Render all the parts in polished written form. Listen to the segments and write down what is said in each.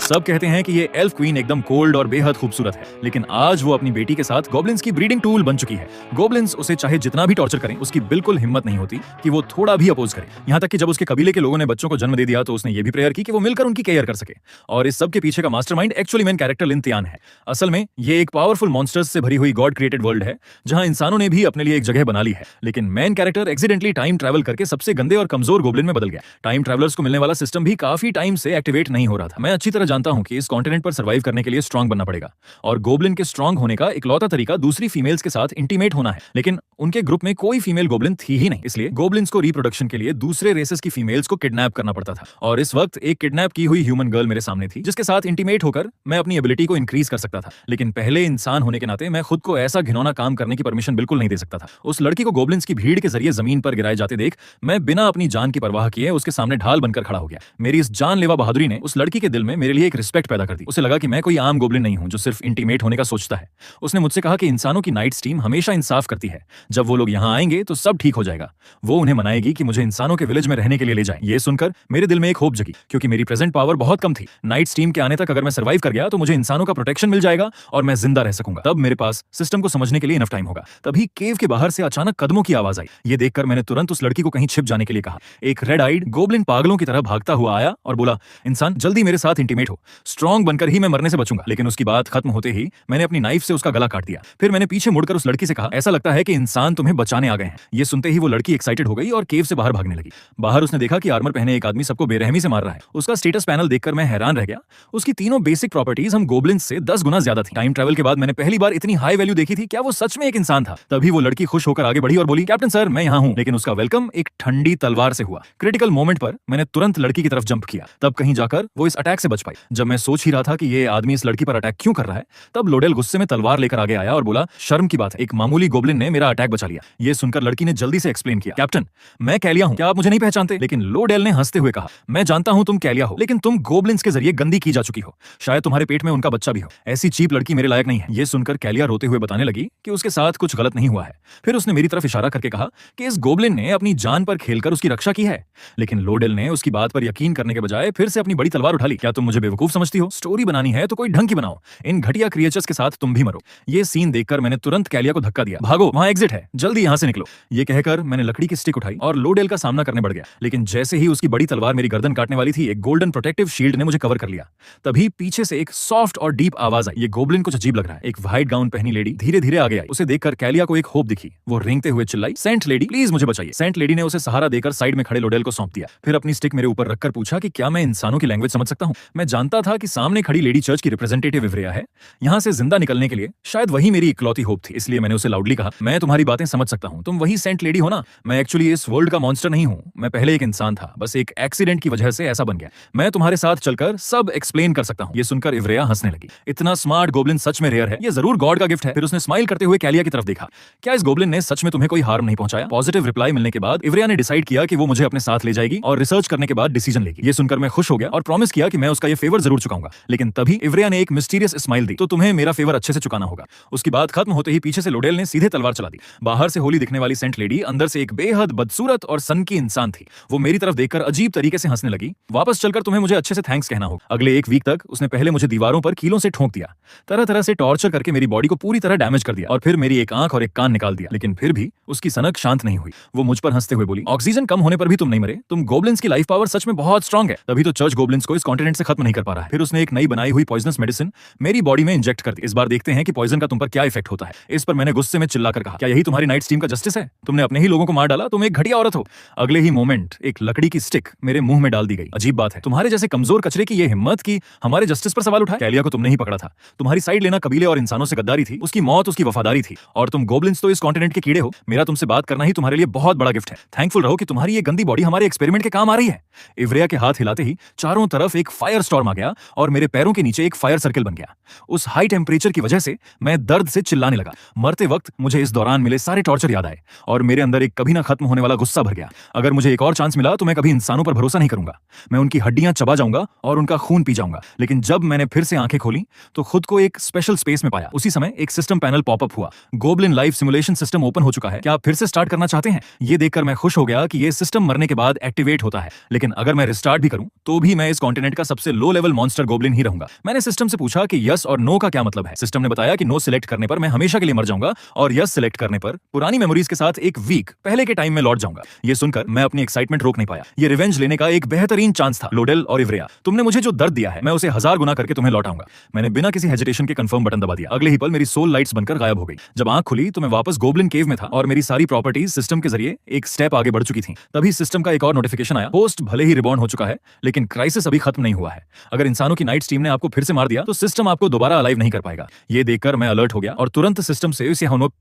सब कहते हैं कि ये एल्फ क्वीन एकदम कोल्ड और बेहद खूबसूरत है, लेकिन आज वो अपनी बेटी के साथ गॉब्लिन्स की ब्रीडिंग टूल बन चुकी है। गॉब्लिन्स उसे चाहे जितना भी टॉर्चर करें, उसकी बिल्कुल हिम्मत नहीं होती कि वो थोड़ा भी अपोज करे। यहाँ तक कि जब उसके कबीले के लोगों ने बच्चों को जन्म दे दिया तो उसने ये भी प्रेयर की कि वो मिलकर उनकी केयर कर सके। और इस सब के पीछे का मास्टरमाइंड एक्चुअली मेन कैरेक्टर लिन तियान है। असल में ये एक पावरफुल मॉन्स्टर्स से भरी हुई गॉड क्रिएटेड वर्ल्ड है, जहां इंसानों ने भी अपने लिए एक जगह बना ली है, लेकिन main character accidentally time travel करके सबसे गंदे और कमजोर गोब्लिन में बदल गया। टाइम ट्रैवलर्स को मिलने वाला सिस्टम भी काफी टाइम से एक्टिवेट नहीं हो रहा था। मैं अच्छी तरह जानता हूं कि इस कॉन्टिनेंट पर सर्वाइव करने के लिए स्ट्रांग बनना पड़ेगा, और गोब्लिन के स्ट्रांग होने का इकलौता तरीका दूसरी फीमेल्स के साथ इंटीमेट होना है, लेकिन उनके ग्रुप में कोई फीमेल गोब्लिन थी ही नहीं। इसलिए गोब्लिन्स को रिप्रोडक्शन के लिए दूसरे रेसेस की फीमेल्स को किडनैप करना पड़ता था। और इस वक्त एक किडनैप की हुई ह्यूमन गर्ल मेरे सामने थी, जिसके साथ इंटीमेट होकर मैं अपनी एबिलिटी को इंक्रीज कर सकता था। लेकिन पहले इंसान होने के नाते मैं खुद को ऐसा घिनौना काम करने की परमिशन बिल्कुल नहीं दे सकता था। उस लड़की को गोब्लिन्स की भीड़ के जरिए जमीन पर गिराए जाते देख मैं बिना अपनी जान की परवाह किए उसके सामने ढाल बनकर खड़ा हो गया। मेरी इस जानलेवा बहादुरी ने उस लड़की के दिल में मेरे लिए एक रिस्पेक्ट पैदा कर दी। उसे लगा कि मैं कोई आम गोब्लिन नहीं हूं जो सिर्फ इंटीमेट होने का सोचता है। उसने मुझसे कहा कि इंसानों की नाइट्स टीम हमेशा इंसाफ करती है, जब वो लोग यहाँ आएंगे तो सब ठीक हो जाएगा। वो उन्हें मनाएगी कि मुझे इंसानों के विलेज में रहने के लिए ले जाए। ये सुनकर मेरे दिल में एक होप जगी, क्योंकि मेरी प्रेजेंट पावर बहुत कम थी। नाइट्स टीम के आने तक अगर मैं सर्वाइव कर गया तो मुझे इंसानों का प्रोटेक्शन मिल जाएगा और मैं जिंदा रह सकूंगा। तब मेरे पास सिस्टम को समझने के लिए इनफ टाइम होगा। तभी केव के बाहर से अचानक कदमों की आवाज आई। ये देखकर मैंने तुरंत उस लड़की को कहीं छिप जाने के लिए कहा। एक रेड आइड गोब्लिन पागलों की तरह भागता हुआ आया और बोला, इंसान जल्दी मेरे साथ इंटीमेट हो, स्ट्रांग बनकर ही मैं मरने से बचूंगा। लेकिन उसकी बात खत्म होते ही मैंने अपनी नाइफ से उसका गला काट दिया। फिर मैंने पीछे मुड़कर उस लड़की से कहा, ऐसा लगता है कि इंसान तुम्हें बचाने आ गए हैं। ये सुनते ही वो लड़की एक्साइटेड हो गई और केव से बाहर भागने लगी। बाहर उसने देखा कि आर्मर पहने एक आदमी सबको बेरहमी से मार रहा है। उसका स्टेटस पैनल देखकर मैं हैरान रह गया। उसकी तीनों बेसिक प्रॉपर्टीज हम गोब्लिन्स से 10 गुना ज्यादा थी। टाइम ट्रैवल के बाद मैंने पहली बार इतनी हाई वैल्यू देखी थी। क्या वो सच में एक इंसान था? तभी वो लड़की खुश होकर आगे बढ़ी और बोली, कैप्टन सर मैं यहाँ हूँ। लेकिन उसका वेलकम एक ठंडी तलवार से हुआ। क्रिटिकल मोमेंट पर मैंने तुरंत लड़की की तरफ जंप किया। तब कहीं जाकर वो इस अटैक से बच पाई। जब मैं सोच ही रहा था कि ये आदमी इस लड़की पर अटैक क्यों कर रहा है, तब लोडेल गुस्से में तलवार लेकर आगे आया और बोला, शर्म की बात है, एक मामूली गोब्लिन ने मेरा अटैक बचा लिया। ये सुनकर लड़की ने जल्दी से एक्सप्लेन किया, कैप्टन मैं कैलिया हूँ, क्या आप मुझे नहीं पहचानते? लेकिन लोडेल ने हंसते हुए कहा, मैं जानता हूँ तुम कैलिया हो, लेकिन तुम गोब्लिन्स के जरिए गंदी की जा चुकी हो। शायद तुम्हारे पेट में उनका बच्चा भी हो। ऐसी चीप लड़की मेरे लायक नहीं है। ये सुनकर कैलिया रोते हुए बताने लगी कि उसके साथ कुछ गलत नहीं हुआ है। फिर उसने मेरी तरफ इशारा करके कहा कि इस गोब्लिन ने अपनी जान पर खेलकर उसकी रक्षा की है। लेकिन लोडेल ने उसकी बात पर यकीन करने के बजाय फिर से अपनी बड़ी तलवार उठा ली। क्या तुम मुझे बेवकूफ समझती हो? स्टोरी बनानी है तो कोई ढंग की बनाओ, इन घटिया क्रिएचर्स के साथ तुम भी मरो। ये सीन देखकर मैंने तुरंत कैलिया को धक्का दिया, भागो वहां एग्जिट है, जल्दी यहां से निकलो। ये कहकर मैंने लकड़ी की स्टिक उठाई और लोडेल का सामना करने बढ़ गया। लेकिन जैसे ही उसकी बड़ी तलवार मेरी गर्दन काटने वाली थी, एक गोल्डन प्रोटेक्टिव शील्ड ने मुझे कवर कर लिया। तभी पीछे से एक सॉफ्ट और डीप आवाज आई। ये गोब्लिन कुछ अजीब लग रहा है। एक व्हाइट गाउन पहनी लेडी धीरे धीरे आगे आई। उसे देखकर कैलिया को एक होप दिखी। वो रेंगते हुए चिल्लाई, सेंट लेडी प्लीज मुझे बचाइए। सेंट लेडी ने उसे सहारा देकर साइड में खड़े लोडेल को सौंप दिया। फिर अपनी स्टिक मेरे ऊपर रखकर पूछा कि क्या मैं इंसानों की लैंग्वेज समझ सकता हूँ। मैं जानता था कि सामने खड़ी लेडी चर्च की रिप्रेजेंटेटिव इवरिया है। यहाँ से जिंदा निकलने के लिए शायद वही मेरी इकलौती होप थी। इसलिए मैंने उसे लाउडली कहा, मैं तुम्हारी बातें समझ सकता हूँ, तुम वही सेंट लेडी हो ना? मैं एक्चुअली इस वर्ल्ड का मॉन्स्टर नहीं हूँ। मैं पहले एक इंसान था, बस एक एक्सीडेंट की वजह से ऐसा बन गया। मैं तुम्हारे साथ चलकर सब एक्सप्लेन कर सकता हूँ। ये सुनकर इवरिया हंसने लगी। इतना स्मार्ट गोब्लिन सच में रेयर है, ये जरूर गॉड का गिफ्ट है। फिर उसने स्माइल करते हुए कैलिया की तरफ देखा। क्या इस गोब्लिन ने सच में तुम्हें कोई हार्म नहीं पहुंचाया? पॉजिटिव रिप्लाई मिलने के बाद इवरिया ने डिसाइड किया कि वो मुझे अपने साथ ले जाएगी और रिसर्च करने के बाद डिसीजन लेगी। ये सुनकर मैं खुश हो गया और प्रॉमिस किया कि मैं उसका ये फेवर जरूर चुकाऊंगा। लेकिन तभी इवरिया ने एक मिस्टीरियस स्माइल दी, तो तुम्हें मेरा फेवर अच्छे से चुकाना होगा। उसकी बात खत्म होते ही पीछे से लोडेल ने सीधे तलवार चला दी। बाहर से होली दिखने वाली सेंट लेडी अंदर से एक बेहद बदसूरत और सनकी इंसान थी। वो मेरी तरफ देखकर अजीब तरीके से हंसने लगी। वापस चलकर तुम्हें मुझे अच्छे से थैंक्स कहना होगा। अगले एक वीक तक उसने पहले मुझे दीवारों पर कीलों से ठोक दिया, तरह तरह से टॉर्चर करके मेरी बॉडी को पूरी तरह डैमेज कर दिया और फिर मेरी एक आंख और एक कान निकाल दिया। लेकिन फिर भी उसकी सनक शांत नहीं हुई। वो मुझ पर हंसते हुए बोली, ऑक्सीजन कम होने पर भी तुम नहीं मरे। तुम गोब्लिन्स की लाइफ पावर सच में बहुत स्ट्रांग है, तभी तो चर्च गोब्लिन्स को इस कॉन्टिनेंट से खत्म नहीं कर पा रहा है। फिर उसने एक नई बनाई हुई पॉइजनस मेडिसिन मेरी बॉडी में इंजेक्ट कर दी। इस बार देखते हैं कि पॉइजन का तुम पर क्या इफेक्ट होता है। इस पर मैंने गुस्से में चिल्लाकर कहा, क्या यही तुम्हारी नाइट्स टीम का जस्टिस है? तुमने अपने ही लोगों को मार डाला, तुम एक घटिया औरत हो। अगले ही मोमेंट एक लकड़ी की स्टिक मेरे मुंह में डाल दी गई। अजीब बात है, तुम्हारे जैसे कमजोर कचरे की ये हिम्मत कि हमारे जस्टिस पर सवाल उठाए। कैलिया को तुमने ही पकड़ा था, तुम्हारी साइड लेना कबीले और इंसानों से गद्दारी थी, उसकी मौत उसकी वफादारी थी। और तुम गोब्लिन्स तो इस कॉन्टिनेंट के कीड़े हो। मेरा तुमसे बात करना ही तुम्हारे लिए बहुत बड़ा गिफ्ट है। थैंकफुल रहो कि तुम्हारी ये गंदी बॉडी हमारे एक्सपेरिमेंट के काम आ रही है। इवरिया के हाथ हिलाते ही चारों तरफ एक फायर स्टॉर्म आ गया और मेरे पैरों के नीचे एक फायर सर्कल बन गया। उस हाई टेम्परेचर की वजह से मैं दर्द से चिल्लाने लगा। मरते वक्त मुझे इस दौरान मिले सारे टॉर्चर याद आए और मेरे अंदर एक कभी ना खत्म होने वाला गुस्सा भर गया। अगर मुझे एक और चांस मिला तो मैं कभी इंसानों पर भरोसा नहीं करूंगा। मैं उनकी हड्डियां चबा जाऊंगा और उनका खून पी जाऊंगा। लेकिन जब मैंने फिर से आंखें खोली तो खुद को एक स्पेशल स्पेस में पाया। उसी समय एक सिस्टम पैनल पॉपअप हुआ। Goblin life simulation system open हो चुका है। क्या आप फिर से स्टार्ट करना चाहते हैं? ये देखकर मैं खुश हो गया कि ये सिस्टम मरने के बाद एक्टिवेट होता है। लेकिन अगर मैं रिस्टार्ट भी करूं तो भी मैं इस कॉन्टिनेंट का सबसे लो लेवल मॉन्स्टर गोब्लिन ही रहूंगा। मैंने सिस्टम से पूछा कि यस और नो का क्या मतलब है। सिस्टम ने बताया कि नो सिलेक्ट करने पर मैं हमेशा के लिए मर जाऊंगा और यस सिलेक्ट करने पर पुरानी मेमोरीज के साथ एक वीक पहले के टाइम में लौट जाऊंगा। ये सुनकर मैं अपनी एक्साइटमेंट रोक नहीं पाया। ये रिवेंज लेने का एक बेहतरीन चांस था। लोडेल और इवरिया, तुमने मुझे जो दर्द दिया है मैं उसे 1000 गुना करके तुम्हें लौटाऊंगा। मैंने बिना किसी हेजिटेशन के कंफर्म बटन दबा दिया। अगले ही पल मेरी सोल लाइट्स बनकर गायब हो गई। जब आंख खुली तो मैं वापस गोब्लिन केव में था और मेरी सारी प्रॉपर्टीज सिस्टम के जरिए एक स्टेप आगे बढ़ चुकी थी। तभी सिस्टम का एक और नोटिफिकेशन आया, होस्ट भले ही रिबॉर्न हो चुका है लेकिन क्राइसिस अभी खत्म नहीं हुआ है। अगर इंसानों की नाइट्स टीम ने आपको फिर से मार दिया तो सिस्टम आपको दोबारा अलाइव नहीं कर पाएगा। ये देखकर मैं अलर्ट हो गया और तुरंत सिस्टम से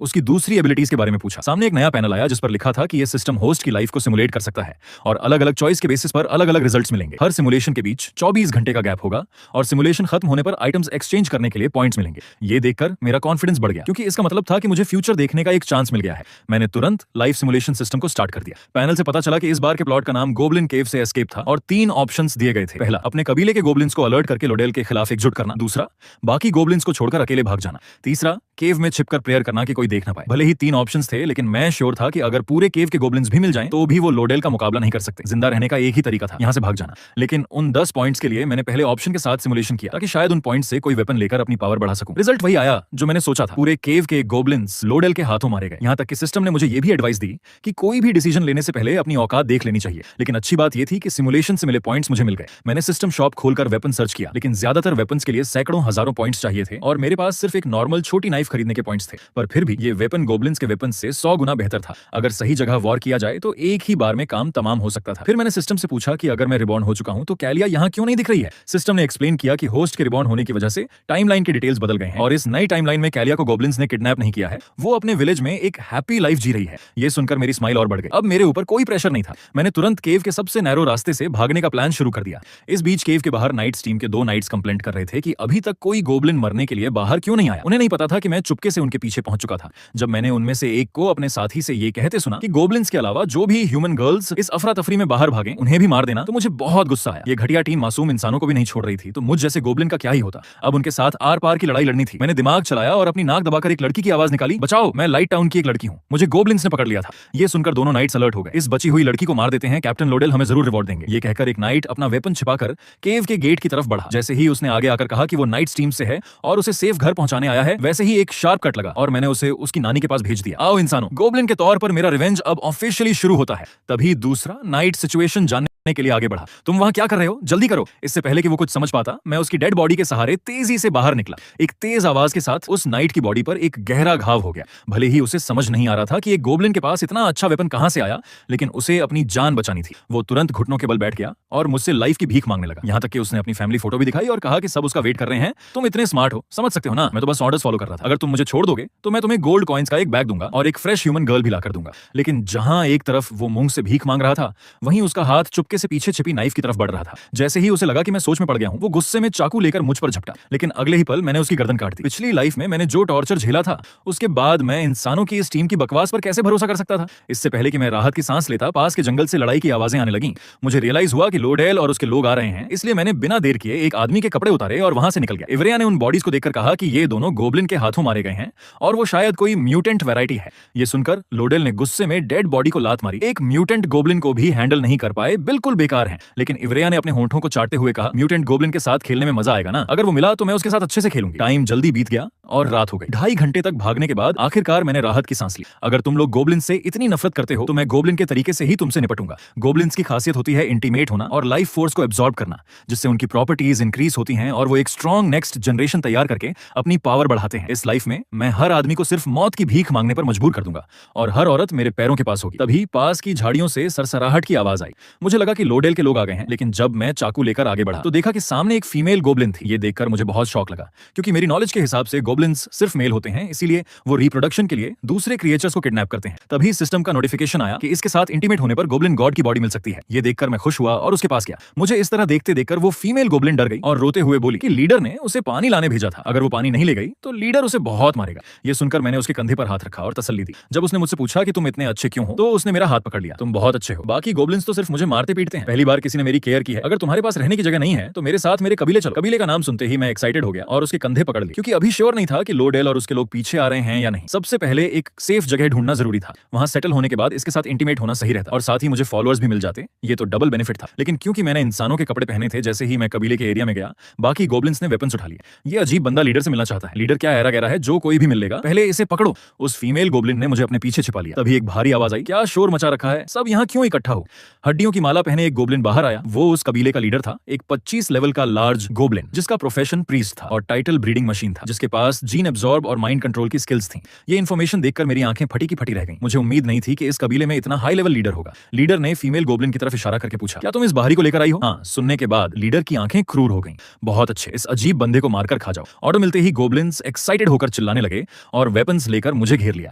उसकी दूसरी एबिलिटीज के बारे में पूछा। सामने एक नया पैनल आया जिस पर लिखा था कि यह सिस्टम होस्ट की लाइफ को सिमुलेट कर सकता है और अलग अलग चॉइस के बेसिस पर अलग अलग रिजल्ट्स मिलेंगे। हर सिमुलेशन के बीच 24 घंटे का गैप होगा और सिमुलेशन खत्म होने पर आइटम्स एक्सचेंज करने के लिए पॉइंट्स मिलेंगे। ये देखकर मेरा कॉन्फिडेंस बढ़ गया क्योंकि इसका मतलब था कि मुझे फ्यूचर देखने का एक चांस मिल गया है। मैंने तुरंत लाइफ सिमुलेशन सिस्टम को स्टार्ट कर दिया। पैनल से पता चला कि इस बार के प्लॉट का नाम गोब्लिन केव से एस्केप था और 3 ऑप्शंस दिए गए थे। पहला, अपने कबीले के गोब्लिन्स को अलर्ट करके लोडेल के खिलाफ एकजुट करना। दूसरा, बाकी गोब्लिन्स को छोड़कर अकेले भाग जाना। तीसरा, केव में छिपकर प्रेयर करना कि कोई देख ना पाए। भले ही 3 ऑप्शंस थे लेकिन मैं श्योर था कि अगर पूरे केव के गोब्लिन्स भी मिल जाएं तो भी वो लोडेल का मुकाबला नहीं कर सकते। जिंदा रहने का एक ही तरीका था, यहां से भाग जाना। लेकिन उन 10 पॉइंट्स के लिए मैंने पहले ऑप्शन के साथ सिमुलेशन किया ताकि शायद उन पॉइंट्स से कोई वेपन लेकर अपनी पावर बढ़ा सकूं। रिजल्ट वही आया जो मैंने सोचा था। पूरे केव के गोब्लिन्स लोडेल के हाथों मारे गए। यहां तक कि सिस्टम ने मुझे यह भी एडवाइस दी कि कोई भी डिसीजन लेने से पहले अपनी औकात देख लेनी चाहिए। लेकिन अच्छी बात यह थी कि सिमुलेशन से मिले पॉइंट्स मुझे मिल गए। मैंने सिस्टम शॉप खोलकर वेपन सर्च किया लेकिन ज्यादातर वेपन्स के लिए सैकड़ों हजारों पॉइंट्स चाहिए थे और मेरे पास सिर्फ एक नॉर्मल छोटी नाइफ खरीदने के पॉइंट्स थे। पर फिर भी ये वेपन गोब्लिन्स के वेपन से 100 गुना बेहतर था। अगर सही जगह वॉर किया जाए तो एक ही बार में काम तमाम हो सकता था। फिर मैंने सिस्टम से पूछा कि अगर मैं रिबॉर्न हो चुका हूं तो कैलिया यहाँ क्यों नहीं दिख रही है। सिस्टम ने एक्सप्लेन किया कि होस्ट के रिबॉर्न होने की वजह से टाइमलाइन के डिटेल्स बदल गए हैं और इस नई टाइमलाइन में कैलिया को गोब्लिन्स ने किडनैप नहीं किया है। वो अपने विलेज में एक हैप्पी लाइफ जी रही है। ये सुनकर मेरी स्माइल और बढ़ गई। अब मेरे ऊपर कोई प्रेशर नहीं था। मैंने तुरंत केव के सबसे नैरो रास्ते से भागने का प्लान शुरू कर दिया। इस बीच केव के बाहर नाइट्स टीम के 2 नाइट्स कंप्लेंट कर रहे थे कि अभी तक कोई गोब्लिन मरने के लिए बाहर क्यों नहीं आया। उन्हें नहीं पता था कि मैं चुपके से उनके पीछे पहुंच चुका था। जब मैंने उनमें से एक को अपने साथी से ये कहते सुना कि गोब्लिन्स के अलावा जो भी ह्यूमन गर्ल्स इस अफरा तफरी में बाहर भागे उन्हें भी मार देना, तो मुझे बहुत गुस्सा आया। ये घटिया टीम मासूम इंसानों को भी नहीं छोड़ रही थी, तो मुझ जैसे गोब्लिन का क्या ही होता। अब उनके साथ आर पार की लड़ाई लड़नी थी। मैंने दिमाग चलाया और अपनी नाक दबाकर एक लड़की की आवाज निकाली, बचाओ, मैं लाइट टाउन की एक लड़की हूं, मुझे गोब्लिन्स ने पकड़ लिया था। ये सुनकर दोनों नाइट्स अलर्ट हो गए। इस बची हुई लड़की को मार देते हैं, कैप्टन लोडेल हमें जरूर रिवॉर्ड देंगे। ये कहकर एक नाइट अपना वेपन छिपाकर केव के गेट की तरफ बढ़ा। जैसे ही उसने आगे आकर कहा कि वो नाइट्स टीम से है और उसे सेफ घर पहुंचाने आया है, वैसे ही एक शार्प कट लगा और मैंने उसे उसकी नानी के पास भेज दिया। आओ इंसानों, गोब्लिन के तौर पर मेरा रिवेंज अब ऑफिशियली शुरू होता है। तभी दूसरा नाइट सिचुएशन जानने के लिए आगे बढ़ा। तुम वहां क्या कर रहे हो, जल्दी करो। इससे पहले कि वो कुछ समझ पाता, मैं उसकी डेड बॉडी के सहारे तेजी से बाहर निकला। एक तेज आवाज के साथ उस नाइट की बॉडी पर एक गहरा घाव हो गया। भले ही उसे समझ नहीं आ रहा था कि एक गोब्लिन के पास इतना अच्छा वेपन कहां से आया, लेकिन उसे अपनी जान बचानी थी। वो तुरंत घुटनों के बल बैठ गया और मुझसे लाइफ की भीख मांगने लगा। यहां तक कि उसने अपनी फैमिली फोटो भी दिखाई और कहा कि सब उसका वेट कर रहे हैं। तुम इतने स्मार्ट हो, समझ सकते हो ना, मैं तो बस ऑर्डर्स फॉलो कर रहा था। अगर तुम मुझे छोड़ दोगे तो मैं तुम्हें गोल्ड कॉइंस का एक बैग दूंगा और एक फ्रेश ह्यूमन गर्ल भी लाकर दूंगा। लेकिन जहां एक तरफ वो मुंह से भीख मांग रहा था, वहीं उसका हाथ चुपके से पीछे छिपी नाइफ की तरफ बढ़ रहा था। जैसे ही उसे लगा कि मैं सोच में पड़ गया हूं, वो गुस्से में चाकू लेकर मुझ पर झपटा, लेकिन अगले ही पल मैंने उसकी गर्दन काट दी। पिछली लाइफ में मैंने जो टॉर्चर झेला था, उसके बाद मैं इंसानों की इस टीम की बकवास पर कैसे भरोसा कर सकता था। इससे पहले कि मैं राहत की सांस लेता, पास के जंगल से लड़ाई की आवाजें आने लगीं। मुझे रियलाइज हुआ कि लोडेल और उसके लोग आ रहे हैं, इसलिए मैंने बिना देर किए एक आदमी के कपड़े उतारे और वहां से निकल गया। इवरिया ने उन बॉडीज को देखकर कहा कि ये दोनों गोब्लिन के हाथों मारे गए हैं और वो शायद कोई म्यूटेंट वैरायटी है। ये सुनकर लोडेल ने गुस्से में डेड बॉडी को लात मारी। एक म्यूटेंट गोब्लिन को भी हैंडल नहीं कर पाए, बिल्कुल बेकार है। लेकिन इवरिया ने अपने होंठों को चाटते हुए कहा, म्यूटेंट गोब्लिन के साथ खेलने में मजा आएगा ना, अगर वो मिला तो मैं उसके साथ अच्छे से खेलूंगी। टाइम जल्दी बीत गया और रात हो गई। 2.5 घंटे तक भागने के बाद आखिरकार मैंने राहत की सांस ली। अगर तुम लोग गोब्लिन से इतनी नफरत करते हो तो मैं गोब्लिन के तरीके से ही तुमसे निपटूंगा। गोब्लिन्स की खासियत होती है इंटीमेट होना और लाइफ फोर्स को एब्जॉर्ब करना, जिससे उनकी प्रॉपर्टीज इंक्रीज होती हैं और वो एक स्ट्रॉन्ग नेक्स्ट जनरेशन तैयार करके अपनी पावर बढ़ाते हैं। इस लाइफ में मैं हर आदमी को सिर्फ मौत की भीख मांगने पर मजबूर कर दूंगा और हर औरत मेरे पैरों के पास होगी। तभी पास की झाड़ियों से सरसराहट की आवाज आई। मुझे लगा कि लोडेल के लोग आ गए हैं, लेकिन जब मैं चाकू लेकर आगे बढ़ा तो देखा कि सामने एक फीमेल गोब्लिन थी। ये देखकर मुझे बहुत शौक लगा, क्योंकि मेरी नॉलेज के हिसाब से गोब्लिन्स सिर्फ मेल होते हैं, इसीलिए वो रिप्रोडक्शन के लिए दूसरे क्रिएचर्स को किडनैप करते हैं। तभी सिस्टम का नोटिफिकेशन आया कि इसके साथ इंटीमेट होने पर गोब्लिन गॉड की बॉडी मिल सकती है। ये देखकर मैं खुश हुआ और उसके पास गया। मुझे इस तरह देखते देखकर वो फीमेल गोब्लिन डर गई और रोते हुए बोली कि लीडर ने उसे पानी लाने भेजा था, अगर वो पानी नहीं ले गई तो लीडर उसे बहुत मारेगा। ये सुनकर मैंने उसके कंधे पर हाथ रखा और तसल्ली दी। जब उसने मुझसे पूछा कि तुम इतने अच्छे क्यों हो, तो उसने मेरा हाथ पकड़ लिया। तुम बहुत अच्छे हो, बाकी गोब्लिन्स तो सिर्फ मुझे मारते पीटते हैं, पहली बार किसी ने मेरी केयर की है। अगर तुम्हारे पास रहने की जगह नहीं है तो मेरे साथ मेरे कबीले चलो। कबीले का नाम सुनते ही मैं एक्साइटेड हो गया और उसके कंधे पकड़ लिए, क्योंकि अभी श्योर नहीं था कि लोडेल और उसके लोग पीछे आ रहे हैं या नहीं। सबसे पहले एक सेफ जगह ढूंढना जरूरी था। वहां सेटल होने के बाद इसके साथ इंटीमेट होना सही रहता और साथ ही मुझे फॉलोअर्स भी मिल जाते। ये तो डबल बेनिफिट था। लेकिन क्योंकि मैंने इंसानों के कपड़े पहने थे, जैसे ही मैं कबीले के एरिया में गया, बाकी गोब्लिन्स ने वेपन्स उठा लिए। ये अजीब बंदा लीडर से मिलना चाहता है। लीडर क्या ऐरा गहरा है, जो कोई भी मिल लेगा, पहले इसे पकड़ो। उस फीमेल गोब्लिन ने मुझे अपने पीछे छिपा लिया। तभी एक भारी आवाज आई, क्या शोर मचा रखा है, सब यहाँ क्यों इकट्ठा हो। हड्डियों की माला पहने एक गोब्लिन बाहर आया। वो उस कबीले का लीडर था, एक 25 लेवल का लार्ज गोब्लिन, जिसका प्रोफेशन प्रीस्ट था और टाइटल ब्रीडिंग मशीन था, जिसके पास जीन एब्जॉर्ब और माइंड कंट्रोल की स्किल्स थी। ये इन्फॉर्मेशन देखकर मेरी आंखें फटी की फटी रह गईं। मुझे उम्मीद नहीं थी कि इस कबीले में इतना हाई लेवल लीडर होगा। लीडर ने फीमेल गोब्लिन की तरफ इशारा करके पूछा, क्या तुम इस बाहरी को लेकर आई हो? हाँ। सुनने के बाद लीडर की आंखें क्रूर हो गईं। बहुत अच्छे, इस अजीब बंदे को मारकर खा जाओ। ऑर्डर मिलते ही गोब्लिन्स एक्साइटेड होकर चिल्लाने लगे और वेपन्स लेकर मुझे घेर लिया।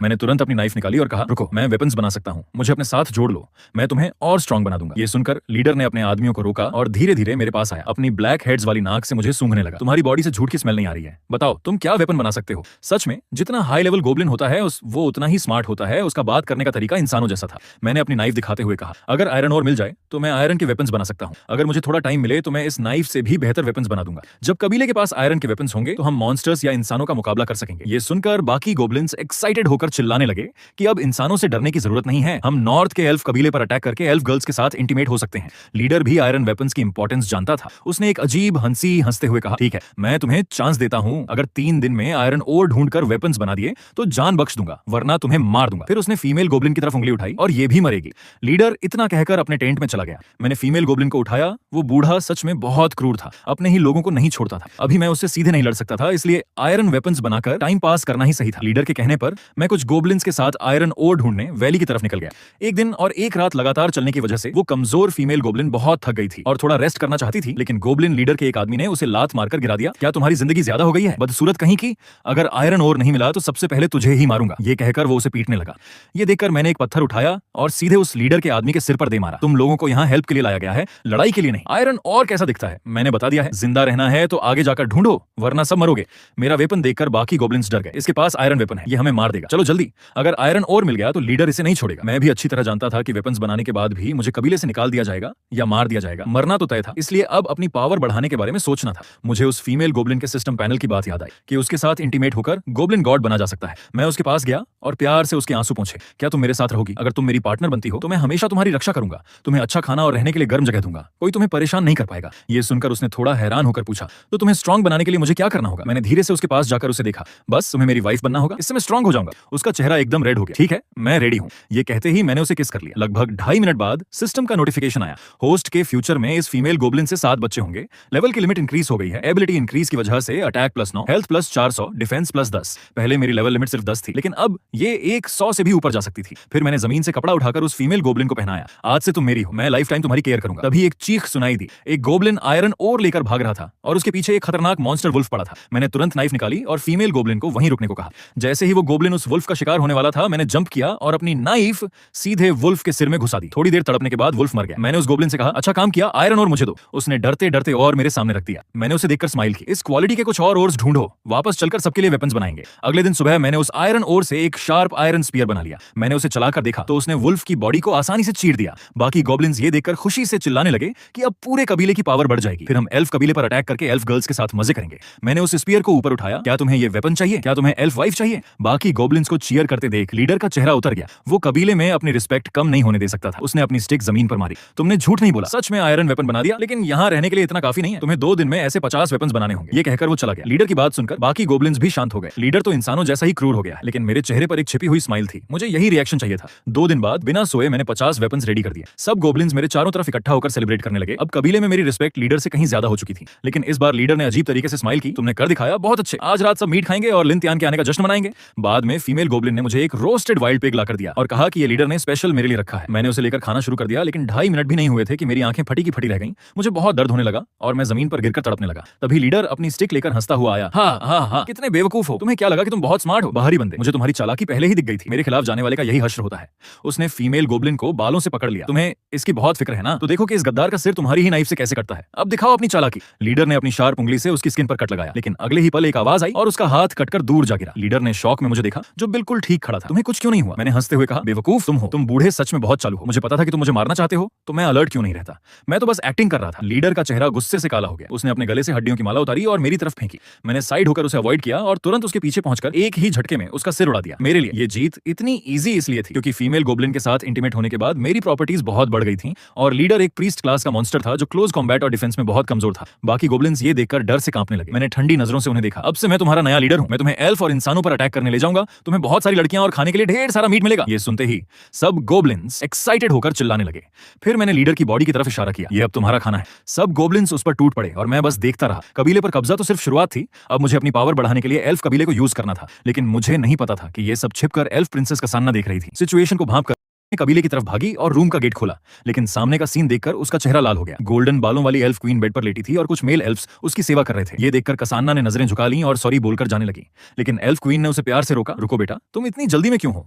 मैंने तुरंत अपनी नाइफ निकाली और कहा, रुको, मैं वेपन्स बना सकता हूँ, मुझे अपने साथ जोड़ लो, मैं तुम्हें और स्ट्रॉन्ग बना दूंगा। ये सुनकर लीडर ने अपने आदमियों को रोका और धीरे धीरे मेरे पास आया। अपनी ब्लैक हेड्स वाली नाक से मुझे सूंघने लगा। तुम्हारी बॉडी से झूठ की स्मेल नहीं आ रही है, बताओ तुम क्या वेपन बना सकते हो। सच में जितना हाई लेवल गोब्लिन होता है वो उतना ही स्मार्ट होता है। उसका बात करने का तरीका इंसानों जैसा था। मैंने अपनी नाइफ दिखाते हुए कहा, अगर आयरन और मिल जाए तो मैं आयरन के वेपन्स बना सकता हूँ। अगर मुझे थोड़ा टाइम मिले तो मैं इस नाइफ से भी बेहतर वेपन्स बना दूंगा। जब कबीले के पास आयरन के वेपन्स होंगे तो हम मॉन्स्टर्स या इंसानों का मुकाबला कर सकेंगे। ये सुनकर बाकी गोब्लिन्स एक्साइटेड होकर चिल्लाने लगे कि अब इंसानों से डरने की जरूरत नहीं है, हम नॉर्थ के एल्फ कबीले पर अटैक करके एल्फ गर्ल्स के साथ इंटीमेट हो सकते हैं। लीडर भी आयरन वेपन्स की इंपॉर्टेंस जानता था। उसने एक अजीब हंसी हंसते हुए कहा, ठीक है, मैं तुम्हें चांस देता हूं। अगर 3 दिन में आयरन ओर ढूंढकर वेपन्स बना दिए तो जान बख्श दूंगा, वरना तुम्हें मार दूंगा। फिर उसने फीमेल गोब्लिन की तरफ उंगली उठाई, और ये भी मरेगी। लीडर इतना कहकर अपने टेंट में चला गया। मैंने फीमेल गोब्लिन को उठाया। वो बूढ़ा सच में बहुत क्रूर था, अपने ही लोगों को नहीं छोड़ता था। अभी मैं उससे सीधे नहीं लड़ सकता था, इसलिए आयरन वेपन्स बनाकर टाइम पास करना ही सही था। लीडर के कहने पर मैं कुछ गोब्लिन्स के साथ आयरन ओर ढूंढने वैली की तरफ निकल गया। एक दिन और एक रात लगातार चलने की वजह से वो कमजोर फीमेल गोब्लिन बहुत थक गई थी और थोड़ा रेस्ट करना चाहती थी, लेकिन गोब्लिन लीडर के एक आदमी ने उसे लात मारकर गिरा दिया। क्या तुम्हारी जिंदगी ज्यादा हो गई है, बदसूरत कहीं की? अगर आयरन ओर नहीं मिला तो सबसे पहले तुझे ही मारूंगा। ये कहकर वो उसे पीटने लगा। ये देखकर मैंने एक पत्थर उठाया और सीधे उस लीडर के आदमी के सिर पर दे मारा। तुम लोगों को यहाँ हेल्प के लिए लाया गया है, लड़ाई के लिए नहीं। आयरन और कैसा दिखता है मैंने बता दिया है। जिंदा रहना है तो आगे जाकर ढूंढो, वरना सब मरोगे। मेरा वेपन देखकर बाकी गोब्लिन्स डर गए। इसके पास आयरन वेपन है, ये हमें मार देगा, चलो जल्दी। अगर आयरन और मिल गया तो लीडर इसे नहीं छोड़ेगा। मैं भी अच्छी तरह जानता था कि वेपन्स बनाने के बाद भी मुझे कबीले से निकाल दिया जाएगा या मार दिया जाएगा। मरना तो तय था, इसलिए अब अपनी पावर बढ़ाने के बारे में सोचना था। मुझे उस फीमेल गोब्लिन के सिस्टम पैनल की बात याद आई कि उसके साथ इंटीमेट होकर गोब्लिन गॉड बना जा सकता है। मैं उसके पास गया और प्यार से उसके आंसू पूछे, क्या तुम मेरे साथ रहोगी? अगर तुम मेरी पार्टनर बनती हो तो मैं हमेशा तुम्हारी रक्षा करूंगा, तुम्हें अच्छा खाना और रहने के लिए गर्म जगह दूंगा, कोई तुम्हें परेशान नहीं कर पाएगा। ये सुनकर उसने थोड़ा हैरान होकर पूछा, तो तुम्हें स्ट्रांग बनाने के लिए मुझे क्या करना होगा? मैंने धीरे से उसके पास जाकर उसे देखा। बस तुम्हें मेरी वाइफ बनना होगा, इससे मैं स्ट्रांग हो जाऊंगा। उसका चेहरा एकदम रेड हो गया। ठीक है, मैं रेडी हूं। ये कहते ही मैंने उसे किस कर लिया। लगभग 2.5 मिनट बाद सिस्टम का नोटिफिकेशन आया, होस्ट के फ्यूचर में इस फीमेल गोब्लिन से 7 बच्चे होंगे। लेवल की लिमिट इंक्रीज हो गई है। एबिलिटी इंक्रीज की वजह से अटैक +9, हेल्थ +400, डिफेंस +10। पहले मेरी लेवल लिमिट सिर्फ 10 थी, लेकिन अब ये 100 से भी ऊपर जा सकती थी। फिर मैंने जमीन से कपड़ा उठाकर उस फीमेल गोब्लिन को पहनाया। आज से तुम मेरी हो, मैं लाइफ टाइम तुम्हारी केयर करूंगा। तभी एक चीख सुनाई दी। एक गोब्लिन आयरन ओर लेकर भाग रहा था और उसके पीछे एक खतरनाक मॉन्स्टर वुल्फ पड़ा था। मैंने तुरंत नाइफ निकाली और फीमेल गोब्लिन को वहीं रुकने को कहा। जैसे ही वो गोब्लिन उस वुल्फ का शिकार होने वाला था, मैंने जंप किया और अपनी नाइफ सीधे वुल्फ के सिर में घुसा दी। थोड़ी देर तड़पने के बाद वुल्फ मर गया। मैंने उस गोब्लिन से कहा, अच्छा काम किया, आयरन और मुझे दो। उसने डरते डरते और मेरे सामने रख दिया। मैंने उसे देखकर स्माइल की। इस क्वालिटी के कुछ और ओर्स ढूंढो, वापस चलकर सबके लिए वेपन्स बनाएंगे। अगले दिन सुबह मैंने उस आयरन ओर से एक शार्प आयरन स्पीयर बना लिया। मैंने उसे चलाकर देखा तो उसने वुल्फ की बॉडी को आसानी से चीर दिया। बाकी गोब्लिन्स ये देखकर खुशी से चिल्लाने लगे कि अब पूरे कबीले की पावर बढ़ जाएगी। फिर हम एल्फ कबीले पर अटैक करके एल्फ गर्ल्स के साथ मजे करेंगे। मैंने उस स्पीयर को ऊपर उठाया। क्या तुम्हें ये वेपन चाहिए? क्या तुम्हें एल्फ वाइफ चाहिए? बाकी गोब्लिन्स को चीयर करते देख लीडर का चेहरा उतर गया। वो कबीले में अपनी रिस्पेक्ट कम नहीं होने दे सकता था। उसने अपनी स्टिक जमीन पर मारी। तुमने झूठ नहीं बोला, सच में आयरन वेपन बना दिया, लेकिन यहाँ रहने के लिए इतना काफी नहीं है। तुम्हें 2 दिन में ऐसे 50 वेपन्स बनाने होंगे। ये कहकर वो चला गया। लीडर की बात सुनकर बाकी गोब्लिन्स भी शांत हो गए। लीडर तो इंसानों जैसा ही क्रूर हो गया, लेकिन मेरे चेहरे पर एक छिपी हुई स्माइल थी। मुझे यही रिएक्शन चाहिए था। 2 दिन बाद बिना सोए मैंने 50 वेपन्स रेडी कर दिए। सब गोब्लिन्स मेरे चारों तरफ इकट्ठा होकर सेलिब्रेट करने लगे। अब कबीले में मेरी रिस्पेक्ट लीडर से कहीं ज्यादा हो चुकी थी। लेकिन इस बार लीडर ने अजीब तरीके से स्माइल की। तुमने कर दिखाया, बहुत अच्छे। आज रात सब मीट खाएंगे और लिन त्यान के आने का जश्न मनाएंगे। बाद में फीमेल गोब्लिन ने मुझे एक रोस्टेड वाइल्ड पिग लाकर दिया और कहा कि ये लीडर ने स्पेशल मेरे लिए रखा है। मैंने उसे लेकर खाना शुरू कर दिया, लेकिन 2.5 मिनट भी नहीं हुए थे कि मेरी आंखें फटी की फटी रह गईं। मुझे बहुत दर्द होने लगा और मैं जमीन पर गिरकर तड़पने लगा। तभी लीडर अपनी स्टिक लेकर हंसता हुआ आया। हाँ, कितने बेवकूफ हो, तुम्हें क्या लगा कि तुम बहुत स्मार्ट हो? बाहरी बंदे, मुझे तुम्हारी चालाकी पहले ही दिख गई थी। मेरे खिलाफ जाने वाले का यही हश्र होता है। उसने फीमेल गोब्लिन को बालों से पकड़ लिया। तुम्हें इसकी बहुत फिक्र है ना? तो देखो कि इस गद्दार का सिर तुम्हारी ही नाइफ से कैसे कटता है। अब दिखाओ अपनी चालाकी। लीडर ने अपनी शार्प उंगली से उसकी स्किन पर कट लगाया, लेकिन अगले ही पल एक आवाज आई और उसका हाथ कटकर दूर जा गिरा। लीडर ने शौक में मुझे देखा, जो बिल्कुल ठीक खड़ा था। तुम्हें कुछ क्यों नहीं हुआ? मैंने हंसते हुए कहा, बेवकूफ तुम हो। तुम बूढ़े सच में बहुत चालू हो। मुझे पता था कि तुम मुझे मारना चाहते हो, तो मैं अलर्ट क्यों नहीं रहता? मैं तो बस एक्टिंग कर रहा था। लीडर का चेहरा गुस्से से काला हो गया। उसने अपने गले से हड्डियों की माला उतारी और मेरी तरफ फेंकी। मैंने साइड होकर उसे अवॉइड अवॉइड किया और तुरंत उसके पीछे पहुंचकर एक ही झटके में उसका सिर उड़ा दिया। मेरे लिए ये जीत इतनी इजी इसलिए थी क्योंकि फीमेल गोब्लिन के साथ इंटीमेट होने के बाद मेरी प्रॉपर्टीज बहुत बढ़ गई थी और लीडर एक प्रीस्ट क्लास का मॉन्स्टर था जो क्लोज कॉम्बैट और डिफेंस में बहुत कमजोर था। बाकी गोब्लिन्स ये देखकर डर से कांपने लगे। मैंने ठंडी नजरों से उन्हें देखा। अब से मैं तुम्हारा नया लीडर हूं। मैं तुम्हें एल्फ और इंसानों पर अटैक करने ले जाऊंगा। तुम्हें बहुत सारी लड़कियां और खाने के लिए ढेर सारा मीट मिलेगा। ये सुनते ही सब गोब्लिन्स एक्साइटेड होकर चिल्लाने लगे। फिर मैंने लीडर की बॉडी की तरफ इशारा किया, ये अब तुम्हारा खाना है। सब गोब्लिन्स उस पर टूट पड़े और मैं बस देखता रहा। कबीले पर कब्जा तो सिर्फ शुरुआत थी, अब मुझे अपनी पावर बढ़ाने के लिए एल्फ कबीले को यूज करना था। लेकिन मुझे नहीं पता था कि ये सब छिपकर एल्फ प्रिंसेस कसान्ना देख रही थी। सिचुएशन को भांप कर कबीले की तरफ भागी और रूम का गेट खोला, लेकिन सामने का सीन देखकर उसका चेहरा लाल हो गया। गोल्डन बालों वाली एल्फ क्वीन बेड पर लेटी थी और कुछ मेल एल्फ्स उसकी सेवा कर रहे थे। ये देखकर कसान्ना ने नजरें झुका ली और सॉरी बोलकर जाने लगी, लेकिन एल्फ क्वीन ने उसे प्यार से रोका। रुको बेटा, तुम इतनी जल्दी में क्यों हो?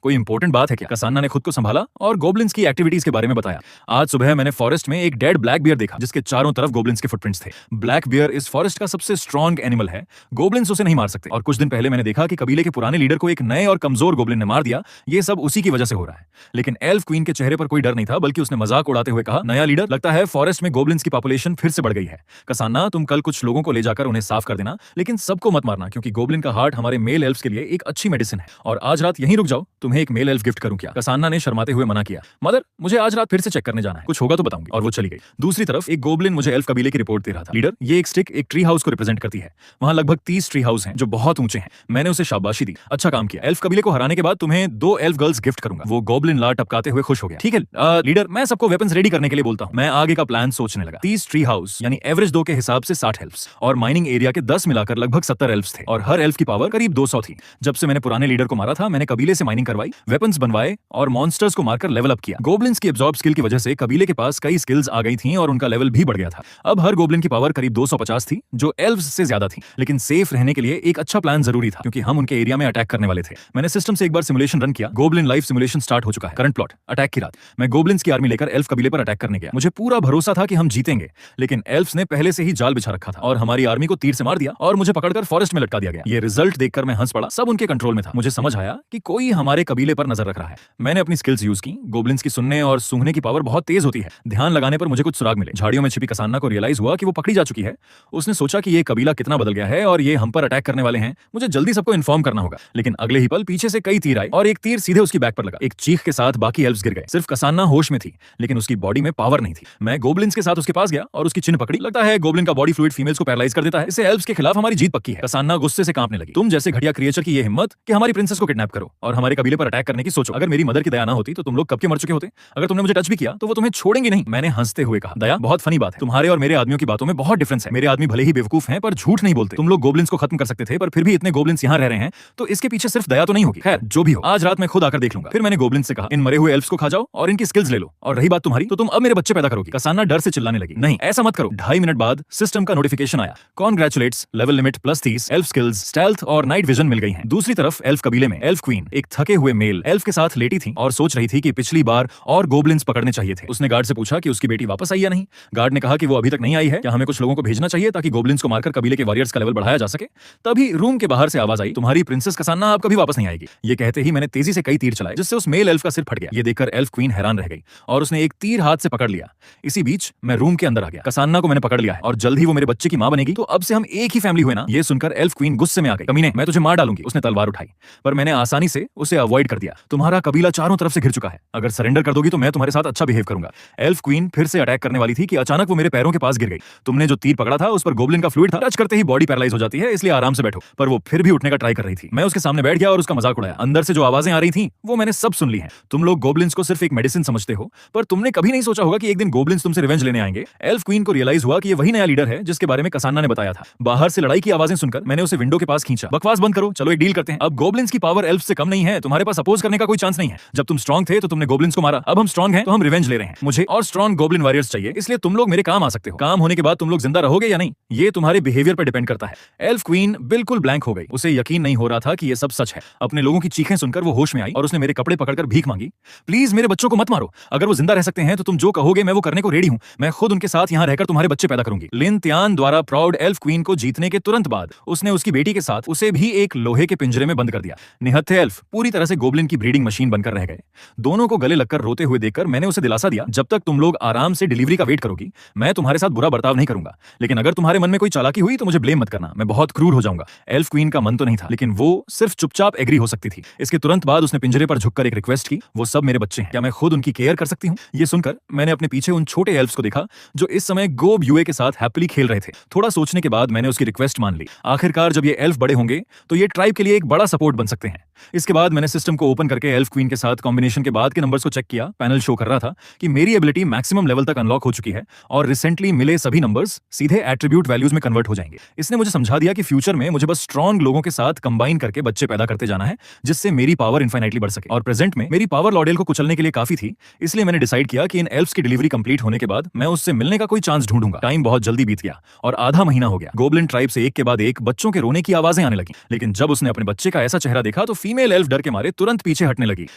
कोई इंपॉर्टेंट बात है क्या? कसान्ना ने खुद को संभाला और गोब्लिन्स की एक्टिविटीज के बारे में बताया। आज सुबह मैंने फॉरेस्ट में एक डेड ब्लैक बियर देखा जिसके चारों तरफ गोब्लिन्स के फुटप्रिंट्स थे। ब्लैक बियर इस फॉरेस्ट का सबसे स्ट्रॉन्ग एनिमल है, गोब्लिन्स उसे नहीं मार सकते। और कुछ दिन पहले मैंने देखा कि कबीले के पुराने लीडर को एक नए और कमजोर गोब्लिन ने मार दिया। ये सब उसी की वजह से हो रहा है। लेकिन एल्फ क्वीन के चेहरे पर कोई डर नहीं था, बल्कि उसने मजाक उड़ाते हुए कहा, नया लीडर, लगता है फॉरेस्ट में गोब्लिन्स की पॉपुलेशन फिर से बढ़ गई है। कसान्ना, तुम कल कुछ लोगों को ले जाकर उन्हें साफ कर देना, लेकिन सबको मत मारना क्योंकि गोब्लिन का हार्ट हमारे मेल एल्फ्स के लिए एक अच्छी मेडिसिन है। और आज रात यहीं रुक जाओ, तुम्हें एक मेल एल्फ गिफ्ट करूं क्या? कसान्ना ने शर्माते हुए मना किया। मदर, मुझे आज रात फिर से चेक करने जाना है, कुछ होगा तो बताऊंगी। और वो चली गई। दूसरी तरफ एक गोब्लिन मुझे एल्फ कबीले की रिपोर्ट दे रहा था। लीडर, ये एक स्टिक एक ट्री हाउस को रिप्रेजेंट करती है। वहां लगभग 30 ट्री हाउस हैं जो बहुत ऊंचे हैं। मैंने उसे शाबाशी दी, अच्छा काम किया। एल्फ कबीले को हराने के बाद तुम्हें 2 एल्फ गर्ल्स गिफ्ट करूंगा। वो गोब्लिन लार टपकाते हुए खुश हो गया। ठीक है लीडर, मैं सबको वेपन्स रेडी करने के लिए बोलता हूं। मैं आगे का प्लान सोचने लगा। 30 ट्री हाउस यानी एवरेज 2 के हिसाब से 60 एल्फ्स और माइनिंग एरिया के 10 मिलाकर लगभग 70 एल्फ्स थे और हर एल्फ की पावर करीब 200 थी। जब से मैंने पुराने लीडर को मारा था, मैंने कबीले से माइनिंग करवाई, वेपन्स बनवाए और मॉन्स्टर्स को मारकर लेवल अप किया। गोब्लिन्स की एब्जॉर्ब स्किल की वजह से कबीले के पास कई स्किल्स आ गई थी और उनका लेवल भी बढ़ गया था। अब हर गोब्लिन की पावर करीब 250 थी, जो एल्फ्स से ज्यादा थी। लेकिन सेफ रहने के लिए एक अच्छा प्लान जरूरी था क्योंकि हम उनके एरिया में अटैक करने वाले थे। मैंने सिस्टम से एक बार सिमुलेशन रन किया। गोब्लिन लाइफ सिमुलेशन स्टार्ट हो चुका है। करंट प्लॉट, अटैक की रात। मैं गोब्लिन्स की आर्मी लेकर एल्फ कबीले पर अटैक करने गया। मुझे पूरा भरोसा था कि हम जीतेंगे, लेकिन एल्फ्स ने पहले से ही जाल बिछा रखा था और हमारी आर्मी को तीर से मार दिया और मुझे पकड़कर फॉरेस्ट में लटका दिया गया। ये रिजल्ट देखकर मैं हंस पड़ा। सब उनके कंट्रोल में था। मुझे समझ आया कि कोई हमारे कबीले पर नजर रख रहा है। मैंने अपनी स्किल्स यूज की। गोब्लिन्स की सुनने और सूंघने की पावर बहुत तेज होती है। ध्यान लगाने पर मुझे कुछ सुराग मिले। झाड़ियों में छिपी कसान्ना को रियलाइज हुआ कि वो पकड़ी जा चुकी है। उसने सोचा कि ये कबीला कितना बदल गया है और ये हम पर अटैक करने वाले हैं। मुझे जल्दी सबको इन्फॉर्म करना होगा। लेकिन अगले ही पल पीछे से कई तीर आए और एक तीर सीधे उसकी बैक पर लगा। एक चीख के साथ बाकी एल्फ्स गिर गए। सिर्फ कसान्ना होश में थी, लेकिन उसकी बॉडी में पावर नहीं थी। मैं गोब्लिन्स के साथ उसके पास गया और उसकी चिन्ह पकड़ी। लगता है गोब्लिन का बॉडी फ्लूइड फीमेल्स को पैरालाइज कर देता है। इससे एल्फ्स के खिलाफ हमारी जीत पक्की है। कसान्ना गुस्से से कांपने लगी। तुम जैसे घटिया क्रिएचर की ये हिम्मत कि हमारी प्रिंसेस को किडनैप करो और हमारे कबीले पर अटैक करने की सोचो। अगर मेरी मदर की दया ना होती तो तुम लोग कब के मर चुके होते। अगर तुमने मुझे टच भी किया तो वो तुम्हें छोड़ेंगे नहीं। मैंने हंसते हुए कहा, दया, बहुत फनी बात है। तुम्हारे और मेरे आदमियों की बातों में बहुत डिफरेंस है। मेरे आदमी भले ही बेवकूफ हैं पर झूठ नहीं बोलते। तुम लोग गोब्लिन्स को खत्म कर सकते थे, पर फिर भी इतने गोब्लिन्स यहाँ रह रहे हैं तो इसके पीछे सिर्फ दया तो नहीं होगी। खैर, जो भी हो, आज रात मैं खुद आकर देख लूंगा। फिर मैंने गोब्लिन्स से कहा, इन मरे हुए एल्फ्स को खा जाओ और इनकी स्किल्स ले लो। और रही बात तुम्हारी, तो तुम अब मेरे बच्चे पैदा करोगी। कसान्ना डर से चिल्लाने लगी, नहीं ऐसा मत करो। 2.5 मिनट बाद सिस्टम का नोटिफिकेशन आया, congratulates, level limit +30, elf skills, stealth और नाइट विजन मिल गई हैं। दूसरी तरफ एल्फ कबीले में एल्फ क्वीन एक थके हुए मेल एल्फ के साथ लेटी थी और सोच रही थी कि पिछली बार और गोब्लिन्स पकड़ने चाहिए थे। उसने गार्ड से पूछा कि उसकी बेटी वापस आई या नहीं। गार्ड ने कहा कि वो अभी तक नहीं आई है, क्या हमें कुछ लोगों को भेजना चाहिए ताकि गोब्लिन्स को मारकर कबीले के वॉरियर्स का लेवल बढ़ाया जा सके। तभी रूम के बाहर से आवाज आई, तुम्हारी प्रिंसेस कसान्ना अब कभी वापस नहीं आएगी। ये कहते ही मैंने तेजी से कई तीर चलाए जिससे उस मेल एल्फ का सिर फट गया। ये देखकर एल्फ क्वीन हैरान रह गई और उसने एक तीर हाथ से पकड़ लिया। इसी बीच मैं रूम के अंदर आ गया। कसान्ना को मैंने पकड़ लिया है और जल्द ही वो मेरे बच्चे की मां बनेगी, तो अब से हम एक ही फैमिली हुए ना। ये सुनकर एल्फ क्वीन गुस्से में आ गई, कमीने, मैं तुझे मार डालूंगी। उसने तलवार उठाई पर मैंने आसानी से उसे अवॉइड कर दिया। तुम्हारा कबीला चारों तरफ से घिर चुका है, अगर सरेंडर कर दोगी तो मैं तुम्हारे साथ अच्छा बिहेव करूंगा। एल्फ क्वीन फिर से अटैक करने वाली थी कि अचानक वो मेरे पैरों के पास गिर गई। तुमने जो तीर पकड़ा था उस पर गोब्लिन का फ्लूइड था, टच करते ही बॉडी पैरालाइज हो जाती है, इसलिए आराम से बैठो। पर वो फिर भी उठने का ट्राई कर रही थी। मैं उसके सामने बैठ गया और उसका मजाक उड़ाया। अंदर से जो आवाजें आ रही थी वो मैंने सब सुन ली हैं। तुम लोग गोब्लिन्स को सिर्फ एक मेडिसिन समझते हो, पर तुमने कभी नहीं सोचा होगा कि एक दिन गोब्लिन्स तुमसे रिवेंज लेने आएंगे। एल्फ क्वीन को रियलाइज हुआ कि ये वही नया लीडर है जिसके बारे में कसान्ना ने बताया था। बाहर से लड़ाई की आवाजें सुनकर मैंने उसे विंडो के पास खींचा। बकवास बंद करो, चलो एक डील करते हैं। अब गोब्लिन्स की पावर एल्फ से कम नहीं है, तुम्हारे पास अपोज करने का कोई चांस नहीं है। जब तुम स्ट्रांग थे तो तुमने गोब्लिन्स को मारा, अब हम स्ट्रांग हैं तो हम रिवेंज ले रहे हैं। मुझे और स्ट्रांग गोब्लिन वॉरियर्स चाहिए, इसलिए तुम लोग मेरे काम आ सकते हो। काम होने के बाद तुम लोग जिंदा रहोगे या नहीं, ये तुम्हारे बिहेवियर पर डिपेंड करता है। एल्फ क्वीन बिल्कुल ब्लैंक हो गई। उसे यकीन नहीं हो रहा था कि ये सब सच है। अपने लोगों की चीखें सुनकर वो होश में आई और उसने मेरे कपड़े पकड़कर भीख मांगी प्लीज मेरे बच्चों को मत मारो, अगर वो जिंदा रह सकते हैं तो तुम जो कहोगे मैं वो करने को रेडी हूँ। मैं खुद उनके साथ यहाँ रहकर तुम्हारे बच्चे पैदा करूंगी। लिन त्यान द्वारा प्राउड एल्फ क्वीन को जीतने के तुरंत बाद उसने उसकी बेटी के साथ उसे भी एक लोहे के पिंजरे में बंद कर दिया। निहत्थे एल्फ पूरी तरह से गोब्लिन की ब्रीडिंग मशीन बनकर रह गए। दोनों को गले लगकर रोते हुए देखकर मैंने उसे दिलासा दिया, जब तक तुम लोग आराम से डिलीवरी का वेट करोगी मैं तुम्हारे साथ बुरा बर्ताव नहीं करूंगा, लेकिन अगर तुम्हारे मन में कोई चालाकी हुई तो मुझे ब्लेम मत करना, मैं बहुत क्रूर हो जाऊंगा। एल्फ क्वीन का मन तो नहीं था, लेकिन वो सिर्फ चुपचाप एग्री हो सकती थी। इसके तुरंत बाद उसने पिंजरे पर झुककर एक रिक्वेस्ट की, वो सब मेरे बच्चे हैं, क्या मैं खुद उनकी केयर कर सकती हूँ? ये सुनकर मैंने अपने पीछे उन छोटे एल्फ्स को देखा जो इस समय गोब यूए के साथ हैप्पीली खेल रहे थे। थोड़ा सोचने के बाद मैंने उसकी रिक्वेस्ट मान ली। आखिरकार जब ये एल्फ बड़े होंगे तो ये ट्राइब के लिए एक बड़ा सपोर्ट बन सकते हैं। इसके बाद मैंने सिस्टम को ओपन करके एल्फ क्वीन के साथ कॉम्बिनेशन के बाद के नंबर्स को चेक किया। पैनल शो कर रहा था कि मेरी एबिलिटी मैक्सिमम लेवल तक अनलॉक हो चुकी है और रिसेंटली मिले सभी नंबर्स सीधे एट्रीब्यूट वैल्यूज में कन्वर्ट हो जाएंगे। इसने मुझे समझा दिया कि फ्यूचर में मुझे बस स्ट्रॉन्ग लोगों के साथ कंबाइन करके बच्चे पैदा करते जाना है, जिससे मेरी पावर इनफाइनाइटली बढ़ सके। और प्रेजेंट में मेरी पावर लॉडेल को कुचलने के लिए काफी थी, इसलिए मैंने डिसाइड किया कि इन एल्फ्स की डिलीवरी कंप्लीट होने के बाद मैं उससे मिलने का कोई चांस ढूंढूंगा। टाइम बहुत जल्दी बीत गया और आधा महीना हो गया। गोब्लिन ट्राइब से एक के बाद एक बच्चों के रोने की आवाजें आने लगी, लेकिन जब उसने अपने बच्चे का ऐसा चेहरा देखा तो फीमेल एल्फ डर के मारे तुरंत पीछे हटने लगी।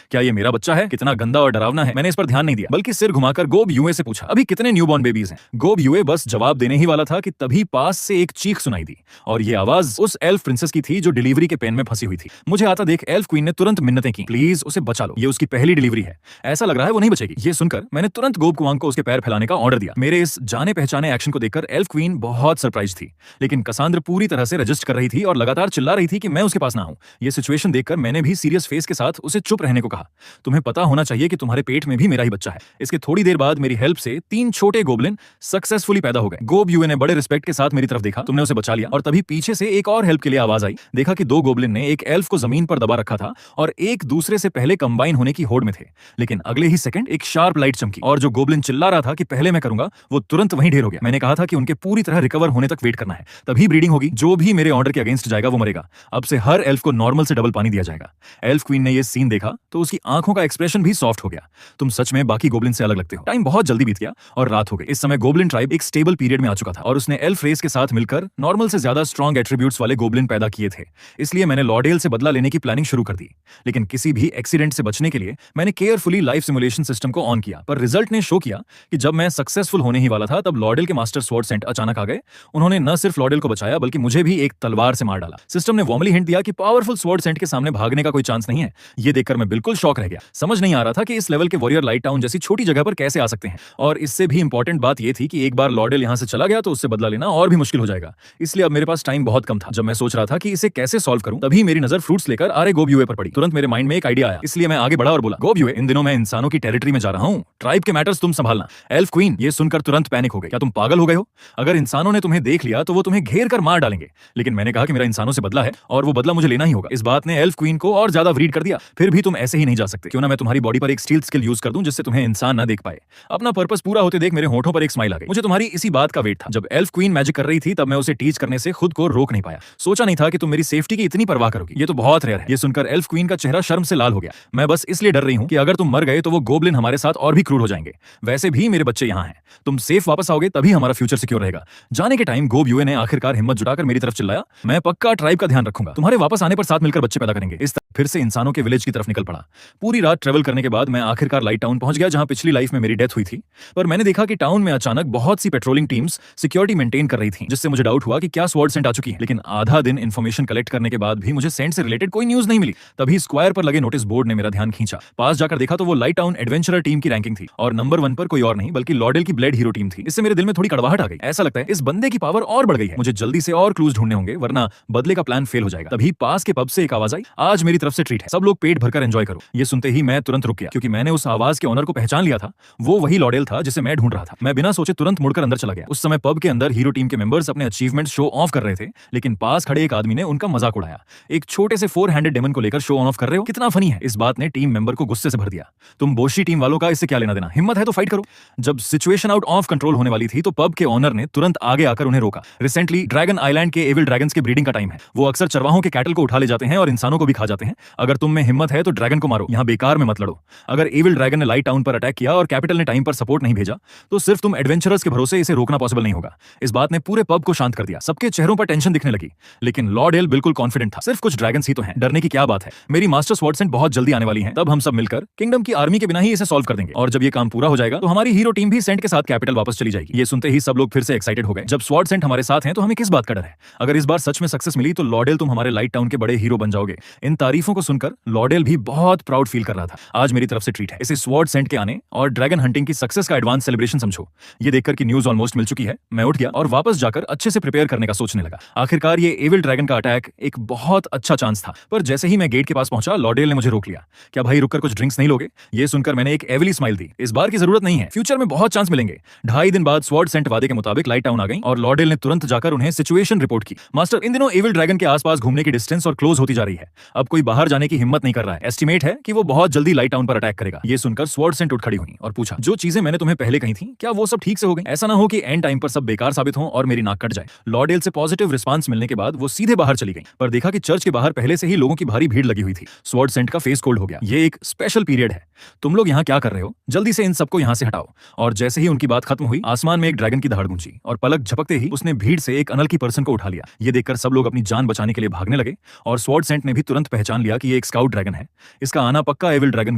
क्या ये मेरा बच्चा है? कितना गंदा और डरावना है। मैंने इस पर ध्यान नहीं दिया, बल्कि सिर घुमाकर गोब यूए से पूछा, अभी कितने न्यूबॉर्न बेबीज हैं? गोब यूए बस जवाब देने ही वाला था कि तभी पास से एक चीख सुनाई दी और ये आवाज उस एल्फ प्रिंसेस की थी जो डिलीवरी के पेन में फंसी हुई थी। मुझे आता देख एल्फ क्वीन ने तुरंत मिन्नतें की, प्लीज उसे बचा लो, ये उसकी पहली डिलीवरी है, ऐसा लग रहा है वो नहीं बचेगी। ये सुनकर मैंने तुरंत गोब कुआंग को उसके पैर फैलाने का ऑर्डर दिया। मेरे इस जाने पहचाने एक्शन को देखकर एल्फ क्वीन बहुत सरप्राइज थी, लेकिन कसांद्र पूरी तरह से रजिस्ट कर रही थी और लगातार चिल्ला रही थी कि मैं उसके पास ना हूं। ये सिचुएशन देखकर मैंने भी सीरियस फेस के साथ उसे चुप रहने को कहा। तुम्हें पता होना चाहिए कि तुम्हारे पेट में भी मेरा ही बच्चा है। इसके थोड़ी देर बाद मेरी हेल्प से 3 छोटे गोब्लिन सक्सेसफुली पैदा हो गए। गोब यूए ने बड़े रिस्पेक्ट के साथ मेरी तरफ देखा, तुमने उसे बचा लिया। और तभी पीछे से एक और हेल्प के लिए आवाज आई। देखा कि 2 गोब्लिन ने एक एल्फ को जमीन पर दबा रखा था और एक दूसरे से पहले कंबाइन होने की होड़ में थे, लेकिन अगले ही सेकंड एक शार्प लाइट चमकी और जो गोब्लिन चिल्ला रहा था कि पहले मैं करूंगा, वो तुरंत वहीं ढेर हो गया। मैंने कहा था कि उनके पूरी तरह रिकवर होने तक वेट करना है, तभी ब्रीडिंग होगी। जो भी मेरे ऑर्डर के अगेंस्ट जाएगा वो मरेगा। अब से हर एल्फ को नॉर्मल से डबल पानी दिया जाएगा। एल्फ क्वीन ने ये सीन देखा तो उसकी आंखों का एक्सप्रेशन भी सॉफ्ट हो गया। तुम सच में बाकी गोब्लिन से अलग लगते हो। टाइम बहुत जल्दी बीत गया और रात हो गई। इस समय गोब्लिन ट्राइब एक स्टेबल पीरियड में आ चुका था और उसने एल्फ रेस के साथ मिलकर नॉर्मल से ज्यादा स्ट्रॉन्ग एट्रीब्यूट्स वाले गोब्लिन पैदा किए थे। इसलिए मैंने लॉडेल से बदला लेने की प्लानिंग शुरू कर दी, लेकिन किसी भी एक्सीडेंट से बचने के लिए मैंने केयरफुली लाइफ सिमुलेशन सिस्टम को ऑन किया। पर रिजल्ट ने शो किया कि जब मैं सक्सेसफुल होने ही वाला था तब लॉडेल के मास्टर स्वॉर्ड सेंट अचानक आ गए। उन्होंने न सिर्फ लॉडेल को बचाया बल्कि मुझे भी एक तलवार से मार डाला। सिस्टम ने वार्मली हिंट दिया कि पावरफुल स्वॉर्ड सेंट के सामने भागने का कोई चांस नहीं है। ये देखकर मैं बिल्कुल शॉक रह गया। समझ नहीं आ रहा था कि इस लेवल के वॉरियर लाइट टाउन जैसी छोटी जगह पर कैसे आ सकते हैं। और इससे भी इंपॉर्टेंट बात यह थी कि एक बार लॉडेल यहां से चला गया तो उससे बदला लेना और भी मुश्किल हो जाएगा। इसलिए अब मेरे पास टाइम बहुत कम था। जब मैं सोच रहा था कि इसे कैसे सॉल्व करूं, तभी मेरी नजर फ्रूट्स लेकर आ रहे गोब यूए पर पड़ी। तुरंत मेरे माइंड में एक आइडिया आया, इसलिए मैं आगे बढ़ा और बोला, गोब यूए, इन दिनों मैं इंसानों की टेरिटरी में जा रहा हूं, ट्राइब के मैटर्स तुम संभालना। एल्फ क्वीन ये सुनकर तुरंत पैनिक हो गई। क्या तुम पागल हो गए हो? अगर इंसानों ने तुम्हें देख लिया तो वो तुम्हें घेर कर मार डालेंगे। लेकिन मैंने कहा कि मेरा इंसानों से बदला है और वो बदला मुझे लेना ही होगा। इस बात ने एल्फ क्वीन को और ज्यादा वरीड कर दिया। फिर भी तुम ऐसे ही नहीं जा सकते। क्यों ना मैं तुम्हारी बॉडी पर एक स्टील स्किल यूज कर दूं जिससे तुम्हें इंसान ना देख पाए। अपना पर्पस पूरा होते देख मेरे होठों पर एक स्माइल आ गई। मुझे तुम्हारी इसी बात का वेट था। जब एल्फ क्वीन मैजिक कर रही थी तब मैं उसे टीच करने से खुद को रोक नहीं पाया। सोचा नहीं था कि तुम मेरी सेफ्टी की इतनी परवाह करोगी। ये तो बहुत रेयर है। ये सुनकर एल्फ क्वीन का चेहरा शर्म से लाल हो गया। मैं बस इसलिए डर रही हूं कि अगर तुम मर गए तो वो गोब्लिन हमारे साथ और भी क्रूर हो जाएंगे। वैसे भी मेरे बच्चे यहाँ हैं। तुम सेफ वापस आओगे तभी हमारा फ्यूचर सिक्योर रहेगा। जाने के टाइम गोब यूए ने आखिरकार हिम्मत जुटाकर मेरी तरफ चिल्लाया, मैं पक्का ट्राइब का ध्यान रखूंगा। तुम्हारे वापस आने पर साथ मिलकर बच्चे पैदा करेंगे। इस तरह फिर से इंसानों के विलेज की तरफ निकल पड़ा। पूरी रात ट्रेवल करने के बाद मैं आखिरकार लाइट टाउन पहुंच गया जहां पिछली लाइफ में मेरी डेथ हुई थी। पर मैंने देखा कि टाउन में अचानक बहुत सी पेट्रोलिंग टीम्स सिक्योरिटी मेंटेन कर रही थी, जिससे मुझे डाउट हुआ कि क्या स्वॉर्ड सेंट आ चुकी है। लेकिन आधा दिन इन्फॉर्मेशन कलेक्ट करने के बाद भी मुझे सेंट से रिलेटेड कोई न्यूज नहीं मिली। तभी स्क्वायर पर लगे नोटिस बोर्ड ने मेरा ध्यान खींचा। पास जाकर देखा तो वो लाइट टाउन एडवेंचरर टीम की रैंकिंग थी और नंबर 1 पर कोई और नहीं बल्कि लॉडेल की ब्लेड हीरो टीम थी। इससे मेरे दिल में थोड़ी कड़वाहट आ गई। ऐसा लगता है इस बंदे की पावर और बढ़ गई है। मुझे जल्दी से और क्लूज ढूंढने होंगे वरना बदले का प्लान फेल हो जाएगा। तभी पास के पब से एक आवाज आई, आज मेरी तरफ से ट्रीट है, सब लोग पेट भरकर एंजॉय करो। ये सुनते ही मैं तुरंत रुक गया क्योंकि मैंने उस आवाज के ऑनर को पहचान लिया था। वो वही लॉडेल था जिसे मैं ढूंढ रहा था। मैं बिना सोचे तुरंत मुड़कर अंदर चला गया। उस समय पब के अंदर हीरो टीम के मेंबर्स अपने अचीवमेंट शो ऑफ कर रहे थे, लेकिन पास खड़े एक आदमी ने उनका मजाक उड़ाया। एक छोटे से 4 हैंडेड डेमन को लेकर शो ऑन ऑफ कर रहे हो, कितना फनी है। इस बात ने टीम मेंबर को गुस्से से भर दिया। तुम बोशी टीम वालों का इससे क्या लेना देना, हिम्मत है तो फाइट करो। जब सिचुएशन आउट ऑफ कंट्रोल होने वाली थी तो पब के ऑनर ने तुरंत आगे आकर उन्हें रोका। रिसेंटली ड्रैगन आइलैंड के एविल ड्रैगन्स के ब्रीडिंग का टाइम है। वो अक्सर चरवाहों के कैटल को उठा ले जाते हैं और इंसानों को भी खा जाते हैं। अगर तुम में हिम्मत है तो ड्रैगन को मारो, यहाँ बेकार में मत लड़ो। अगर एविल ड्रैगन ने लाइट टाउन पर अटैक किया और कैपिटल ने टाइम पर सपोर्ट नहीं भेजा तो सिर्फ तुम एडवेंचरर्स के भरोसे इसे रोकना पॉसिबल नहीं होगा। इस बात ने पूरे पब को शांत कर दिया, सबके चेहरों पर टेंशन दिखने लगी। लेकिन लॉर्ड एल बिल्कुल कॉन्फिडेंट था, सिर्फ कुछ ड्रैगन्स ही तो हैं, डरने की क्या बात है, मेरी मास्टर स्वॉर्डसेंट बहुत जल्दी आने वाली है, तब हम सब मिलकर किंगडम की आर्मी के बिना ही इसे सॉल्व कर देंगे। और जब ये काम पूरा हो जाएगा तो हमारी हीरो टीम भी सेंट के साथ कैपिटल वापस चली जाएगी। ये सुनते ही सब लोग फिर से एक्साइटेड हो गए। जब स्वॉर्डसेंट हमारे साथ हैं तो हमें किस बात का डर है। अगर इस बार सच में सक्सेस मिली तो लॉर्ड एल तुम हमारे लाइट टाउन के बड़े हीरो बन जाओगे। इन तारीफों को सुनकर लॉर्ड एल भी बहुत प्राउड फील कर रहा था। आज मेरी तरफ से ट्रीट है, इसे स्वॉर्डसेंट के आने और ड्रैगन हंटिंग की सक्सेस का एडवांस सेलिब्रेशन समझो। ये देखकर कि न्यूज ऑलमोस्ट मिल चुकी है, मैं उठ गया और वापस जाकर अच्छे से प्रिपेयर करने का सोचने लगा। आखिरकार ये एविल ड्रैगन का अटैक एक बहुत अच्छा चांस था। पर जैसे ही मैं गेट के पास पहुंचा लॉर्ड एल ने मुझे रोक लिया। क्या भाई रुककर कुछ ड्रिंक्स नहीं लोगे? ये सुनकर मैंने एक एविली स्माइल दी। इस बार की जरूरत नहीं है, फ्यूचर में बहुत चांस मिलेंगे। 2.5 दिन बाद स्वॉर्डसेंट वादे के मुताबिक लाइट टाउन आ गई और लॉर्ड एल ने तुरंत जाकर उन्हें सिचुएशन रिपोर्ट की। मास्टर, इन दिनों एविल ड्रैगन के आसपास घूमने की डिस्टेंस और क्लोज होती जा रही है, अब कोई बाहर जाने की हिम्मत नहीं कर रहा है। एस्टिमेट है कि वो बहुत जल्दी लाइट टाउन पर अटैक करेगा। ये सुनकर स्वॉर्डसेंट उठ खड़ी हुई और पूछा, जो चीजें मैंने तुम्हें पहले कही थी क्या वो सब ठीक से हो गई? ऐसा ना हो कि एंड टाइम पर सब बेकार साबित हो और मेरी नाक कट जाए। लॉर्ड एल से पॉजिटिव रिस्पांस मिलने के बाद वो सीधे बाहर चली गई, पर देखा कि चर्च के बाहर पहले से ही लोगों की भारी भीड़ लगी हुई थी। स्वॉर्डसेंट का फेस कोल्ड हो गया। ये एक स्पेशल पीरियड है, तुम लोग यहाँ क्या कर रहे हो? जल्दी से इन सबको यहाँ से हटाओ। और जैसे ही उनकी बात खत्म हुई आसमान में एक ड्रैगन की दहाड़ गूंजी और पलक झपकते ही उसने भीड़ से एक अनल की पर्सन को उठा लिया। ये देखकर सब लोग अपनी जान बचाने के लिए भागने लगे और स्वॉर्डसेंट ने भी तुरंत पहचान लिया कि ये एक स्काउट ड्रैगन है। इसका आना पक्का एविल ड्रैगन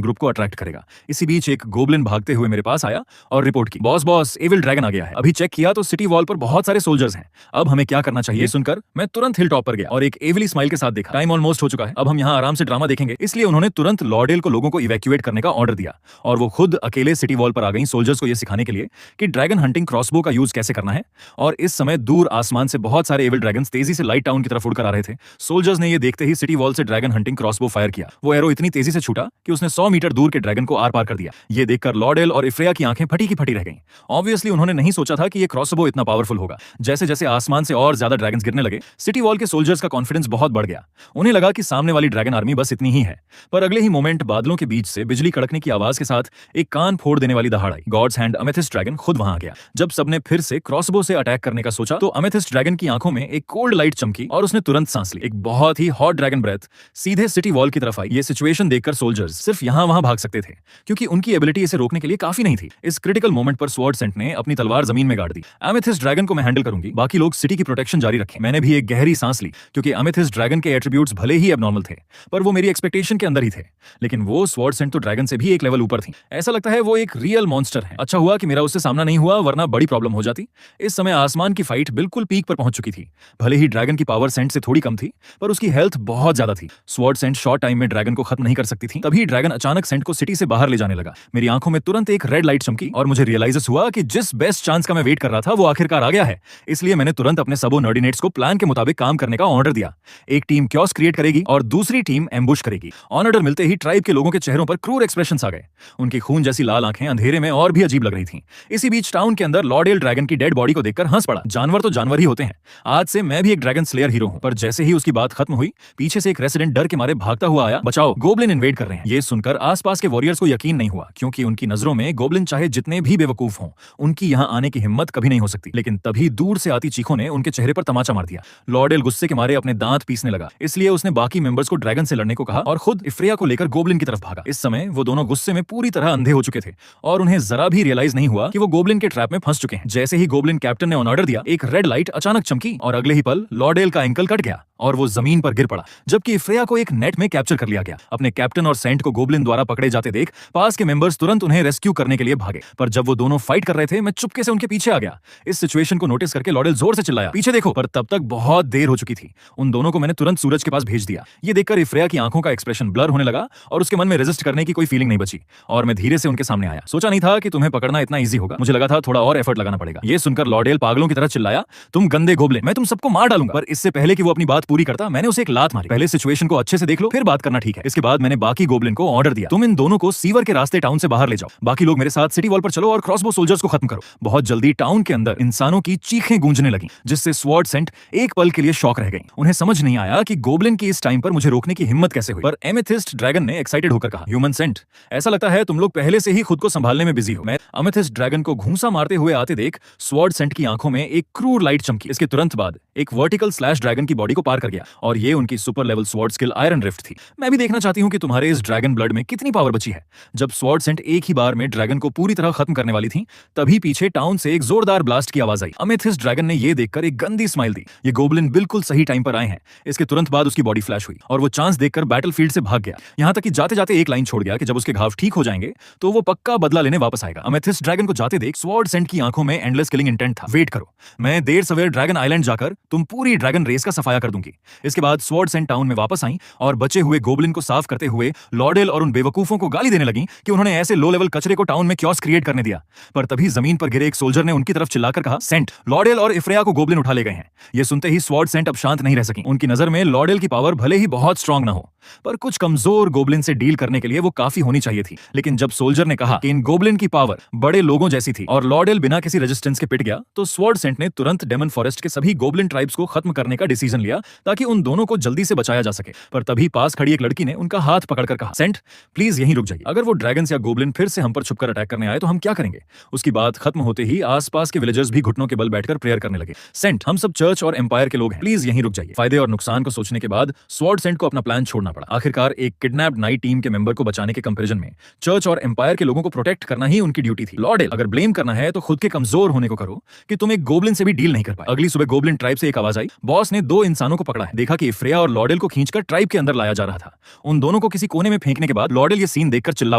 ग्रुप को अट्रैक्ट करेगा। इसी बीच एक गोब्लिन भागते हुए मेरे पास आया और रिपोर्ट की, बॉस बॉस एविल ड्रैगन आ गया है। अभी चेक किया तो सिटी वॉल पर बहुत सारे सोल्जर्स हैं, अब हमें क्या करना चाहिए? सुनकर मैं तुरंत हिल टॉप पर गया और एक एविली स्माइल के साथ देखा। टाइम ऑलमोस्ट हो चुका है, अब हम यहाँ आराम से ड्रामा देखेंगे। इसलिए उन्होंने तुरंत लॉर्ड एल को लोगों को इवैक्यूएट करने का ऑर्डर दिया और वो खुद अकेले सिटी वॉल पर आ गई सोल्जर्स को यह सिखाने के लिए कि ड्रैगन हंटिंग क्रॉसबो का यूज कैसे करना है। और इस समय दूर आसमान से बहुत सारे एविल ड्रैगन्स तेजी से लाइट टाउन की तरफ उड़कर आ रहे थे। सोल्जर्स ने यह देखते ही सिटी वॉल से ड्रैगन हंटिंग क्रॉसबो फायर किया। वो एरो इतनी तेजी से छूटा कि उसने 100 मीटर दूर के ड्रैगन को आर पार कर दिया। ये देखकर लॉर्ड एल और इफ्रेया की आंखें फटी की फटी रह गईं। ऑब्वियसली उन्होंने नहीं सोचा था कि ये क्रॉसबो इतना पावरफुल होगा। जैसे जैसे आसमान से और ज्यादा ड्रैगन्स गिरने लगे सिटी वॉल के सोल्जर्स का कॉन्फिडेंस बहुत बढ़ गया। उन्हें लगा कि सामने वाली ड्रैगन आर्मी बस इतनी ही है। पर अगले ही मोमेंट बादलों के बीच से बिजली कड़कने की आवाज के साथ एक कान फोड़ देने वाली दहाड़ आई। गॉड्स हैंड अमेथिस्ट ड्रैगन खुद वहां आ गया। जब सबने फिर से क्रॉसबो से अटैक करने का सोचा तो अमेथिस्ट ड्रैगन की आंखों में एक कोल्ड लाइट चमकी और उसने तुरंत सांस ली। एक बहुत ही हॉट ड्रैगन ब्रेथ सीधे सिटी वॉल की तरफ आई। ये सिचुएशन देखकर सोल्जर्स सिर्फ यहां वहां भाग सकते थे क्योंकि उनकी एबिलिटी इसे रोकने के लिए काफी नहीं थी। इस क्रिटिकल मोमेंट पर स्वॉर्डसेंट ने अपनी तलवार जमीन में गाड़ दी। अमेथिस्ट ड्रैगन को मैं हैंडल करूंगी, बाकी लोग सिटी की प्रोटेक्शन जारी रखें। मैंने भी एक गहरी सांस ली क्योंकि अमेथिस्ट ड्रैगन के एट्रीब्यूट्स भले ही एबनॉर्मल थे पर वो मेरी एक्सपेक्टेशन के अंदर ही थे। लेकिन वो स्वॉर्डसेंट तो ड्रैगन से भी एक लेवल ऊपर थी। ऐसा लगता है वो एक रियल मॉन्स्टर है। अच्छा हुआ कि मेरा उससे सामना नहीं हुआ, वरना बड़ी प्रॉब्लम हो जाती। इस समय आसमान की फाइट बिल्कुल पीक पर पहुंच चुकी थी। भले ही ड्रैगन की पावर सेंट से थोड़ी कम थी पर उसकी हेल्थ बहुत ज्यादा थी। स्वॉर्डसेंट शॉर्ट टाइम में ड्रैगन को खत्म नहीं कर सकती थी। तभी ड्रैगन अचानक सेंट को सिटी से बाहर ले जाने लगा। मेरी आंखों में तुरंत एक रेड लाइट चमकी और मुझे रियलाइज हुआ कि जिस बेस्ट चांस का मैं वेट कर रहा था वो आखिरकार आ गया है। इसलिए मैंने तुरंत अपने सबो नर्डिनेट्स को प्लान के मुताबिक काम करने का ऑर्डर दिया। एक टीम क्योस क्रिएट करेगी और दूसरी टीम एम्बुश करेगी। ऑर्डर मिलते ही ट्राइब के लोगों के चेहरों पर क्रूर एक्सप्रेशंस आ गए। उनकी खून जैसी लाल आंखें अंधेरे में और भी अजीब लग रही थीं। इसी बीच टाउन के अंदर लॉर्ड एल ड्रैगन की डेड बॉडी को देखकर हंस पड़ा। जानवर तो जानवर ही होते हैं, आज से मैं भी एक ड्रैगन स्लेयर हीरो हूं। पर जैसे ही उसकी बात खत्म हुई पीछे से एक रेसिडेंट डर के मारे भागता हुआ आया, बचाओ गोब्लिन इन्वेड कर रहे हैं। ये सुनकर आसपास के वॉरियर्स को यकीन नहीं हुआ क्योंकि उनकी नजरों में गोब्लिन चाहे जितने भी बेवकूफ हों उनकी यहां आने की हिम्मत कभी नहीं हो सकती। लेकिन तभी दूर से आती चीखों ने उनके चेहरे पर तमाचा मार दिया। लॉर्ड एल गुस्से के मारे अपने दांत पीसने लगा, इसलिए उसने बाकी मेंबर्स को ड्रैगन से लड़ने को कहा और खुद इफ्रेया को लेकर गोब्लिन की तरफ भागा। इस समय वो दोनों गुस्से में पूरी तरह अंधे हो चुके थे और उन्हें जरा भी रियलाइज नहीं हुआ कि वो गोब्लिन के ट्रैप में फंस चुके हैं। जैसे ही गोब्लिन कैप्टन ने ऑर्डर दिया एक रेड लाइट अचानक चमकी और अगले ही पल लॉर्ड एल का एंकल कट गया और वो जमीन पर गिर पड़ा, जबकि इफ्रेया को एक नेट में कैप्चर कर लिया गया। अपने कैप्टन और सेंट को गोब्लिन द्वारा पकड़े जाते देख पास के मेंबर्स तुरंत उन्हें रेस्क्यू करने के लिए भागे। पर जब वो दोनों फाइट कर रहे थे मैं चुपके से उनके पीछे आ गया। इस सिचुएशन को नोटिस करके लॉर्ड एल जोर से चिल्लाया, पीछे देखो। पर तब तक बहुत देर हो चुकी थी। उन दोनों को मैंने तुरंत सूरज के पास भेज दिया। ये देखकर इफ्रेया की आंखों का एक्सप्रेशन ब्लर होने लगा और उसके मन में रेजिस्ट करने की कोई फीलिंग नहीं बची और मैं धीरे से उनके सामने आया। सोचा नहीं था कि तुम्हें पकड़ना इतना ईजी होगा, मुझे लगा था थोड़ा और एफर्ट लगाना पड़ेगा। ये सुनकर लॉर्ड एल पागलों की तरह चिल्लाया, तुम गंदे गोब्लिन, मैं तुम सबको मार डालूंगा। पर इससे पहले कि वो अपनी बात पूरी करता मैंने उसे एक लात मारी। पहले सिचुएशन को अच्छे से देख लो फिर बात करना, ठीक है? इसके बाद मैंने बाकी गोब्लिन को ऑर्डर दिया, तुम इन दोनों को सीवर के रास्ते टाउन से बाहर ले जाओ, बाकी लोग मेरे साथ सिटी वॉल पर चलो और क्रॉसबो सोल्जर्स को खत्म करो। बहुत जल्दी टाउन के अंदर इंसानों की चीखें गूंजने लगी जिससे स्वॉर्डसेंट एक पल के लिए शॉक रह गई। उन्हें समझ नहीं आया कि गोब्लिन की इस टाइम पर मुझे रोकने की हिम्मत कैसे हुई। पर एमेथिस्ट ड्रैगन ने एक्साइटेड होकर कहा, ह्यूमन सेंट, ऐसा लगता है तुम लोग पहले से ही खुद को संभालने में बिजी हो। मैं एमेथिस्ट ड्रैगन को घूंसा मारते हुए आते देख स्वॉर्डसेंट की आंखों में एक क्रूर लाइट चमकी। इसके तुरंत बाद एक वर्टिकल स्लैश ड्रैगन की बॉडी को पार पार कर गया और ये उनकी super level sword skill iron rift थी। मैं भी देखना चाहती हूँ कि तुम्हारे इस ड्रैगन ब्लड में कितनी पावर बची है। जब स्वॉर्ड सेंट एक ही बार में ड्रैगन को पूरी तरह खत्म करने वाली थी, तभी पीछे टाउन से एक जोरदार ब्लास्ट की आवाज आई। अमेथिस्ट ड्रैगन ने ये देखकर एक गंदी स्माइल दी। ये गोब्लिन बिल्कुल सही टाइम पर आए हैं। इसके तुरंत बाद उसकी बॉडी फ्लैश हुई और वो चांस देखकर बैटलफील्ड से भाग गया। यहाँ तक कि जाते जाते एक लाइन छोड़ गया कि जब उसके घाव ठीक हो जाएंगे तो वो पक्का बदला लेने वापस आएगा। अमेथिस्ट ड्रैगन को जाते देख स्वॉर्ड सेंट की आंखों में एंडलेस किलिंग इंटेंट था। वेट करो, मैं देर सवेर ड्रैगन आइलैंड जाकर तुम पूरी ड्रैगन रेस का सफाया कर दूंगी। इसके बाद स्वॉर्ड सेंट टाउन में वापस आई और बचे हुए गोब्लिन को साफ करते हुए लॉर्डेल और उन बेवकूफों को गाली देने लगी कि उन्होंने ऐसे लो लेवल कचरे को टाउन में क्योस क्रिएट करने दिया। पर तभी जमीन पर गिरे एक सोल्जर ने उनकी तरफ चिल्लाकर कहा, सेंट, लॉर्डेल और इफ्रेया को गोब्लिन उठा ले गए हैं। ये सुनते ही स्वॉर्ड सेंट अब शांत नहीं रह सकी। उनकी नजर में लॉर्डेल की पावर भले ही बहुत स्ट्रांग ना हो, पर कुछ कमजोर गोब्लिन से डील करने के लिए वो काफी होनी चाहिए थी। लेकिन जब सोल्जर ने कहा कि इन गोब्लिन की पावर बड़े लोगों जैसी थी और लॉर्डेल बिना किसी रेजिस्टेंस के पिट गया, तो स्वॉर्ड सेंट ने तुरंत डेमन फॉरेस्ट के सभी गोब्लिन ट्राइब्स को खत्म करने का डिसीजन लिया ताकि उन दोनों को जल्दी से बचाया जा सके। पर तभी पास खड़ी एक लड़की ने उनका हाथ पकड़कर कहा, सेंट, प्लीज यहीं रुक जाइए। अगर वो ड्रैगन्स या गोब्लिन फिर से हम पर छुपकर अटैक करने आए तो हम क्या करेंगे? उसकी बात खत्म होते ही आसपास के विलेजर्स भी घुटनों के बल बैठकर प्रेयर करने लगे। सेंट, हम सब चर्च और एम्पायर के लोग हैं, प्लीज यहीं रुक जाइए। फायदे और नुकसान को सोचने के बाद स्वॉर्ड सेंट को अपना प्लान छोड़ना पड़ा। आखिरकार एक किडनैप्ड नाइट टीम के मेंबर को बचाने के कंपैरिजन में चर्च और एम्पायर के लोगों को प्रोटेक्ट करना ही उनकी ड्यूटी थी। लॉर्डेल, अगर ब्लेम करना है तो खुद के कमजोर होने को करो कि तुम एक गोब्लिन से भी डील नहीं कर पाए। अगली सुबह गोब्लिन ट्राइब से एक आवाज आई, बॉस ने 2 इंसानों को पकड़ा है। देखा कि इफ्रेया और लॉर्डेल को खींचकर ट्राइब के अंदर लाया जा रहा था। उन दोनों को किसी कोने में फेंकने के बाद लॉर्डेल ये सीन देखकर चिल्ला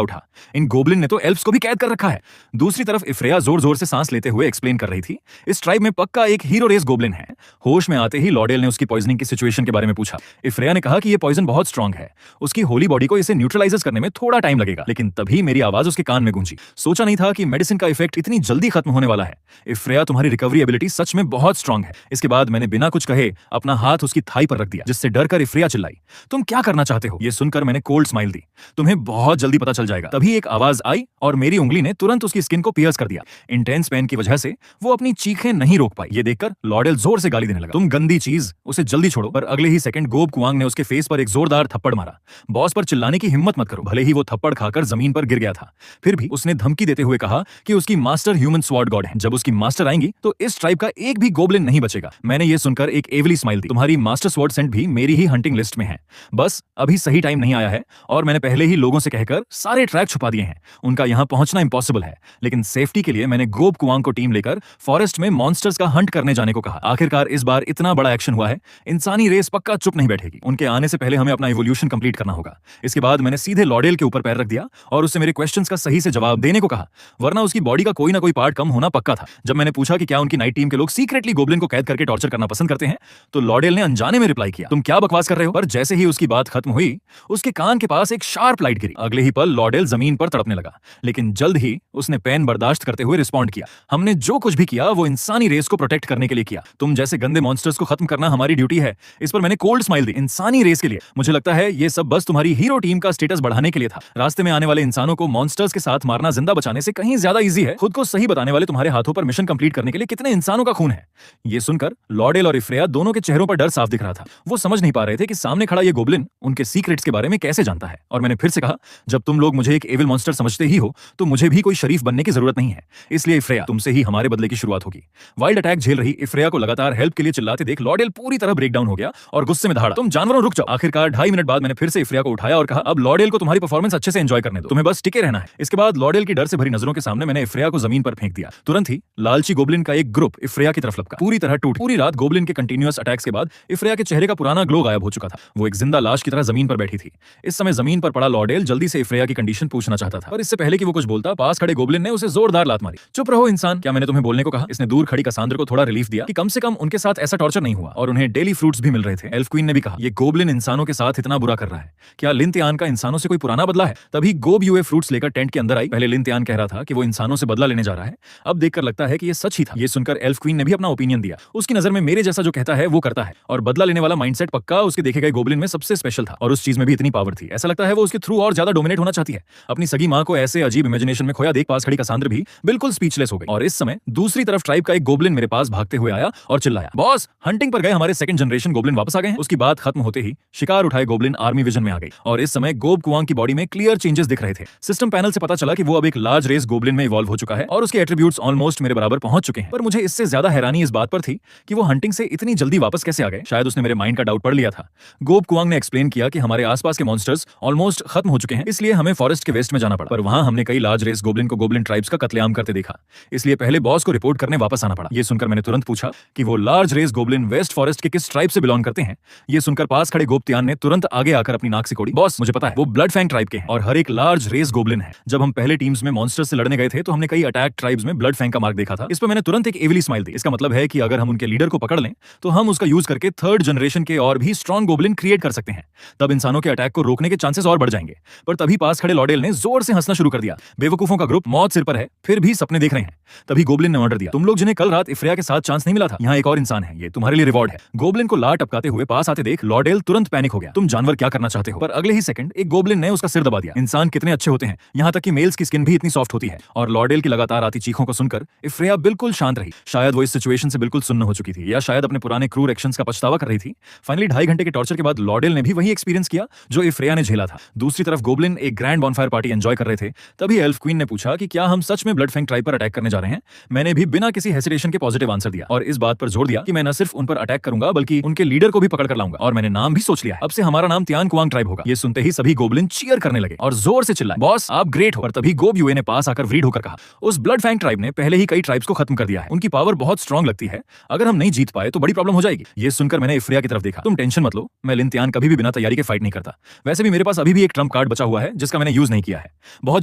उठा, इन गोब्लिन ने तो एल्फ्स को भी कैद कर रखा है। दूसरी तरफ इफ्रेया जोर जोर से सांस लेते हुए एक्सप्लेन कर रही थी, इस ट्राइब में पक्का एक हीरो रेस गोब्लिन है। होश में आते ही लॉर्डेल ने उसकी पॉइजनिंग की सिचुएशन के बारे में पूछा। इफ्रेया ने कहा कि ये पॉइजन बहुत स्ट्रांग है, उसकी होली बॉडी को इसे न्यूट्रलाइज करने में थोड़ा टाइम लगेगा। लेकिन तभी मेरी आवाज उसके कान में गूंजी। सोचा नहीं था कि मेडिसिन का इफेक्ट इतनी जल्दी खत्म होने वाला है। इफ्रेया, तुम्हारी रिकवरी एबिलिटी सच में बहुत स्ट्रांग है। इसके बाद मैंने बिना कुछ कहे अपना हाथ उसकी थाई पर रख दिया, जिससे डरकर इफ्रेया चिल्लाई, तुम क्या करना चाहते हो? ये सुनकर मैंने कोल्ड स्माइल दी, तुम्हें बहुत जल्दी पता चल जाएगा। तभी एक आवाज आई और मेरी उंगली ने तुरंत उसकी स्किन को पियर्स कर दिया। इंटेंस पेन की वजह से वो अपनी चीखें नहीं रोक पाई। ये देखकर लॉर्डेल जोर से गाली देने लगा, तुम गंदी चीज, उसे जल्दी छोड़ो। पर अगले ही सेकंड गोब कुआंग ने उसके फेस पर एक जोरदार थप्पड़ मारा। बॉस पर चिल्लाने की हिम्मत मत करो। भले ही वो थप्पड़ खाकर जमीन पर गिर गया था, फिर भी उसने धमकी देते हुए कहा कि उसकी मास्टर ह्यूमन स्वॉर्ड गॉड है। जब उसकी मास्टर आएंगी तो इस ट्राइब का एक भी गोब्लिन नहीं बचेगा। मैंने ये सुनकर एक एवली स्माइल दी। तुम्हारी मास्टर स्वॉर्ड सेंट भी मेरी ही हंटिंग लिस्ट में है, बस अभी सही टाइम नहीं आया है और मैंने पहले ही लोगों से कहकर सारे ट्रैक छुपा दिए हैं। उनका यहां पहुंचना इंपॉसिबल है। लेकिन सेफ्टी के लिए मैंने गोब कुआंग को टीम लेकर फॉरेस्ट में मॉन्स्टर्स का हंट करने जाने को कहा। आखिरकार इस बार इतना बड़ा एक्शन हुआ है, इंसानी रेस पक्का चुप नहीं बैठेगी। उनके आने से पहले हमें अपना इवोल्यूशन कंप्लीट करना होगा। इसके बाद मैंने सीधे लॉर्डेल के ऊपर पैर रख दिया और उससे मेरे क्वेश्चंस का सही से जवाब देने को कहा, वरना उसकी बॉडी का कोई ना कोई पार्ट कम होना पक्का था। जब मैंने पूछा कि क्या उनकी नाइट टीम के लोग सीक्रेटली गोब्लिन को कैद करके टॉर्चर करना पसंद करते हैं, तो लॉर्डेल ने अनजाने में रिप्लाई किया, तुम क्या बकवास कर रहे हो? पर जैसे ही उसकी बात खत्म हुई, उसके कान के पास एक शार्प लाइट गिरी। अगले ही पल लॉर्डेल जमीन पर तड़पने लगा, लेकिन जल्द ही उसने पेन बर्दाश्त करते हुए रिस्पॉन्ड किया, हमने जो कुछ भी किया वो इंसानी रेस को प्रोटेक्ट करने के लिए किया। तुम जैसे गंदे मॉन्स्टर्स को खत्म करना हमारी ड्यूटी है। इस पर मैंने कोल्ड स्माइल दी। इंसानी रेस के लिए? मुझे लगता है ये सब बस तुम्हारी हीरो टीम का स्टेटस बढ़ाने के लिए था। रास्ते में आने वाले इंसानों को मॉन्स्टर्स के साथ मारना जिंदा बचाने से कहीं ज्यादा इजी है। खुद को सही बताने वाले तुम्हारे हाथों पर मिशन कंप्लीट करने के लिए कितने इंसानों का खून है। ये सुनकर लॉर्डेल और इफ्रेया दोनों के चेहरों पर डर साफ दिख रहा था। वो समझ नहीं पा रहे थे कि सामने खड़ा ये गोब्लिन उनके सीक्रेट्स के बारे में कैसे जानता है। और मैंने फिर से कहा, जब तुम लोग मुझे एक एविल मॉन्स्टर समझते ही हो तो मुझे भी कोई शरीफ बनने की जरूरत नहीं है। इसलिए इफ्रेया, तुमसे ही हमारे बदले की शुरुआत होगी। वाइल्ड अटैक झेल रही इफ्रेया को लगातार हेल्प के लिए चिल्लाते देख लॉर्डेल पूरी तरह ब्रेकडाउन हो गया और गुस्से में दहाड़ा, तुम जानवरों रुक जाओ। आखिरकार 2.5 मिनट बाद मैंने फिर से इफ्रेया को उठाया और कहा, अब लॉर्डेल को तुम्हारी परफॉर्मेंस अच्छे से एंजॉय करने दो, तुम्हें बस टिके रहना है। इसके बाद लॉर्डेल की डर से भरी नजरों के सामने मैंने इफ्रेया को जमीन पर फेंक दिया। तुरंत ही लालची गोब्लिन का एक ग्रुप इफ्रेया की तरफ लपका, पूरी तरह टूट। पूरी रात गोब्लिन के कंटिन्यूअस अटैक्स के बाद इफ्रेया के चेहरे का पुराना ग्लो गायब हो चुका था। वो एक जिंदा लाश की तरह जमीन पर बैठी थी। इस समय जमीन पर पड़ा लॉर्डेल जल्दी से इफ्रेया की कंडीशन पूछना चाहता था, पर इससे पहले कि वो कुछ बोलता, पास खड़े गोब्लिन ने उसे जोरदार लात मारी। चुप रहो इंसान, क्या मैंने तुम्हें बोलने को कहा? इसने दूर खड़ी कसांद्र को थोड़ा रिलीफ दिया कि कम से कम उनके साथ ऐसा टॉर्चर नहीं हुआ और उन्हें डेली फ्रूट्स भी मिल रहे थे। एल्फ क्वीन ने भी कहा, ये गोब्लिन इंसानों के साथ इतना बुरा कर रहा है, क्या लिन त्यान का इंसानों से कोई पुराना बदला है? तभी गोब यूए फ्रूट्स लेकर टेंट के अंदर आई। पहले लिन त्यान कह रहा था कि वो इंसानों से बदला लेने जा रहा है, अब देखकर लगता है कि ये सच ही था। ये सुनकर एल्फ क्वीन ने भी अपना ओपिनियन दिया। उसकी नजर में मेरे जैसा जो कहता है वो करता है और बदला लेने वाला माइंडसेट पक्का उसके देखे गए गोब्लिन में सबसे स्पेशल था और उस चीज में भी इतनी पावर थी। ऐसा लगता है वो उसके थ्रू और ज्यादा डोमिनेट होना चाहती है। अपनी सगी मां को ऐसे अजीब इमेजिनेशन में खोया देख पास खड़ी कसांद्र भी बिल्कुल स्पीचलेस हो गई। और इस समय दूसरी तरफ ट्राइब का एक गोब्लिन मेरे पास भागते हुए आया और चिल्लाया, बॉस, हंटिंग पर गए हमारे सेकंड जनरेशन गोब्लिन वापस आ गए हैं। उसकी बात खत्म होते ही शिकार उठाए गोब्लिन आर्मी विजन में आ गई और इस समय गोब कुआंग की बॉडी में क्लियर चेंजेस दिख रहे थे। सिस्टम पैनल से पता चला कि वो अब एक लार्ज रेस गोब्लिन में इवॉल्व हो चुका है और उसके एट्रीब्यूट्स ऑलमोस्ट मेरे बराबर पहुंच चुके हैं। पर मुझे इससे ज्यादा हैरानी इस बात पर थी कि वो हंटिंग से इतनी जल्दी वापस कैसे आ गए। शायद उसने मेरे माइंड का डाउट पढ़ लिया था। गोब कुआंग ने एक्सप्लेन किया कि हमारे आसपास के मॉन्स्टर्स ऑलमोस्ट खत्म हो चुके हैं, इसलिए हमें फॉरेस्ट के वेस्ट में जाना पड़ा। पर वहां हमने कई लार्ज रेस गोब्लिन को गोब्लिन ट्राइब्स का कत्लेआम करते देखा, इसलिए पहले बॉस को रिपोर्ट करने वापस आना पड़ा। ये सुनकर मैंने तुरंत पूछा कि वो large race goblin west forest के किस ट्राइब से बिलोंग करते हैं। ये सुनकर पास खड़े गोब तियान ने तुरंत आगे आकर अपनी नाक सिकोड़ी। बॉस, मुझे पता है, वो ब्लड फैंग ट्राइब के हैं और हर एक लार्ज रेस गोब्लिन है। जब हम पहले टीम्स में मॉन्स्टर्स से लड़ने गए थे तो हमने कई अटैक ट्राइब्स में ब्लड फैंग का मार्क देखा था। इस पर मैंने तुरंत एक एविली स्माइल दी। इसका मतलब है कि अगर हम उनके लीडर को पकड़ लें तो हम उसका यूज करके थर्ड जनरेशन के और भी स्ट्रॉन्ग गोब्लिन क्रिएट कर सकते हैं। तब इंसानों के अटैक को रोकने के चांसेस और बढ़ जाएंगे। पर तभी पास खड़े लॉडेल ने जोर से हंसना शुरू कर दिया। बेवकूफों का ग्रुप मौत सिर पर है, फिर भी सपने देख रहे हैं। तभी गोब्लिन ने ऑर्डर दिया, तुम लोग जिन्हें कल रात इफ्रेया के साथ चांस नहीं मिला था, यहाँ एक और इंसान है, ये तुम्हारे लिए रिवॉर्ड है। गोब्लिन को लात टपकाते हुए पास आते देख लॉडेल तुरंत पैनिक हो गया। तुम जानवर क्या करना चाहते हो? पर अगले ही सेकंड एक गोब्लिन ने उसका सिर दबा दिया। इंसान कितने अच्छे होते हैं, यहाँ तक कि मेल्स की स्किन भी इतनी सॉफ्ट होती है। और लॉडेल की लगातार आती चीखों को सुनकर इफ्रेया बिल्कुल शांत रही। शायद वो इस सिचुएशन से बिल्कुल सुन्न हो चुकी थी, या शायद अपने पुराने क्रूर एक्शंस का पछतावा कर रही थी। फाइनली 2.5 घंटे के टॉर्चर के बाद लॉडेल ने भी वही एक्सपीरियंस किया जो इफ्रेया ने झेला था। दूसरी तरफ गोब्लिन एक ग्रैंड बॉनफायर पार्टी एंजॉय कर रहे थे। तभी एल्फ क्वीन ने पूछा कि क्या हम सच में ब्लड फैंग ट्राइब पर अटैक करने जा रहे हैं। मैंने भी बिना किसी हेसिटेशन के पॉजिटिव आंसर दिया और इस बात पर जोर दिया कि मैं न सिर्फ उन पर अटैक करूंगा बल्कि उनके लीडर को भी पकड़ कर लाऊंगा। और मैंने नाम भी सोच लिया है, अब से हमारा नाम तियान कुआंग ट्राइब होगा। ये सुनते ही सभी गोब्लिन चीयर करने लगे और जोर से चिल्लाए, बॉस आप ग्रेट हो। पर तभी गोब यूए ने पास आकर व्रीड होकर कहा, उस ब्लड फैंग ट्राइब ने पहले ही कई ट्राइब्स को खत्म कर दिया है, उनकी पावर बहुत स्ट्रांग लगती है, अगर हम नहीं जीत पाए तो बड़ी प्रॉब्लम हो जाएगी। ये सुनकर मैंने इफ्रेया की तरफ देखा। तुम टेंशन मत लो, मैं लिन तियान कभी भी बिना तैयारी के फाइट नहीं करता। वैसे भी मेरे पास अभी भी एक ट्रम्प कार्ड बचा हुआ है जिसका मैंने यूज नहीं किया है। बहुत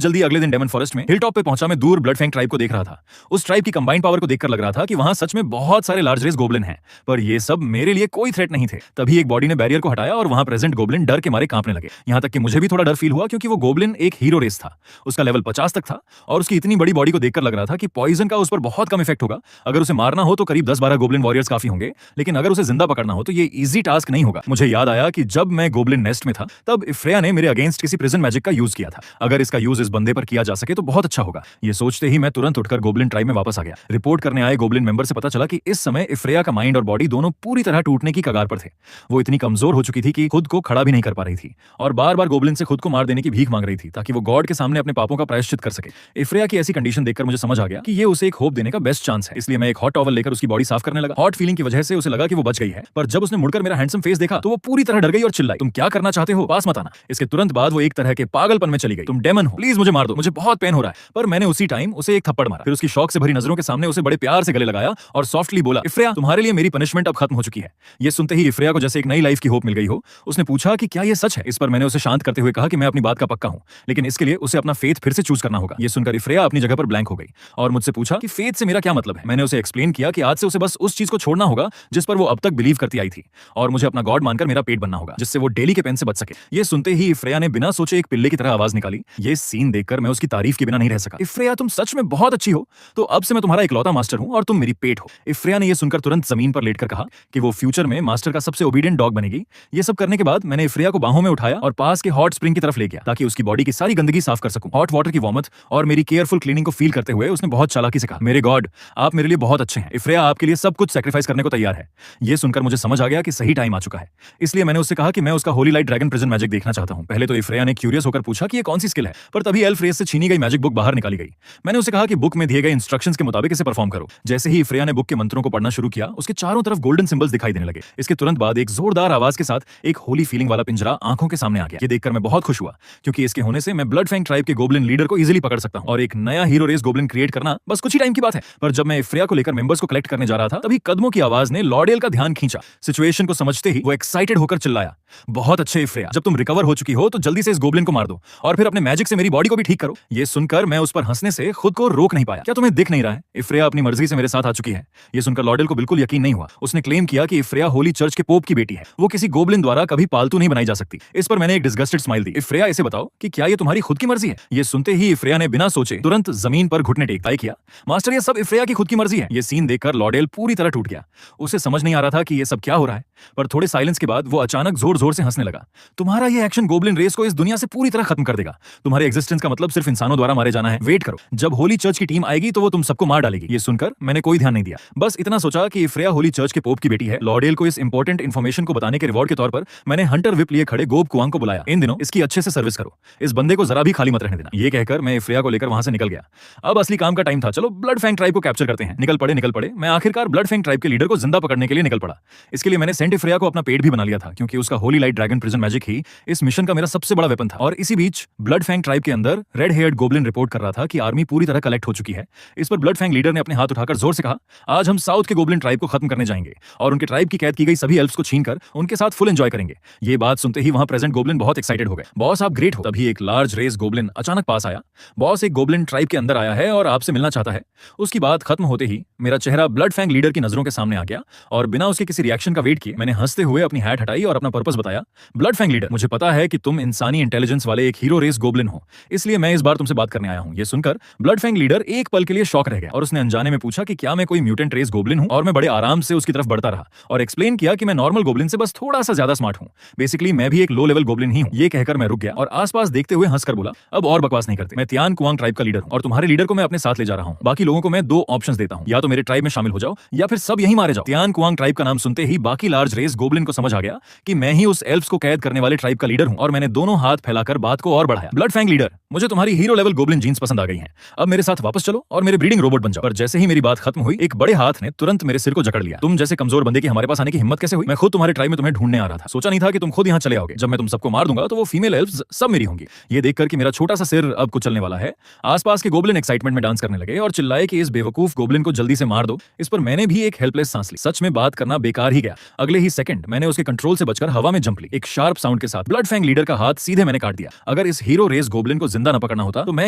जल्दी अगले दिन डेमन फॉरेस्ट में हिल टॉप पे पहुंचा मैं दूर ब्लड फैंग ट्राइब को देख रहा था। उस ट्राइब की कंबाइंड पावर को देखकर लग रहा था कि वहां सच में बहुत सारे लार्ज रेस गोब्लिन हैं, पर ये सब मेरे लिए कोई थ्रेट नहीं थे। तभी एक बॉडी ने बैरियर को हटाया और वहां प्रेजेंट गोब्लिन डर के मारे कांपने लगे। यहां तक कि मुझे भी थोड़ा डर फील हुआ क्योंकि वो गोब्लिन एक हीरो रेस था। उसका लेवल 50 तक था और उसकी इतनी बड़ी बॉडी को देखकर लग रहा था कि पॉइजन का उस पर बहुत कम इफेक्ट होगा। अगर उसे मारना हो तो करीब 10-12 गोब्लिन वॉरियर्स काफी होंगे, लेकिन अगर उसे जिंदा पकड़ना हो तो ये इजी टास्क नहीं होगा। मुझे याद आया कि जब मैं गोब्लिन नेस्ट में था तब इफ्रेया ने मेरे अगेंस्ट किसी प्रिजन मैजिक का यूज किया था। अगर इसका यूज इस बंदे पर किया जा सके तो बहुत अच्छा होगा। ये सोचते ही मैं तुरंत उठकर गोब्लिन ट्राइब में वापस आ गया। रिपोर्ट करने आए गोब्लिन मेंबर से पता चला कि इस समय इफ्रेया का माइंड और बॉडी दोनों पूरी तरह टूटने की कगार पर थे। वो इतनी कमजोर हो चुकी थी कि खुद को खड़ा भी नहीं कर पा रही थी और बार-बार गोब्लिन से खुद को मार देने की भीख मांग रही थी ताकि वो गॉड के सामने अपने पापों का प्रायश्चित कर सके। इफ्रेया की ऐसी कंडीशन देखकर मुझे समझ आ गया कि ये उसे एक होप देने का बेस्ट चांस है, इसलिए मैं एक हॉट टॉवल लेकर उसकी बॉडी साफ करने लगा। हॉट फीलिंग की वजह से उसे लगा कि वो बच गई है, पर जब उसने मुड़कर मेरा हैंडसम फेस देखा तो वो पूरी तरह डर गई और चिल्लाई, तुम क्या करना चाहते हो, पास मत आना। इसके तुरंत बाद वो एक तरह के पागलपन में चली गई। तुम डेमन हो, प्लीज मुझे मार दो, मुझे बहुत पेन हो रहा है। पर मैंने उसी टाइम उसे एक थप्पड़ मारा। फिर उसकी शौक से भरी नजरों के सामने उसे बड़े प्यार से गले लगाया और सॉफ्टली बोला, इफ्रेया तुम्हारे लिए मेरी पनिशमेंट अब खत्म हो चुकी है। ये सुनते ही इफ्रेया को जैसे एक नई लाइफ की होप मिल गई हो। उसने पूछा कि क्या ये सच है। इस पर मैंने उसे शांत करते हुए कहा कि मैं अपनी बात का पक्का हूं, लेकिन इसके लिए उसे अपना फेथ फिर से चूज करना होगा। ये सुनकर इफ्रेया अपनी जगह पर ब्लैंक हो गई और मुझसे पूछा कि फेथ से मेरा क्या मतलब है। मैंने उसे एक्सप्लेन किया कि आज से उसे बस उस चीज को छोड़ना होगा जिस पर वो अब तक बिलीव करती आई थी और मुझे अपना गॉड मानकर मेरा पेट बनना होगा जिससे वो डेली के पेन से बच सके। ये सुनते ही इफ्रेया ने बिना सोचे एक पिल्ले की तरह आवाज निकाली। ये सीन देखकर मैं उसकी तारीफ के बिना नहीं रह सका। इफ्रेया तुम सच में बहुत अच्छी हो, तो अब से मैं तुम्हारा इकलौता मास्टर हूं और तुम मेरी पेट हो। इफ्रेया ने यह सुनकर तुरंत जमीन पर लेटकर कहा कि वो फ्यूचर में मास्टर का सबसे ओबीडिएंट डॉग बनेगी। ये सब करने के बाद मैंने इफ्रेया को बाहों में उठाया और पास के हॉट स्प्रिंग की तरफ ले गया ताकि उसकी बॉडी की सारी गंदगी साफ कर सकूं। हॉट वाटर की वार्मथ और मेरी केयरफुल क्लीनिंग को फील करते हुए उसने बहुत चालाकी से कहा, मेरे गॉड आप मेरे लिए बहुत अच्छे हैं। इफ्रेया आपके लिए सब कुछ सैक्रिफाइस करने को तैयार है। यह सुनकर मुझे समझ आ गया कि सही टाइम आ चुका है, इसलिए मैंने उससे कहा कि मैं उसका holy light dragon prison magic देखना चाहता हूं। पहले तो इफ्रेया ने क्यूरियस होकर पूछा कि ये कौन सी स्किल है, पर तभी एल्फ रेस से छीनी गई मैजिक बुक बाहर निकाली गई। मैंने उसे कहा कि बुक में दिए गए इंस्ट्रक्शंस के मुताबिक इसे परफॉर्म करो। जैसे ही इफ्रेया ने बुक के मंत्रों को पढ़ना शुरू किया, उसके चारों तरफ गोल्डन सिंबल्स दिखाई देने लगे। इसके तुरंत बाद एक जोरदार आवाज के साथ एक होली फीलिंग वाला पिंजरा आंखों के सामने आ गया। ये देखकर मैं बहुत खुश हुआ क्योंकि इसके होने से मैं ब्लड फैंग ट्राइब के गोब्लिन लीडर को इजीली पकड़ सकता हूं और एक नया हीरो रेस गोब्लिन क्रिएट करना बस कुछ ही टाइम की बात है। पर जब मैं इफ्रेया को लेकर मेंबर्स को कलेक्ट करने जा रहा था तभी कदमों की आवाज ने लॉडेल का ध्यान खींचा। सिचुएशन को समझते ही वो एक्साइटेड होकर चिल्लाया, बहुत अच्छे इफ्रेया, जब तुम रिकवर हो चुकी हो तो जल्दी से इस गोब्लिन को मार दो और फिर अपने मैजिक से मेरी बॉडी को भी ठीक करो। ये सुनकर मैं उस पर हंसने से खुद को रोक नहीं पाया। क्या तुम्हें दिख नहीं रहा है, इफ्रेया अपनी मर्जी से मेरे साथ आ चुकी है। ये सुनकर लॉडेल को बिल्कुल यकीन नहीं हुआ। उसने क्लेम किया कि इफ्रेया होली चर्च के पोप की बेटी है, वो किसी गोब्लिन द्वारा कभी पालतू नहीं बनाई जा सकती। इस पर मैंने एक डिस्गस्टेड स्माइल दी। इफ्रेया इसे बताओ कि क्या ये तुम्हारी खुद की मर्जी है। ये सुनते ही इफ्रेया ने बिना सोचे तुरंत जमीन पर घुटने टेक किया, मास्टर ये सब इफ्रेया की खुद की मर्जी है। ये सीन देखकर लॉडेल पूरी तरह टूट गया। उसे समझ नहीं आ रहा था कि ये सब क्या हो रहा है, पर थोड़े साइलेंस के बाद वो अचानक जोर जोर से हंसने लगा। तुम्हारा ये एक्शन गोब्लिन रेस को इस दुनिया से पूरी तरह खत्म कर देगा। तुम्हारे एग्जिस्टेंस का मतलब सिर्फ इंसानों द्वारा मारे जाना है। वेट करो, जब होली चर्च की टीम आएगी तो वो तुम सबको मार डालेगी। ये सुनकर मैंने कोई ध्यान नहीं दिया, बस इतना सोचा कि इफ्रेया होली चर्च के पोप की बेटी है। लॉडेल को इस इंपॉर्टेंट इन्फॉर्मेशन को बताने के रिवॉर्ड के तौर पर मैंने हंटर विप लिए खड़े गोब कुआंग को बुलाया। इन दिनों इसकी अच्छे से सर्विस करो, इस बंदे को जरा भी खाली मत रहने देना। ये कहकर मैं इफ्रेया को लेकर वहां से निकल गया। अब असली काम का टाइम था, चलो ब्लड फैंग ट्राइब को कैप्चर करते हैं। निकल पड़े। मैं आखिरकार ब्लड फैंग ट्राइब के लीडर को जिंदा पकड़ने के लिए निकल पड़ा। इसके लिए मैंने सेंटिफ्रेया को अपना पेट भी बना लिया था, क्योंकि उसका holy light dragon prison magic ही इस मिशन का मेरा सबसे बड़ा वेपन था। और इसी बीच ब्लड फैंग ट्राइब के अंदर रेड हेयर्ड गोब्लिन रिपोर्ट कर रहा था कि आर्मी पूरी तरह कलेक्ट हो चुकी है। इस पर ब्लड फैंग लीडर ने अपने हाथ उठाकर जोर से कहा, आज हम साउथ के गोब्लिन ट्राइब को खत्म करने जाएंगे और उनके ट्राइब की कैद की गई सभी एल्फ्स को छीनकर उनके साथ फुल एंजॉय करेंगे। ये बात सुनते ही वहां प्रेजेंट गोब्लिन बहुत एक्साइटेड हो गए। बॉस आप ग्रेट हो। तभी एक लार्ज रेस गोब्लिन अचानक पास आया। बॉस एक गोब्लिन ट्राइब के अंदर आया है और आपसे मिलना चाहता है। उसकी बात खत्म होते ही मेरा चेहरा ब्लड फैंग लीडर की नजरों के सामने आ गया और बिना उसके किसी रिएक्शन का वेट किए मैंने हंसते हुए अपनी हैट हटाई और अपना पर्पस बताया। ब्लड फैंग लीडर, मुझे पता है कि तुम इंसानी इंटेलिजेंस वाले एक हीरो रेस गोब्लिन हो, इसलिए मैं इस बार तुमसे बात करने आया हूं। ये सुनकर ब्लड फैंग लीडर एक पल के लिए शॉक रह गया और उसने अनजाने में पूछा कि क्या मैं कोई म्यूटेंट रेस गोब्लिन हूं। और मैं बड़े आराम से उसकी तरफ बढ़ता रहा और एक्सप्लेन किया कि मैं नॉर्मल गोब्लिन से बस थोड़ा सा ज्यादा स्मार्ट हूं। बेसिकली मैं भी एक लो लेवल गोब्लिन ही हूं। ये कहकर मैं रुक गया और आसपास देखते हुए हंसकर बोला, अब और बकवास नहीं करते। मैं तियान कुआंग ट्राइब का लीडर हूं और तुम्हारे लीडर को मैं अपने साथ ले जा रहा हूं। बाकी लोगों को मैं दो ऑप्शंस देता हूं, या तो मेरे ट्राइब में शामिल हो जाओ या फिर सब यहीं मारे जाओ। तियान कुआंग ट्राइब का नाम सुनते ही बाकी लार्ज रेस गोब्लिन को समझ आ गया कि मैं ही उस एल्फ्स को कैद करने वाले ट्राइब का लीडर हूं और मैंने दोनों हाथ फैलाकर बात को और बढ़ाया। ब्लड फैंग लीडर, मुझे तुम्हारी हीरो लेवल गोब्लिन जीन्स पसंद आ गई हैं। अब मेरे साथ वापस चलो और मेरे ब्रीडिंग रोबोट बन जाओ। पर जैसे ही मेरी बात खत्म हुई एक बड़े हाथ ने तुरंत मेरे सिर को जकड़ लिया। तुम जैसे कमजोर बंदे की हमारे पास आने की हिम्मत कैसे हुई? मैं खुद तुम्हारे ट्राइब में तुम्हें ढूंढने आ रहा था। सोचा नहीं था कि तुम खुद यहाँ चले आओगे। जब मैं तुम सबको मार दूंगा तो वो फीमेल एल्फ्स सब मेरी होंगी। ये देखकर कि मेरा छोटा सा सिर अब कुचलने वाला है, आसपास के गोब्लिन एक्साइटमेंट में डांस करने लगे और चिल्लाए कि इस बेवकूफ गोब्लिन को जल्दी से मार दो। इस पर मैंने भी एक हेल्पलेस सांस ली। सच में बात करना बेकार ही गया। अगले ही सेकंड मैंने उसके कंट्रोल से बचकर हवा में जंप ली। एक शार्प साउंड के साथ ब्लड फैंग लीडर का हाथ सीधे मैंने काट दिया। अगर इस हीरो रेस गोब्लिन को जिंदा न पकड़ना होता तो मैं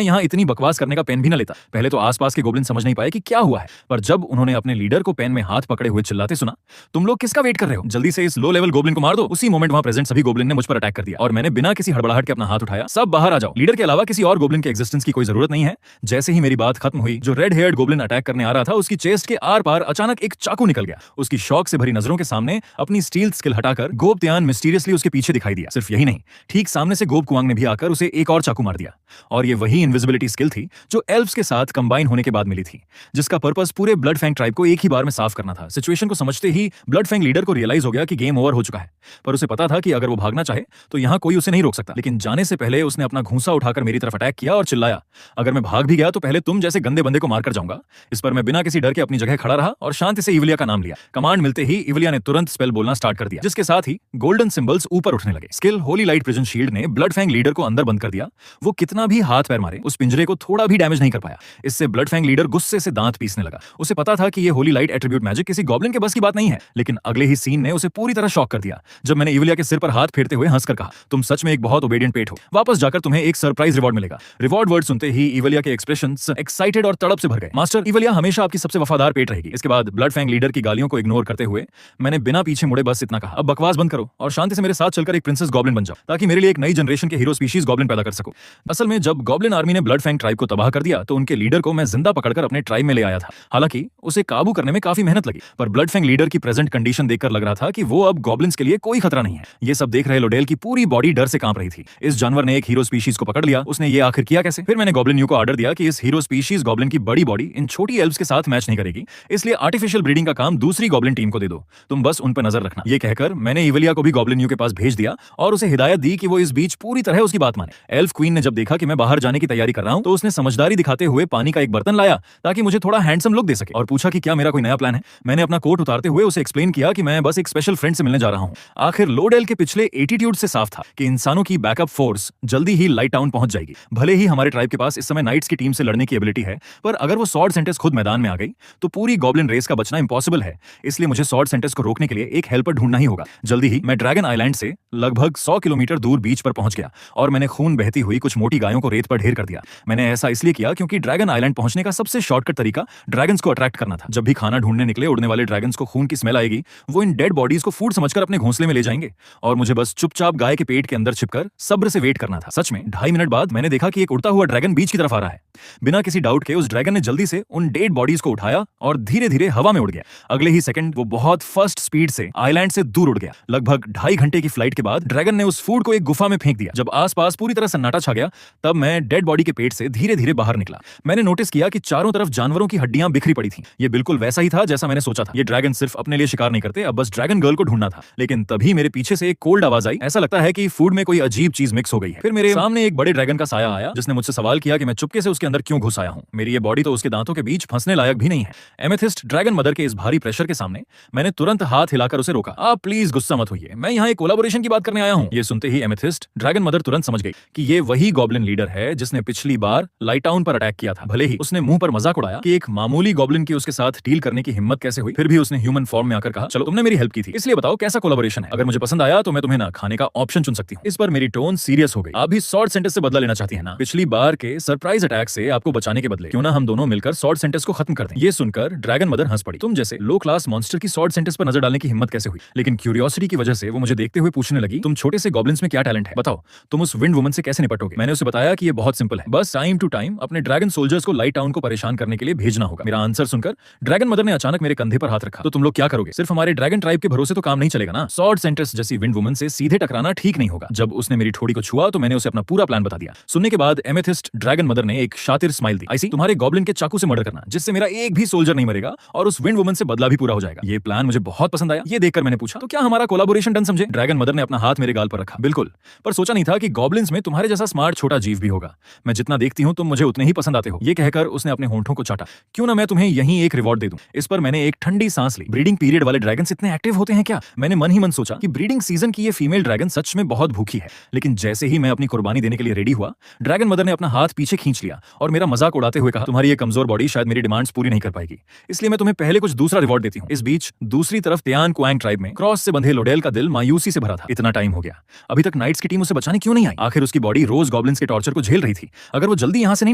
यहाँ इतनी बकवास करने का पेन भी न लेता। पहले तो आसपास के गोब्लिन समझ नहीं पाए कि क्या हुआ है, पर जब उन्होंने अपने लीडर को पेन में हाथ पकड़े हुए चिल्लाते सुना, तुम लोग किसका वेट कर रहे हो, जल्दी से इस लो लेवल गोब्लिन को मार दो। उसी मोमेंट वहां प्रेजेंट सभी गोब्लिन ने मुझ पर अटैक कर दिया और मैंने बिना किसी हड़बड़ाहट के अपना हाथ उठाया, सब बाहर आ जाओ। लीडर के अलावा किसी और गोब्लिन के एग्जिस्टेंस की कोई जरूरत नहीं है। जैसे ही मेरी बात खत्म हुई, जो रेड हेयर्ड गोब्लिन अटैक करने आ रहा था उसकी चेस्ट के आर पार अचानक एक चाकू निकल गया। उसकी शौक से भरी नजरों के सामने अपनी स्टील स्किल हटाकर गोब त्यान मिस्टीरियसली उसके पीछे दिखाई दिया। सिर्फ यही नहीं, ठीक सामने से गोब कुआंग ने भी आकर उसे एक और चाकू मार दिया। और ये वही इनविजिबिलिटी स्किल थी जो एल्फ्स के साथ कंबाइन होने के बाद मिली थी, जिसका पर्पस पूरे ब्लड फैंग ट्राइब को एक ही बार में साफ करना था। सिचुएशन को समझते ही ब्लड फैंग लीडर को रियलाइज हो गया कि गेम ओवर हो चुका है, पर उसे पता था कि अगर वो भागना चाहे तो यहाँ कोई उसे नहीं रोक सकता। लेकिन जाने से पहले उसने अपना घूंसा उठाकर मेरी तरफ अटैक किया और चिल्लाया, अगर मैं भाग भी गया तो पहले तुम जैसे गंदे बंदे को मारकर जाऊंगा। इस पर मैं बिना किसी डर के अपनी जगह खड़ा रहा और शांति से इवलिया का नाम लिया। कमांड मिलते ही इवलिया ने तुरंत स्पेल बोलना स्टार्ट कर दिया, जिसके साथ ही गोल्डन सिंबल्स ऊपर उठने लगे। Skill Holi light prison shield ने ब्लड फैंग लीडर को अंदर बंद कर दिया। वो कितना भी हाथ पैर मारे, उस पिंजरे को थोड़ा भी डैमेज नहीं कर पाया। इससे ब्लड फैंग लीडर गुस्से से दांत पीसने लगा। उसे पता था कि ये होली लाइट एट्रीब्यूट मैजिक किसी गॉब्लिन के बस की बात नहीं है, लेकिन अगले ही सीन ने उसे पूरी तरह शॉक कर दिया जब मैंने इवलिया के सिर पर हाथ फेरते हुए हंसकर कहा, तुम सच में एक बहुत ओबेडिएंट पेट हो। वापस जाकर तुम्हें एक सरप्राइज रिवॉर्ड मिलेगा। रिवॉर्ड वर्ड सुनते ही इवलिया के एक्सप्रेशंस एक्साइटेड और तड़प से भर गए। मास्टर, इवलिया हमेशा आपकी सबसे वफादार पेट रहेगी। इसके बाद ब्लड फैंग लीडर की गालियों को इग्नोर करते हुए मैंने बिना पीछे मुड़े बस इतना कहा, अब बकवास बंद करो और शांति से मेरे साथ चलकर एक प्रिंसेस गॉब्लिन बन जाओ, ताकि मेरे लिए एक नई जनरेशन के हीरो स्पीशीज गॉब्लिन पैदा कर सको। असल में जब गॉब्लिन आर्मी ने ब्लड फैंग ट्राइब को तबाह कर दिया तो उनके लीडर को मैं जिंदा पकड़कर अपने ट्राइब में ले आया था। हालांकि उसे काबू करने में काफी मेहनत लगी, पर ब्लड फैंग लीडर की प्रेजेंट कंडीशन देखकर लग रहा था कि वो अब गॉब्लिन्स के लिए कोई खतरा नहीं है। ये सब देख रहे लोडेल की पूरी बॉडी डर से कांप रही थी। इस जानवर ने एक हीरो स्पीशीज को पकड़ लिया, उसने ये आखिर किया कैसे? फिर मैंने गॉब्लिन यू को ऑर्डर दिया कि इस हीरो स्पीशीज गॉब्लिन की बड़ी बॉडी इन छोटी एल्फ्स के साथ मैच नहीं करेगी, इसलिए आर्टिफिशियल ब्रीडिंग का काम दूसरी गॉब्लिन टीम को दे दो, तुम बस उन पर नजर रखना। ये कहकर मैंने इवलिया को भी गॉब्लिन यू के पास भेज दिया और उसे हिदायत दी कि वो इस बीच पूरी तरह उसकी बात माने। एल्फ क्वीन ने जब देखा कि मैं बाहर जाने की तैयारी कर रहा हूं तो उसने समझदारी दिखाते हुए पानी का एक बर्तन लाया ताकि मुझे थोड़ा हैंडसम लुक दे सके और पूछा कि क्या मेरा कोई नया प्लान है। मैंने अपना कोट उतारते हुए उसे एक्सप्लेन किया कि मैं बस एक स्पेशल फ्रेंड से मिलने जा रहा हूं। आखिर लोडेल के पिछले एटीट्यूड से साफ था कि इंसानों की बैकअप फोर्स जल्दी ही लाइट टाउन पहुंच जाएगी। भले ही हमारे ट्राइब के पास इस समय नाइट्स की टीम से लड़ने की एबिलिटी है, पर अगर वो सॉर्ड सेंटेंस खुद मैदान में आ गई तो पूरी गॉब्लिन रेस का बचना इंपॉसिबल है। इसलिए मुझे सॉर्ड सेंटेंस को रोकने के लिए एक हेल्पर ढूंढना ही होगा। जल्दी ही मैं ड्रैगन आइलैंड से लगभग 100 किलोमीटर दूर बीच पर पहुंच गया और मैंने खून बहती हुई कुछ मोटी गायों को रेत पर ढेर कर दिया। मैंने ऐसा इसलिए किया क्योंकि ड्रैगन आइलैंड पहुंचने का सबसे शॉर्टकट तरीका ड्रैगन्स को अट्रैक्ट करना था। जब भी खाना ढूंढने निकले उड़ने वाले ड्रैगन्स को खून की स्मेल आएगी, वो इन डेड बॉडीज को फूड समझकर अपने घोंसले में ले जाएंगे और मुझे बस चुपचाप गाय के पेट के अंदर छिपकर सब्र से वेट करना था। सच में 2.5 मिनट बाद मैंने देखा कि एक उड़ता हुआ ड्रैगन बीच की तरफ आ रहा है। बिना किसी डाउट के उस ड्रैगन ने जल्दी से उन डेड बॉडीज को उठाया और धीरे धीरे हवा में उड़ गया। अगले ही सेकंड वो बहुत फास्ट स्पीड से आइलैंड से दूर उड़ गया। लगभग 2.5 घंटे की फ्लाइट के बाद ड्रैगन ने उस फूड को एक गुफा में फेंक दिया। जब आसपास पूरी तरह सन्नाटा छा गया तब मैं डेड बॉडी के पेट से धीरे धीरे बाहर निकला। मैंने नोटिस किया कि चारों तरफ जानवरों की हड्डियां बिखरी पड़ी थी। ये बिल्कुल वैसा ही था जैसा मैंने सोचा था। ये ड्रैगन सिर्फ अपने लिए शिकार नहीं करते, अब बस ड्रैगन गर्ल को ढूंढना था। लेकिन तभी मेरे पीछे से एक कोल्ड आवाज आई। ऐसा लगता है कि फूड में कोई अजीब चीज मिक्स हो गई है। फिर मेरे सामने एक बड़े ड्रैगन का साया आया जिसने मुझसे सवाल किया कि मैं चुपके से उसके अंदर क्यों घुस आया हूं। मेरी ये बॉडी तो उसके दांतों के बीच फंसने लायक भी नहीं है। एमेथिस्ट ड्रैगन मदर के इस भारी प्रेशर के सामने मैंने मैंने तुरंत हाथ हिलाकर उसे रोका। आप प्लीज गुस्सा मत होइए, मैं यहाँ एक कोलैबोरेशन की बात करने आया हूँ। ये सुनते ही एमेथिस्ट ड्रैगन मदर तुरंत समझ गई कि ये वही गॉब्लिन लीडर है जिसने पिछली बार लाइट टाउन पर अटैक किया था। भले ही उसने मुंह पर मजाक उड़ाया कि एक मामूली गॉब्लिन की उसके साथ डील करने की हिम्मत कैसे हुई, फिर भी उसने ह्यूमन फॉर्म में आकर कहा, चलो तुमने मेरी हेल्प की थी, इसलिए बताओ कैसा कोलैबोरेशन है। अगर मुझे पसंद आया तो मैं तुम्हें ना खाने का ऑप्शन चुन सकती हूँ। इस पर मेरी टोन सीरियस हो गई। आप भी सॉर्ड सेंटेंस से बदला लेना चाहती है ना? पिछली बार के सरप्राइज अटैक से आपको बचाने के बदले क्यों ना हम दोनों मिलकर सॉर्ड सेंटेंस को खत्म कर दें। ये सुनकर ड्रैगन मदर हंस पड़ी। तुम जैसे लो क्लास मॉन्स्टर की सॉर्ड सेंटेंस पर नजर डालने की हिम्मत कैसे हुई? लेकिन क्यूरियोसिटी की वजह से वो मुझे देखते हुए पूछने लगी, तुम छोटे से गॉब्लिन्स में क्या टैलेंट है, बताओ तुम उस विंड वुमन से कैसे निपटोगे? मैंने उसे बताया कि ये बहुत सिंपल है, बस टाइम टू टाइम अपने ड्रैगन सोल्जर्स को लाइट टाउन को परेशान करने के लिए भेजना होगा। मेरा आंसर सुनकर ड्रैगन मदर ने अचानक मेरे कंधे पर हाथ रखा। तो तुम लोग क्या करोगे? सिर्फ हमारे ड्रैगन ट्राइब के भरोसे तो काम नहीं चलेगा ना। सॉर्ड सेंटेंस जैसी विंड वुमन से सीधे टकराना ठीक नहीं होगा। जब उसने मेरी ठोड़ी को छुआ तो मैंने उसे अपना पूरा प्लान बता दिया। सुनने के बाद एमेथिस्ट ड्रैगन मदर ने एक शातिर स्माइल दी। ऐसी तुम्हारे गॉब्लिन के चाकू से मर्डर करना, जिससे मेरा एक भी सोल्जर नहीं मरेगा और उस विंड वुमन से बदला भी पूरा हो जाएगा। ये प्लान मुझे बहुत पसंद आया। ये देखकर मैंने पूछा, तो क्या हमारा कोलैबोरेशन डन समझे? ड्रैगन मदर ने अपना हाथ मेरे गाल पर रखा। बिल्कुल, पर सोचा नहीं था कि गॉब्लिन्स में तुम्हारे जैसा स्मार्ट छोटा जीव भी होगा। मैं जितना देखती हूँ तुम मुझे उतने ही पसंद आते हो। ये कहकर उसने अपने होंठों को चाटा। क्यों ना मैं तुम्हें यहीं एक रिवॉर्ड दे दूं। इस पर मैंने एक ठंडी सांस ली। ब्रीडिंग पीरियड वाले ड्रैगन्स इतने एक्टिव होते हैं क्या? मैंने मन ही मन सोचा कि ब्रीडिंग सीजन की ये फीमेल ड्रैगन सच में बहुत भूखी है। लेकिन जैसे ही मैं अपनी कुर्बानी देने के लिए रेडी हुआ, ड्रैगन मदर ने अपना हाथ पीछे खींच लिया और मेरा मजाक उड़ाते हुए कहा, तुम्हारी ये कमजोर बॉडी शायद मेरी डिमांड्स पूरी नहीं कर पाएगी, इसलिए मैं तुम्हें पहले कुछ दूसरा रिवॉर्ड देती हूँ। इस बीच दूसरी तरफ तियान कुआंग ट्राइब में क्रॉस से बंधे लोडेल का दिल मायूसी से भरा था। इतना टाइम हो गया, अभी तक नाइट्स की टीम उसे बचाने क्यों नहीं आई? आखिर उसकी बॉडी रोज गॉब्लिन्स के टॉर्चर को झेल रही थी। अगर वो जल्दी यहाँ से नहीं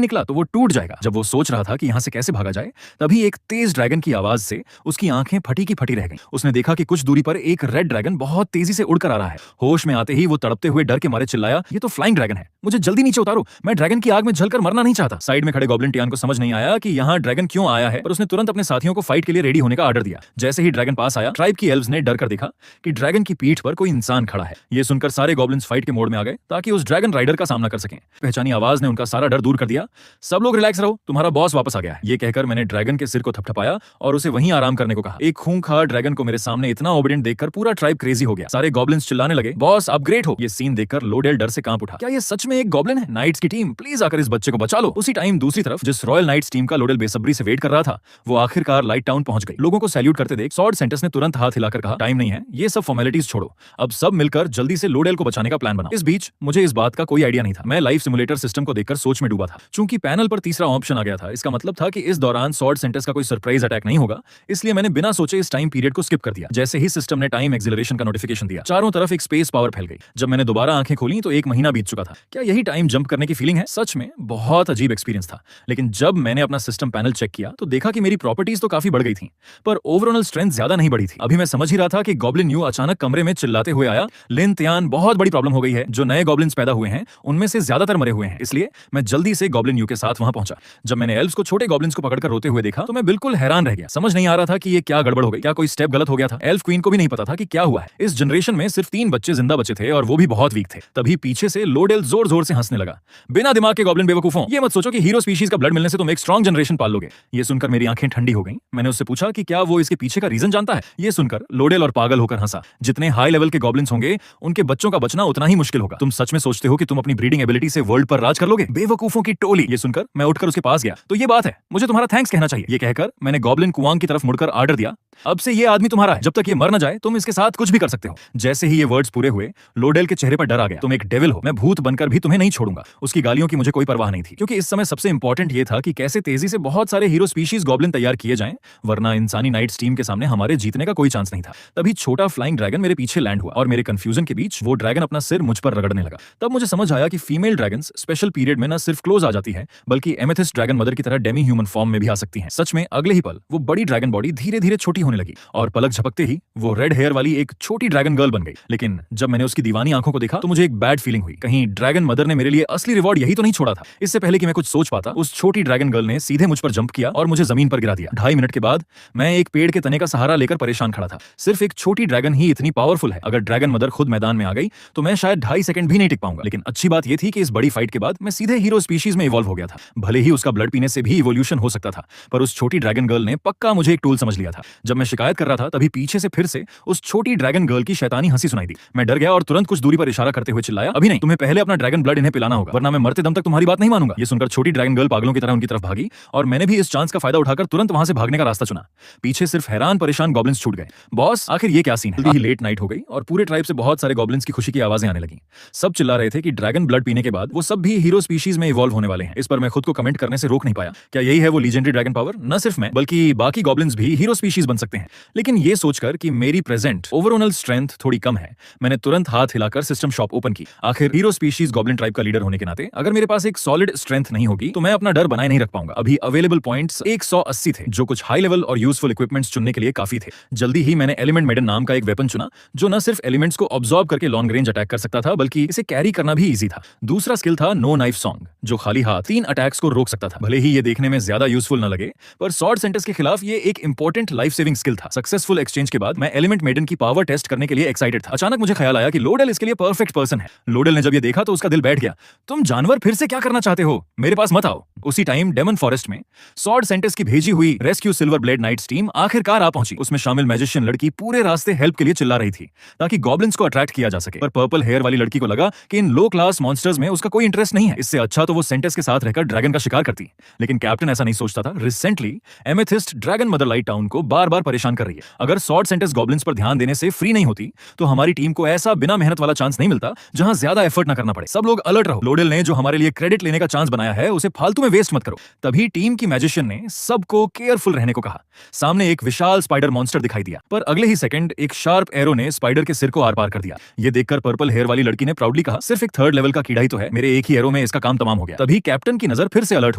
निकला तो वो टूट जाएगा। जब वो सोच रहा था कि यहाँ से कैसे भागा जाए, तभी एक तेज ड्रैगन की आवाज से उसकी आंखें फटी की फटी रह गईं। उसने देखा कि कुछ दूरी पर एक रेड ड्रैगन बहुत तेजी से उड़कर आ रहा है। होश में आते ही वो तड़पते हुए डर के मारे चिल्लाया, ये तो फ्लाइंग ड्रैगन है, मुझे जल्दी नीचे उतारो, मैं ड्रैगन की आग में जलकर मरना नहीं चाहता। साइड में खड़े गॉब्लिन टियान को समझ नहीं आया कि यहाँ ड्रैगन क्यों आया है, पर उसने तुरंत अपने साथियों को फाइट के लिए रेडी होने का ऑर्डर दिया। जैसे ही ड्रैगन पास आया, ट्राइब की एल्व्स ने डर कर देखा कि ड्रैगन की पीठ पर कोई इंसान खड़ा है। ये सुनकर सारे गॉब्लिन्स फाइट के मोड में आ गए ताकि उस ड्रैगन राइडर का सामना कर सकें। पहचानी आवाज ने उनका सारा डर दूर कर दिया। सब लोग रिलैक्स रहो, तुम्हारा बॉस वापस आ गया है। ये कहकर मैंने ड्रैगन के सिर को थपथपाया और उसे वहीं आराम करने को कहा। एक खूंखार ड्रैगन को मेरे सामने इतना ओबीडिएंट देखकर पूरा ट्राइब क्रेजी हो गया। सारे गॉब्लिन्स चिल्लाने लगे, बॉस अपग्रेड हो। ये सीन देखकर लोडेल डर से कांप उठा। क्या ये सच में एक गॉब्लिन है? नाइट्स की टीम प्लीज आकर इस बच्चे को बचा लो। उसी टाइम दूसरी तरफ जिस रॉयल नाइट्स टीम का लोडेल बेसब्री से वेट कर रहा था, वो आखिरकार लाइट टाउन पहुंच गई। लोगों को सैल्यूट करते देख सॉर्ड सेंटेंस ने तुरंत हाथ हिलाकर कहा, टाइम नहीं है, ये सब फॉर्मेलिटीज छोड़ो, अब सब मिलकर जल्दी से लोडेल को बचाने का प्लान बनाओ। इस बीच मुझे इस बात का कोई आइडिया नहीं था। मैं लाइफ सिमुलेटर सिस्टम को देखकर सोच में डूबा था। चूंकि पैनल पर तीसरा ऑप्शन आ गया था, इसका मतलब था कि इस दौरान सॉर्ड सेंटेंस का कोई सरप्राइज अटैक नहीं होगा, इसलिए मैंने बिना सोचे इस टाइम पीरियड को स्किप कर दिया। जैसे ही सिस्टम ने टाइम एक्सिलरेशन का नोटिफिकेशन दिया, चारों तरफ एक स्पेस पावर फैल गई। जब मैंने दोबारा आंखें खोली तो 1 महीना बीत चुका था। क्या यही टाइम जंप करने की फीलिंग है? सच में बहुत अजीब एक्सपीरियंस था। लेकिन जब मैंने अपना सिस्टम पैनल चेक किया तो देखा कि मेरी प्रॉपर्टीज तो काफी बढ़ गई थी, पर ओवरऑल स्ट्रेंथ ज्यादा नहीं बढ़ी थी। अभी मैं समझ ही रहा था कि गॉब्लिन न्यू अचानक कमरे में चिल्लाते हुए आया, लिन तियान बहुत बड़ी प्रॉब्लम हो गई है। जो नए गॉब्लिन्स पैदा हुए हैं उनमें से ज्यादातर मरे हुए हैं, इसलिए मैं जल्दी से गॉब्लिन न्यू के साथ वहां पहुंचा। जब मैंने एल्व्स को छोटे गॉब्लिन्स को पकड़कर रोते हुए देखा तो मैं बिल्कुल हैरान रह गया। समझ नहीं आ रहा था कि ये क्या गड़बड़ हो गई, क्या कोई स्टेप गलत हो गया था। एल्फ क्वीन को भी नहीं पता था कि क्या हुआ है। इस जनरेशन में सिर्फ 3 बच्चे जिंदा बचे थे और वो भी बहुत वीक थे। तभी पीछे से लोडेल जोर जोर से हंसने लगा। बिना दिमाग के गॉब्लिन बेवकूफों, ये मत सोचो कि हीरो स्पीशीज का ब्लड मिलने से तुम एक स्ट्रॉन्ग जनरेशन पाल लोगे। ये सुनकर मेरी आंखें ठंडी हो गईं। मैंने उससे पूछा कि क्या वो इसके पीछे का रीजन जानता है। ये सुनकर लोडेल और पागल होकर हंसा। जितने हाई लेवल के गॉब्लिन्स होंगे उनके बच्चों का बचना उतना ही मुश्किल होगा। तुम सच में सोचते हो कि तुम अपनी ब्रीडिंग एबिलिटी से वर्ल्ड पर राज कर लोगे? बेवकूफों की टोली। ये सुनकर मैं उठकर उसके पास गया। तो ये बात है, मुझे तुम्हारा थैंक्स कहना चाहिए। ये कहकर मैंने गॉब्लिन कुआंग की तरफ मुड़कर ऑर्डर दिया, अब से ये आदमी तुम्हारा है। जब तक ये मर न जाए तुम इसके साथ कुछ भी कर सकते हो। जैसे ही ये वर्ड्स पूरे हुए, लोडेल के चेहरे पर डर आ गया। तुम एक डेविल हो, मैं भूत बनकर भी तुम्हें नहीं छोड़ूंगा। उसकी गालियों की मुझे कोई परवाह नहीं थी, क्योंकि इस समय सबसे इंपॉर्टेंट ये था कि कैसे तेजी से बहुत सारे हीरो स्पीशीज गॉब्लिन तैयार किए जाएं, वरना इंसानी नाइट्स टीम के सामने हमारे जीतने का कोई चांस नहीं था। तभी छोटा फ्लाइंग ड्रैगन मेरे पीछे लैंड हुआ और मेरे कंफ्यूजन के बीच वो ड्रैगन अपना सिर मुझ पर रगड़ने लगा। तब मुझे समझ आया कि फीमेल ड्रैगन्स स्पेशल पीरियड में न सिर्फ क्लोज आ जाती है, बल्कि एमेथिस्ट ड्रैगन मदर की तरह डेमी ह्यूमन फॉर्म में भी आ सकती हैं। सच में अगले ही पल वो बड़ी ड्रैगन बॉडी धीरे धीरे छोटी होने लगी और पलक झपकते ही वो रेड हेयर वाली एक छोटी ड्रैगन गर्ल बन गई। लेकिन जब मैंने उसकी दीवानी आंखों को देखा तो मुझे एक बैड फीलिंग हुई। कहीं ड्रैगन मदर ने मेरे लिए असली रिवॉर्ड यही तो नहीं छोड़ा था। इससे पहले कि मैं कुछ सोच पाता, उस छोटी ड्रैगन गर्ल ने सीधे मुझ पर जंप किया और मुझे जमीन पर गिरा दिया। 2.5 मिनट के बाद मैं एक पेड़ के तने का सहारा लेकर परेशान खड़ा था। सिर्फ एक छोटी ड्रैगन ही इतनी पावरफुल है। अगर ड्रैगन मदर खुद मैदान में आ गई तो मैं शायद 2.5 सेकंड भी नहीं टिक पाऊंगा। लेकिन अच्छी बात यह थी कि इस बड़ी फाइट के बाद मैं सीधे हीरो स्पीशीज में इवॉल्व हो गया था। भले ही उसका ब्लड पीने से भी इवोल्यूशन हो सकता था, पर उस छोटी ड्रैगन गर्ल ने पक्का मुझे एक टूल समझ लिया था। जब मैं शिकायत कर रहा था तभी पीछे से फिर से उस छोटी ड्रैगन गर्ल की शैतानी हंसी सुनाई दी। मैं डर गया और तुरंत कुछ दूरी पर इशारा करते हुए चिल्लाया, अभी नहीं, तुम्हें पहले अपना ड्रैगन ब्लड इन्हें पिलाना होगा, वरना मैं मरते दम तक तुम्हारी बात नहीं मानूंगा। ये सुनकर छोटी ड्रैगन गर्ल पागलों की तरह उनकी तरफ भागी और मैंने भी इस चांस का फायदा उठाकर तुरंत वहां से भागने का रास्ता चुना। पीछे सिर्फ हैरान परेशान गॉब्लिन्स छूट गए। बॉस, आखिर ये क्या सीन है? जल्दी ही लेट नाइट हो गई और पूरे ट्राइब से बहुत सारे गॉब्लिन्स की खुशी की आवाजें आने लगी। सब चिल्ला रहे थे कि ड्रैगन ब्लड पीने के बाद वो सब भी हीरो स्पीशीज में इवॉल्व होने वाले हैं। इस पर मैं खुद को कमेंट करने से रोक नहीं पाया। क्या यही है वो लीजेंडरी ड्रैगन पावर? न सिर्फ मैं बल्कि बाकी गॉब्लिन्स भी हीरो स्पीशीज बन सकते हैं। लेकिन ये सोचकर कि मेरी प्रेजेंट ओवरऑल स्ट्रेंथ थोड़ी कम है, मैंने तुरंत हाथ हिलाकर सिस्टम शॉप ओपन की। आखिर हीरो स्पीशीज गॉब्लिन ट्राइब का लीडर होने के नाते अगर मेरे पास एक सॉलिड स्ट्रेंथ नहीं होगी तो मैं अपना डर बनाए नहीं रख पाऊंगा। अभी अवेलेबल पॉइंट्स 180 थे, जो कुछ हाई लेवल और यूजफुल इक्विपमेंट्स चुनने के लिए काफी थे। जल्दी ही मैंने एलिमेंट मेडन नाम का एक वेपन चुना, जो न सिर्फ एलिमेंट्स को ऑब्जॉर्ब करके लॉन्ग रेंज अटैक कर सकता था बल्कि इसे कैरी करना भी इजी था। दूसरा स्किल था नो नाइफ सॉन्ग, जो खाली हाथ 3 अटैक्स को रोक सकता था। भले ही ये देखने में ज्यादा यूजफुल न लगे, पर सॉर्ड सेंटर्स के खिलाफ ये एक इंपॉर्टेंट लाइफ सेविंग स्किल था। सक्सेसफुल एक्सचेंज के बाद मैं एलिमेंट मेडन की पावर टेस्ट करने के लिए एक्साइटेड था। अचानक मुझे ख्याल आया कि लोडेल इसके लिए परफेक्ट पर्सन है। लोडेल ने जब ये देखा तो उसका दिल बैठ गया। तुम जानवर फिर से क्या करना चाहते हो? मेरे पास मत आओ। उसी टाइम डेमन फॉरेस्ट में सॉर्ड सेंटर्स की भेजी हुई rescue silver blade knights team आखिरकार आ पहुंची। उसमें शामिल मैजिशियन लड़की पूरे रास्ते हेल्प के लिए चिल्ला रही थी ताकि गॉब्लिन्स को अट्रैक्ट किया जा सके, पर पर्पल हेयर वाली लड़की को लगा कि इन लो क्लास मॉन्स्टर्स में उसका कोई इंटरेस्ट नहीं है। इससे अच्छा तो वो सेंटर्स के साथ रहकर ड्रैगन का शिकार करती। लेकिन कैप्टन ऐसा नहीं सोचता था। Recently amethyst dragon mother light town को बार बार परेशान कर रही है। अगर सॉर्ड सेंटर्स गॉब्लिन्स पर ध्यान देने से फ्री नहीं होती तो हमारी टीम को ऐसा बिना मेहनत वाला चांस नहीं मिलता जहां ज्यादा एफर्ट न करना पड़े। सब लोग अलर्ट रहो। लोडेल ने जो हमारे लिए क्रेडिट लेने का चांस बनाया है उसे फालतू में वेस्ट मत करो। तभी टीम की मैजिशियन ने सबको केयरफुल रहने को कहा। सामने एक विशाल स्पाइडर मॉन्स्टर दिखाई दिया, पर अगले ही सेकंड एक शार्प एरो ने स्पाइडर के सिर को आर पार कर दिया। ये देखकर पर्पल हेयर वाली लड़की ने प्राउडली कहा, सिर्फ एक 3rd लेवल का कीड़ा ही तो है, मेरे एक ही एरो में इसका काम तमाम हो गया। तभी कैप्टन की नजर फिर से अलर्ट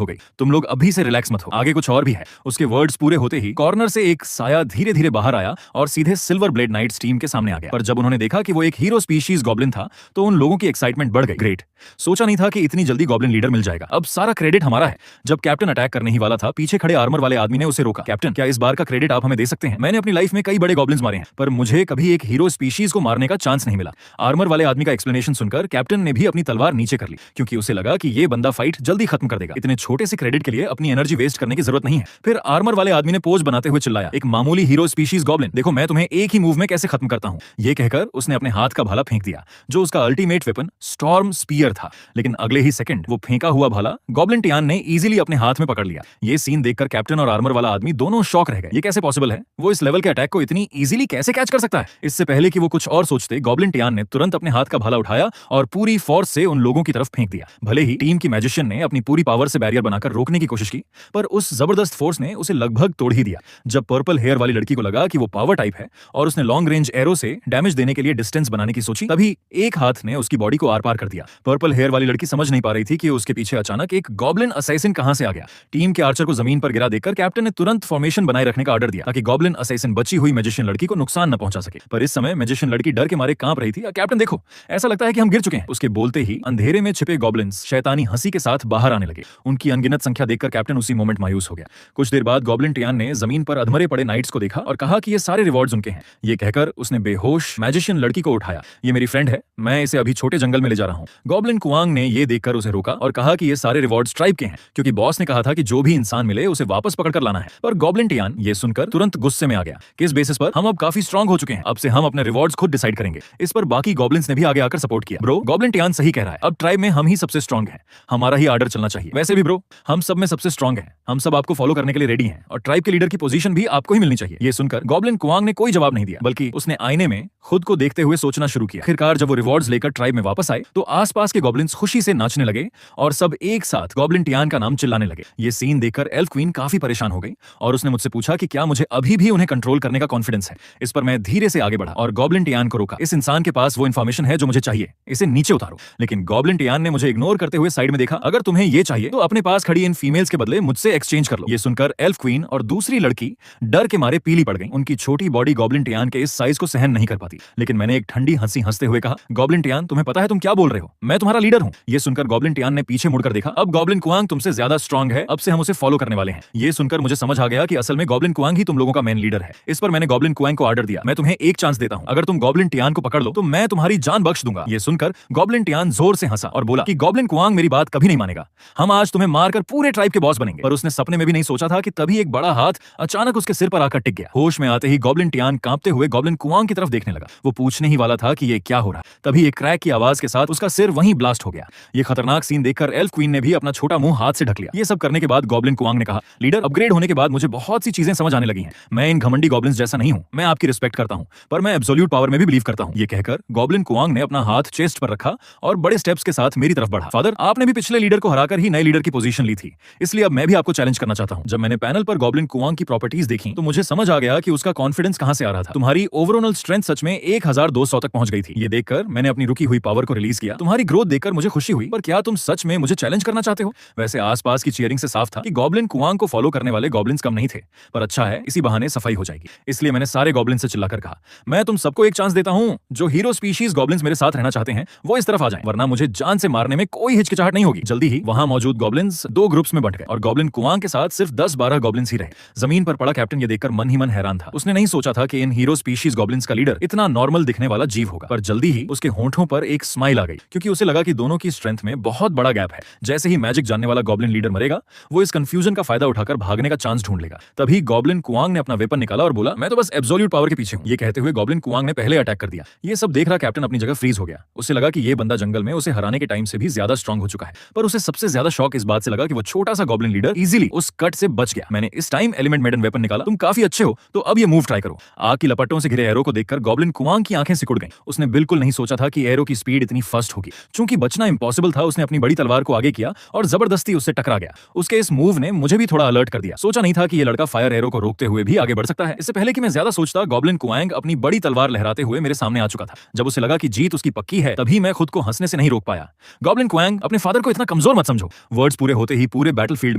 हो गई। तुम लोग अभी से रिलैक्स मत हो, आगे कुछ और भी है। उसके वर्ड्स पूरे होते ही कॉर्नर से एक साया धीरे धीरे बाहर आया और सीधे सिल्वर ब्लेड नाइट्स टीम के सामने आ गया। पर जब उन्होंने देखा कि वो एक हीरो स्पीशीज गॉब्लिन था तो उन लोगों की एक्साइटमेंट बढ़ गई। ग्रेट, सोचा नहीं था कि इतनी जल्दी गॉब्लिन लीडर मिल जाएगा। अब सारा क्रेडिट हमारा है। जब कैप्टन अटैक करने ही वाला था, पीछे खड़े आर्मर वाले आदमी ने उसे रोका। कैप्टन, क्या इस बार का क्रेडिट आप हमें दे सकते हैं? मैंने अपनी लाइफ में कई बड़े गॉब्लिन्स मारे हैं, पर मुझे कभी एक हीरो स्पीशीज को मारने का चांस नहीं मिला। आर्मर वाले आदमी का एक्सप्लेनेशन सुनकर कैप्टन ने भी अपनी तलवार नीचे कर ली, क्योंकि उसे लगा कि ये बंदा फाइट जल्दी खत्म कर देगा। इतने छोटे से क्रेडिट के लिए अपनी एनर्जी वेस्ट करने की जरूरत नहीं है। फिर आर्मर वाले आदमी ने पोज बनाते हुए चिल्लाया, एक मामूली हीरो स्पीशीज गॉब्लिन, देखो मैं तुम्हें एक ही मूव में कैसे खत्म करता हूं। ये कहकर उसने अपने हाथ का भाला फेंक दिया, जो उसका अल्टीमेट वेपन स्टॉर्म स्पीयर था। लेकिन अगले ही सेकंड वो फेंका हुआ भाला गॉब्लिन टियान ने इजीली अपने हाथ में पकड़ लिया। ये सीन देखकर कैप्टन और आर्मर वाला आदमी दोनों शॉक रह गए। ये कैसे पॉसिबल है? वो इस लेवल के अटैक को इतनी इजीली कैसे कैच कर सकता है? इससे पहले कि वो कुछ और सोचते, गॉब्लिन टियान ने तुरंत अपने हाथ का भाला उठाया और पूरी फोर्स से उन लोगों की तरफ फेंक दिया। भले ही टीम की मैजिशियन ने अपनी पूरी पावर से बैरियर बनाकर रोकने की कोशिश की, पर उस जबरदस्त फोर्स ने उसे लगभग तोड़ ही दिया। जब पर्पल हेयर वाली लड़की को लगा कि वो पावर टाइप है और उसने लॉन्ग रेंज एरो से डैमेज देने के लिए डिस्टेंस बनाने की सोची, तभी एक हाथ ने उसकी बॉडी को आर पार कर दिया। पर्पल हेयर वाली लड़की समझ नहीं पा रही थी कि उसके पीछे अचानक एक गॉब्लिन असैसिन कहां से आ गया। टीम के आर्चर को जमीन पर गिरा देखकर कैप्टन ने तुरंत फॉर्मेशन बनाए रखने का ऑर्डर दिया ताकि गॉब्लिन असैसिन बची हुई मैजिशियन लड़की को नुकसान न पहुंचा सके। पर इस समय मैजिशियन लड़की डर के मारे कांप रही थी। कैप्टन देखो, ऐसा लगता है कि हम गिर चुके हैं। उसके बोलते ही अंधेरे में छिपे गॉब्लिन्स शैतानी हंसी के साथ बाहर आने लगे। उनकी अनगिनत संख्या देखकर कैप्टन उसी मोमेंट मायूस हो गया। कुछ देर बाद गॉब्लिन टियान ने जमीन पर अधमरे पड़े नाइट्स को देखा और कहा कि ये सारे रिवॉर्ड्स उनके हैं। ये कहकर उसने बेहोश मैजिशियन लड़की को उठाया। ये मेरी फ्रेंड है, मैं इसे अभी छोटे जंगल में ले जा रहा हूँ। गॉब्लिन कुआंग ने ये देखकर उसे रोका और कहा कि ये सारे रिवॉर्ड्स ट्राइब के हैं, क्योंकि बॉस ने कहा था कि जो भी इंसान मिले उसे वापस पकड़कर लाना है। पर गॉब्लिन टियान ये सुनकर तुरंत गुस्से में आ गया। किस बेसिस पर? हम अब काफी स्ट्रांग हो चुके हैं, अब से हम अपने रिवॉर्ड्स खुद डिसाइड करेंगे। इस पर बाकी गॉब्लिन्स ने भी आगे आकर सपोर्ट किया। ब्रो, गॉब्लिन टियान सही कह रहा है, अब ट्राइब में हम ही सबसे स्ट्रांग हैं, हमारा ही आर्डर चलना चाहिए। वैसे भी ब्रो, हम सब में सबसे स्ट्रांग हैं, हम सब आपको फॉलो करने के लिए रेडी हैं और ट्राइब के लीडर की पोजीशन भी आपको ही मिलनी चाहिए। ये सुनकर गॉब्लिन कुआंग ने कोई जवाब नहीं दिया, बल्कि उसने आईने में खुद को देखते हुए सोचना शुरू किया। आखिरकार जब वो रिवॉर्ड्स लेकर ट्राइब में वापस आए तो आसपास के गॉब्लिन्स खुशी से नाचने लगे और सब एक साथ गॉब्लिन टियान का नाम चिल्लाने लगे। ये सीन देखकर एल्फ क्वीन काफी परेशान हो गई और उसने मुझसे पूछा कि क्या मुझे अभी भी उन्हें कंट्रोल करने का कॉन्फिडेंस है। इस पर मैं धीरे से आगे बढ़ा और गॉब्लिन टियान को रोका। इस इंसान के पास वो इन्फॉर्मेशन है जो मुझे चाहिए, इसे नीचे उतारो। लेकिन गॉब्लिन टियान ने मुझे इग्नोर करते हुए साइड में देखा। अगर तुम्हें ये चाहिए तो अपने पास खड़ी इन फीमेल्स के बदले मुझसे एक्सचेंज कर लो। ये सुनकर एल्फ क्वीन और दूसरी लड़की डर के मारे पीली पड़ गई। उनकी छोटी बॉडी गॉब्लिन टियान के इस साइज को सहन नहीं कर पाती। लेकिन मैंने एक ठंडी हंसी हंसते हुए कहा, गॉब्लिन टियान, तुम्हें पता है तुम क्या बोल रहे हो? मैं तुम्हारा लीडर हूं। ये सुनकर गॉब्लिन टियान ने पीछे मुड़कर देखा। अब गॉब्लिन कुआंग तुमसे ज्यादा स्ट्रांग है, अब से हम उसे फॉलो करने वाले हैं। ये सुनकर मुझे समझ आ गया कि असल में गॉब्लिन कुआंग ही तुम लोगों का मेन लीडर है। इस पर मैंने गॉब्लिन कुआंग को ऑर्डर दिया, मैं तुम्हें एक चांस देता हूं, अगर तुम गॉब्लिन टियान को पकड़ लो तो मैं तुम्हारी जान बख्श दूंगा। ये सुनकर गॉब्लिन टियान जोर से हंसा और बोला कि गॉब्लिन कुआंग मेरी बात कभी नहीं मानेगा, हम आज तुम्हें मारकर पूरे ट्राइब के बॉस बनेंगे। पर उसने सपने में भी नहीं सोचा था कि तभी एक बड़ा हाथ अचानक उसके सिर पर आकर टिक गया। होश में आते ही गॉब्लिन टियान कांपते हुए गॉब्लिन कुआंग की तरफ देखने लगा। वो पूछने ही वाला था कि ये क्या हो रहा, तभी एक क्रैक की आवाज के साथ उसका सिर वहीं ब्लास्ट हो गया। ये खतरनाक सीन देखकर एल्फ क्वीन ने भी अपना छोटा मुंह हाथ से ढक लिया। ये सब करने के बाद गॉब्लिन कुआंग ने कहा, लीडर, अपग्रेड होने के बाद मुझे बहुत सी चीजें समझ आने लगी हैं। मैं इन घमंडी गॉब्लिन्स जैसा नहीं हूं, मैं आपकी रिस्पेक्ट करता हूं, पर मैं एब्सोल्यूट पावर में भी बिलीव करता हूं। ये कहकर गॉब्लिन कुआंग ने अपना हाथ चेस्ट पर रखा और बड़े स्टेप्स के साथ मेरी तरफ बढ़ा। फादर, आपने भी पिछले लीडर को हराकर ही नए लीडर की पोजीशन ली थी, इसलिए अब मैं भी आपको चैलेंज करना चाहता हूं। जब मैंने पैनल पर गॉब्लिन कुआंग की प्रॉपर्टीज देखी तो मुझे समझ आ गया कि उसका कॉन्फिडेंस कहां से आ रहा था। तुम्हारी ओवरऑल स्ट्रेंथ सच में 1200 तक पहुंच गई थी। ये देखकर मैंने अपनी रुकी हुई पावर को रिलीज किया। तुम्हारी ग्रोथ देखकर मुझे खुशी हुई, पर क्या तुम सच में मुझे चैलेंज करना चाहते हो? वैसे आसपास की चीयरिंग से साफ था कि गॉब्लिन कुआंग को फॉलो करने वाले गॉब्लिन्स कम नहीं थे, पर अच्छा है, इसी बहाने सफाई हो जाएगी। इसलिए मैंने सारे गॉब्लिन से चिल्लाकर कहा, मैं तुम सबको एक चांस देता हूं, जो हीरो स्पीशीज गॉब्लिन्स मेरे साथ रहना चाहते हैं वो इस तरफ आ जाएं, वरना मुझे जान से मारने में कोई हिचकिचाहट नहीं होगी। जल्दी ही वहां मौजूद गॉब्लिन्स दो ग्रुप्स में बंट गए और गॉब्लिन कुआंग के साथ सिर्फ 10-12 गॉब्लिन्स ही रहे। जमीन पर पड़ा कैप्टन ये देखकर मन ही मन हैरान था। उसने नहीं सोचा था कि इन हीरो स्पीशीज गॉब्लिन्स का लीडर इतना नॉर्मल दिखने वाला जीव होगा, पर जल्दी ही उसके होंठों पर एक स्माइल आ गई, क्योंकि उसे लगा कि दोनों की स्ट्रेंथ में बहुत बड़ा गैप है। जैसे ही मैजिक जानने वाला गॉब्लिन लीडर मरेगा, वो इस कंफ्यूजन का फायदा उठाकर भागने का चांस ढूंढ लेगा। तभी गॉब्लिन कुआंग ने अपना वेपन निकाला और बोला, मैं तो बस एब्सोल्यूट पावर के पीछे हूं। ये कहते हुए गॉब्लिन कुआंग ने पहले अटैक कर दिया। ये सब देख रहा कैप्टन अपनी जगह फ्रीज हो गया। उसे लगा कि ये बंदा जंगल में उसे हराने के टाइम से भी ज्यादा स्ट्रांग हो चुका है, पर उसे सबसे ज्यादा शौक इस बात से लगा कि वो छोटा सा गॉब्लिन लीडर इजीली उस कट से बच गया। मैंने इस टाइम एलिमेंट मेडन वेपन निकाला, तुम काफी अच्छे हो तो अब ये मूव ट्राई करो। आग की लपटों से घिरे एरो को देखकर गॉब्लिन कुआंग की आंखें सिकुड़ गईं। उसने बिल्कुल नहीं सोचा था कि एरो की स्पीड इतनी फास्ट होगी। चूंकि बचना इंपॉसिबल था, उसने अपनी बड़ी तलवार को आगे किया और जबरदस्ती उससे टकरा गया। उसके इस मूव ने मुझे भी थोड़ा अलर्ट कर दिया। सोचा नहीं था कि ये लड़का फायर एरो को रोकते हुए भी आगे बढ़ सकता है। इससे पहले कि मैं ज्यादा सोचता, गॉब्लिन कुआंग अपनी बड़ी तलवार लहराते हुए मेरे सामने आ चुका था। जब उसे लगा कि जीत उसकी पक्की है, तभी मैं खुद को हंसने से नहीं रोक पाया। गॉब्लिन कुआंग, अपने फादर को इतना कमजोर मत समझो। वर्ड्स पूरे होते ही पूरे बैटलफील्ड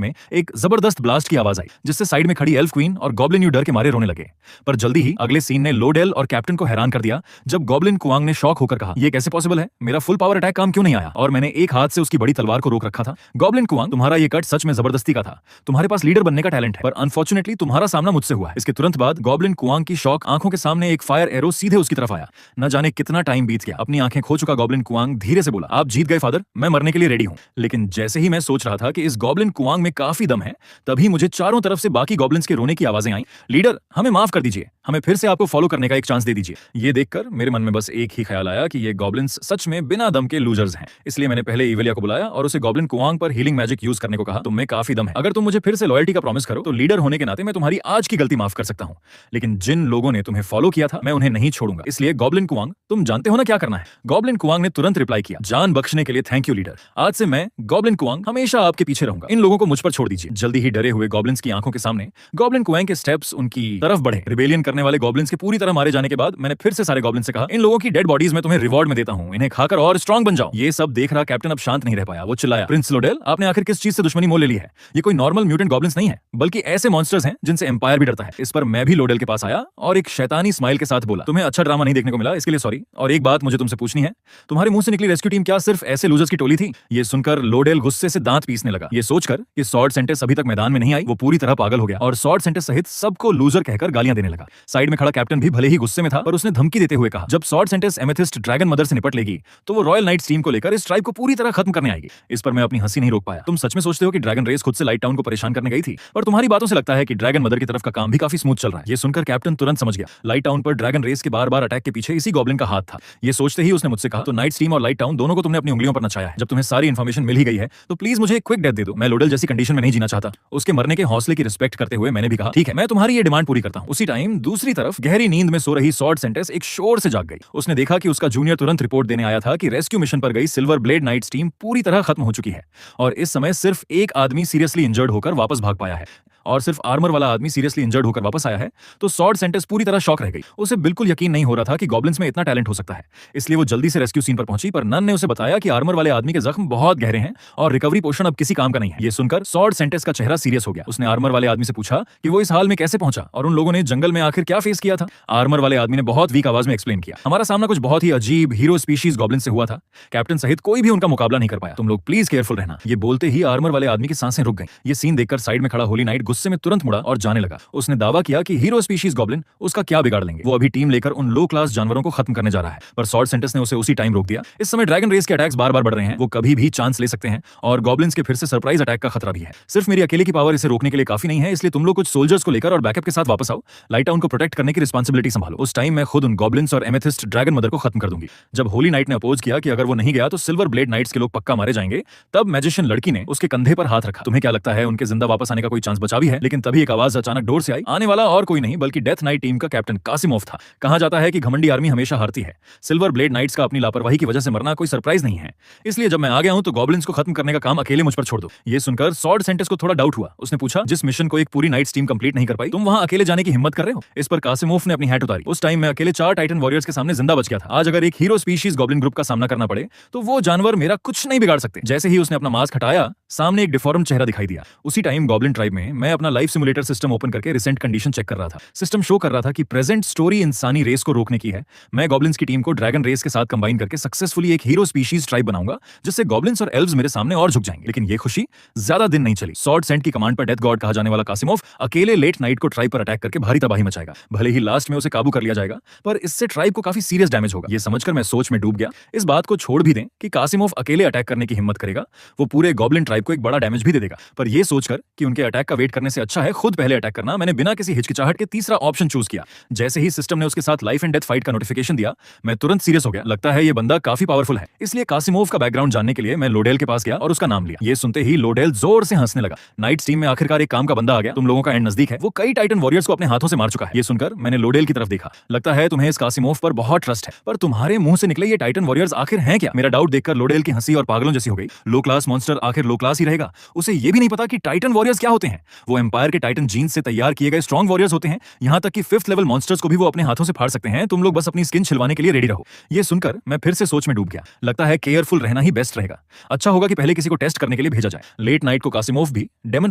में एक जबरदस्त ब्लास्ट की आवाज आई, जिससे साइड में खड़ी एल्फ क्वीन और गॉब्लिन डर के मारे रोने लगे। पर जल्दी ही अगले सीन ने लोडेल और कैप्टन को हैरान कर दिया, जब गॉब्लिन कुआंग ने शॉक होकर कहा, ये कैसे पॉसिबल है? मेरा फुल पावर अटैक काम क्यों नहीं आया? और मैंने एक हाथ से उसकी बड़ी तलवार को रोक रखा था। गॉब्लिन कुआंग, तुम्हारा ये कट सच में जबरदस्ती का था। तुम्हारे पास लीडर बनने का टैलेंट है, पर अनफॉर्चुनेटली तुम्हारा सामना मुझसे हुआ है। इसके तुरंत बाद गॉब्लिन कुआंग की शॉक आंखों के सामने एक फायर एरो सीधे उसकी तरफ आया। न जाने कितना टाइम बीत गया। अपनी आंखें खो चुका गॉब्लिन कुआंग धीरे से बोला, आप जीत गए फादर, मैं मरने के लिए रेडी हूं। लेकिन जैसे ही मैं सोच रहा था कि इस गॉब्लिन कुआंग में काफी दम है, तभी मुझे चारों तरफ से बाकी गॉब्लिन्स के रोने की आवाजें आई। लीडर, हमें माफ कर दीजिए, हमें फिर से आपको फॉलो करने का एक चांस दे दीजिए। ये देखकर मेरे मन में बस एक ही ख्याल आया कि ये गॉब्लिन्स सच में बिना दम के लूजर्स हैं। इसलिए मैंने पहले इवेलिया को बुलाया और उसे गॉब्लिन कुआंग पर हीलिंग मैजिक यूज करने को कहा। तुम में काफी दम है, अगर तुम मुझे फिर से लॉयल्टी का प्रॉमिस करो तो लीडर होने के नाते मैं तुम्हारी आज की गलती माफ कर सकता हूं। लेकिन जिन लोगों ने तुम्हें फॉलो किया था, मैं उन्हें नहीं छोड़ूंगा। इसलिए गॉब्लिन कुआंग, तुम जानते हो ना क्या करना है? गॉब्लिन कुआंग ने तुरंत रिप्लाई किया, जान बख्शने के लिए थैंक यू लीडर। आज से मैं गॉब्लिन कुआंग हमेशा आपके पीछे रहूंगा। इन लोगों को मुझ पर छोड़ दीजिए। जल्दी ही डरे हुए गॉब्लिन्स की आंखों के सामने गॉब्लिन कुआंग के स्टेप्स उनकी तरफ बढ़े। रिबेलियन करने वाले गॉब्लिन्स के पूरी तरह मारे जाने के बाद मैंने फिर से सारे गॉब्लिन से कहा, इन लोगों की डेड बॉडीज मैं तुम्हें रिवॉर्ड में देता हूं, इन्हें खाकर और स्ट्रांग बन जाओ। ये सब देख रहा कैप्टन अब शांत नहीं रह पाया। वो चिल्लाया, प्रिंस लोडेल, आपने आखिर किस चीज से दुश्मनी मोल ले ली है? ये कोई नॉर्मल म्यूटेंट गॉब्लिन्स नहीं है, बल्कि ऐसे मॉन्स्टर्स हैं जिनसे एम्पायर भी डरता है। इस पर मैं भी लोडेल के पास आया और एक शैतानी स्माइल के साथ बोला, तुम्हें अच्छा ड्रामा नहीं देखने को मिला, इसके लिए सॉरी। और एक बात मुझे तुमसे पूछनी है, तुम्हारे मुंह से निकली रेस्क्यू टीम क्या सिर्फ ऐसे लूजर्स की टोली थी? ये सुनकर लोडेल गुस्से से दांत पीसने लगा। ये सोचकर कि सॉर्ड सेंटेस अभी तक मैदान में नहीं आई, वो पूरी तरह पागल हो गया और सॉर्ड सेंटेस सहित सबको लूजर कहकर गालियां देने लगा। साइड में खड़ा कैप्टन भी भले ही गुस्से में था, पर उसने धमकी देते हुए कहा, जब sword sentence amethyst dragon mother से निपट लेगी तो वो रॉयल नाइट्स टीम को लेकर इस ट्राइब को पूरी तरह खत्म करने आएगी। इस पर मैं अपनी हंसी नहीं रोक पाया। तुम सच में सोचते हो कि ड्रैगन रेस खुद से लाइट टाउन को परेशान करने गई थी? पर तुम्हारी बातों से लगता है कि ड्रैगन मदर की तरफ का काम भी काफी स्मूथ चल रहा है। ये सुनकर कैप्टन तुरंत समझ गया, लाइट टाउन पर ड्रैगन रेस के बार-बार अटैक के पीछे इसी गॉब्लिन का हाथ था। ये सोचते ही उसने मुझसे कहा, तो नाइट्स टीम और लाइट टाउन दोनों को तुमने अपनी उंगलियों पर नचाया है। जब तुम्हें सारी इन्फॉर्मेशन मिल ही गई है तो प्लीज मुझे एक क्विक डेथ दे दो। मैं लोडेल जैसी कंडीशन में नहीं जीना चाहता। उसके मरने के हौसले की रिस्पेक्ट करते हुए मैंने भी कहा, ठीक है, मैं तुम्हारी ये डिमांड पूरी करता हूं। उसी टाइम दूसरी तरफ गहरी नींद में सो रही सॉर्ड सेंटेस एक शोर से जाग गई। उसने देखा कि उसका जूनियर तुरंत रिपोर्ट देने आया था कि रेस्क्यू मिशन पर गई सिल्वर ब्लेड नाइट्स टीम पूरी तरह खत्म हो चुकी है और इस समय सिर्फ एक आदमी सीरियसली इंजर्ड होकर वापस भाग पाया है। और सिर्फ आर्मर वाला आदमी सीरियसली इंजर्ड होकर वापस आया है, तो सॉर्ड सेंटेंस पूरी तरह शॉक रह गई। उसे बिल्कुल यकीन नहीं हो रहा था कि गॉब्लिन्स में इतना टैलेंट हो सकता है, इसलिए वो जल्दी से रेस्क्यू सीन पर पहुंची, पर नन ने उसे बताया कि आर्मर वाले आदमी के जख्म बहुत गहरे हैं और रिकवरी पोशन अब किसी काम का नहीं है। ये सुनकर सॉर्ड सेंटेंस का चेहरा सीरियस हो गया। उसने आर्मर वाले आदमी से पूछा कि वो इस हाल में कैसे पहुंचा और उन लोगों ने जंगल में आखिर क्या फेस किया था। आर्मर वाले आदमी ने बहुत वीक आवाज में एक्सप्लेन किया, हमारा सामना कुछ बहुत ही अजीब हीरो स्पीशीज गॉब्लिन से हुआ था, कैप्टन सहित कोई भी उनका मुकाबला नहीं कर पाया, तुम लोग प्लीज केयरफुल रहना। ये बोलते ही आर्मर वाले आदमी की सांसें रुक गईं। ये सीन देखकर साइड में खड़ा होली नाइट गुस्से में तुरंत मुड़ा और जाने लगा। उसने दावा किया कि हीरो स्पीशीज गॉब्लिन उसका क्या बिगाड़ लेंगे, वो अभी टीम लेकर उन लो क्लास जानवरों को खत्म करने जा रहा है। पर सॉर्ड सेंटेंस ने उसे उसी टाइम रोक दिया। इस समय ड्रैगन रेस के अटैक्स बार-बार बढ़ रहे हैं, वो कभी भी चांस ले सकते हैं और गॉब्लिन्स के फिर से सरप्राइज अटैक का खतरा भी है। सिर्फ मेरी अकेले की पावर इसे रोकने के लिए काफी नहीं है, इसलिए तुम लोग कुछ सोल्जर्स को लेकर और बैकअप के साथ वापस आओ। लाइट टाउन को प्रोटेक्ट करने की रिस्पांसिबिलिटी संभालो। उस टाइम मैं खुद उन गॉब्लिन्स और एमेथिस्ट ड्रैगन मदर को खत्म कर दूंगी। जब होली नाइट ने अपोज किया कि अगर वो नहीं गया तो सिल्वर ब्लेड नाइट्स के लोग पक्का मारे जाएंगे, तब मैजिशियन लड़की ने उसके कंधे पर हाथ रखा। तुम्हें क्या लगता है उनके जिंदा वापस आने का कोई चांस बचा भी है? लेकिन तभी एक आवाज अचानक डोर से आई। आने वाला और कोई नहीं बल्कि डेथ नाइट टीम का कैप्टन कासिमोव था। कहा जाता है कि घमंडी आर्मी हमेशा हारती है। सिल्वर ब्लेड नाइट्स का अपनी लापरवाही की वजह से मरना कोई सरप्राइज नहीं है, इसलिए जब मैं आ गया हूं तो गॉब्लिन्स को खत्म करने का काम अकेले मुझ पर छोड़ दो। ये सुनकर सॉर्ड सेंटेंस को थोड़ा डाउट हुआ। उसने पूछा, जिस मिशन को एक पूरी नाइट्स टीम कंप्लीट नहीं कर पाई, तुम वहां अकेले जाने की हिम्मत कर रहे हो? इस पर कासिमोव ने अपनी हैट उतारी। उस टाइम मैं अकेले 4 टाइटन वॉरियर्स के सामने जिंदा बच गया था। आज अगर एक हीरो स्पीशीज गॉब्लिन ग्रुप का सामना करना पड़े तो वो जानवर मेरा कुछ नहीं बिगाड़ सकते। जैसे ही उसने अपना मास्क हटाया, सामने एक डिफॉर्म चेहरा दिखाई दिया। उसी टाइम गॉब्लिन ट्राइब में मैं अपना लाइफ सिमुलेटर सिस्टम ओपन करके रिसेंट कंडीशन चेक कर रहा था। सिस्टम शो कर रहा था कि प्रेजेंट स्टोरी इंसानी रेस को रोकने की है। मैं गॉब्लिन्स की टीम को ड्रैगन रेस के साथ कंबाइन करके सक्सेसफुली एक हीरो स्पीशीज ट्राइब बनाऊंगा, जिससे गॉब्लिन्स और एल्व्स मेरे सामने और झुक जाएंगे। लेकिन ये खुशी ज्यादा दिन नहीं चली। सॉर्ड सेंट की कमांड पर डेथ गॉड कहा जाने वाला कासिमोव अकेले लेट नाइट को ट्राइब पर अटैक करके भारी तबाही मचाएगा। भले ही लास्ट में उसे काबू कर लिया जाएगा, पर इससे ट्राइब को काफी सीरियस डैमेज होगा। ये समझकर मैं सोच में डूब गया। इस बात को छोड़ भी दें कि कासिमोव अकेले अटैक करने की हिम्मत करेगा, वो पूरे गॉब्लिन ट्राइब को एक बड़ा डैमेज भी दे देगा। पर यह सोचकर कि उनके अटैक का वेट करने से अच्छा है खुद पहले अटैक करना, मैंने बिना किसी हिचकिचाहट के तीसरा ऑप्शन चूज किया। जैसे ही सिस्टम ने उसके साथ लाइफ एंड डेथ फाइट का नोटिफिकेशन दिया, मैं तुरंत सीरियस हो गया। लगता है ये बंदा काफी पावरफुल है। इसलिए कासिमोव का बैकग्राउंड जानने के लिए मैं लोडेल के पास गया और उसका नाम लिया। ये सुनते ही लोडेल जोर से हंसने लगा। नाइट्स टीम में आखिरकार एक काम का बंदा आ गया। तुम लोगों का एंड नजदीक है। वो कई टाइटन वॉरियर्स को अपने हाथों से मार चुका है। ये सुनकर मैंने लोडेल की तरफ देखा। लगता है तुम्हें इस कासिमोव पर बहुत ट्रस्ट है, पर तुम्हारे मुंह से निकले ये टाइटन वॉरियर्स आखिर हैं क्या? मेरा डाउट देखकर लोडेल की हंसी और पागलों जैसी हो गई। लो क्लास मॉन्स्टर आखिर लो क्लास ही रहेगा। उसे ये भी नहीं पता कि टाइटन वॉरियर्स क्या होते हैं। वो एम्पायर के टाइटन जीन्स से तैयार किए गए स्ट्रॉन्ग वॉरियर्स होते हैं। यहाँ तक कि 5th लेवल मॉन्स्टर्स को भी वो अपने हाथों से फाड़ सकते हैं। तुम लोग बस अपनी स्किन छिलवाने के लिए रेडी रहो। ये सुनकर मैं फिर से सोच में डूब गया। लगता है केयरफुल रहना ही बेस्ट रहेगा। अच्छा होगा कि पहले किसी को टेस्ट करने के लिए भेजा जाए। लेट नाइट को कासिमोव भी डेमन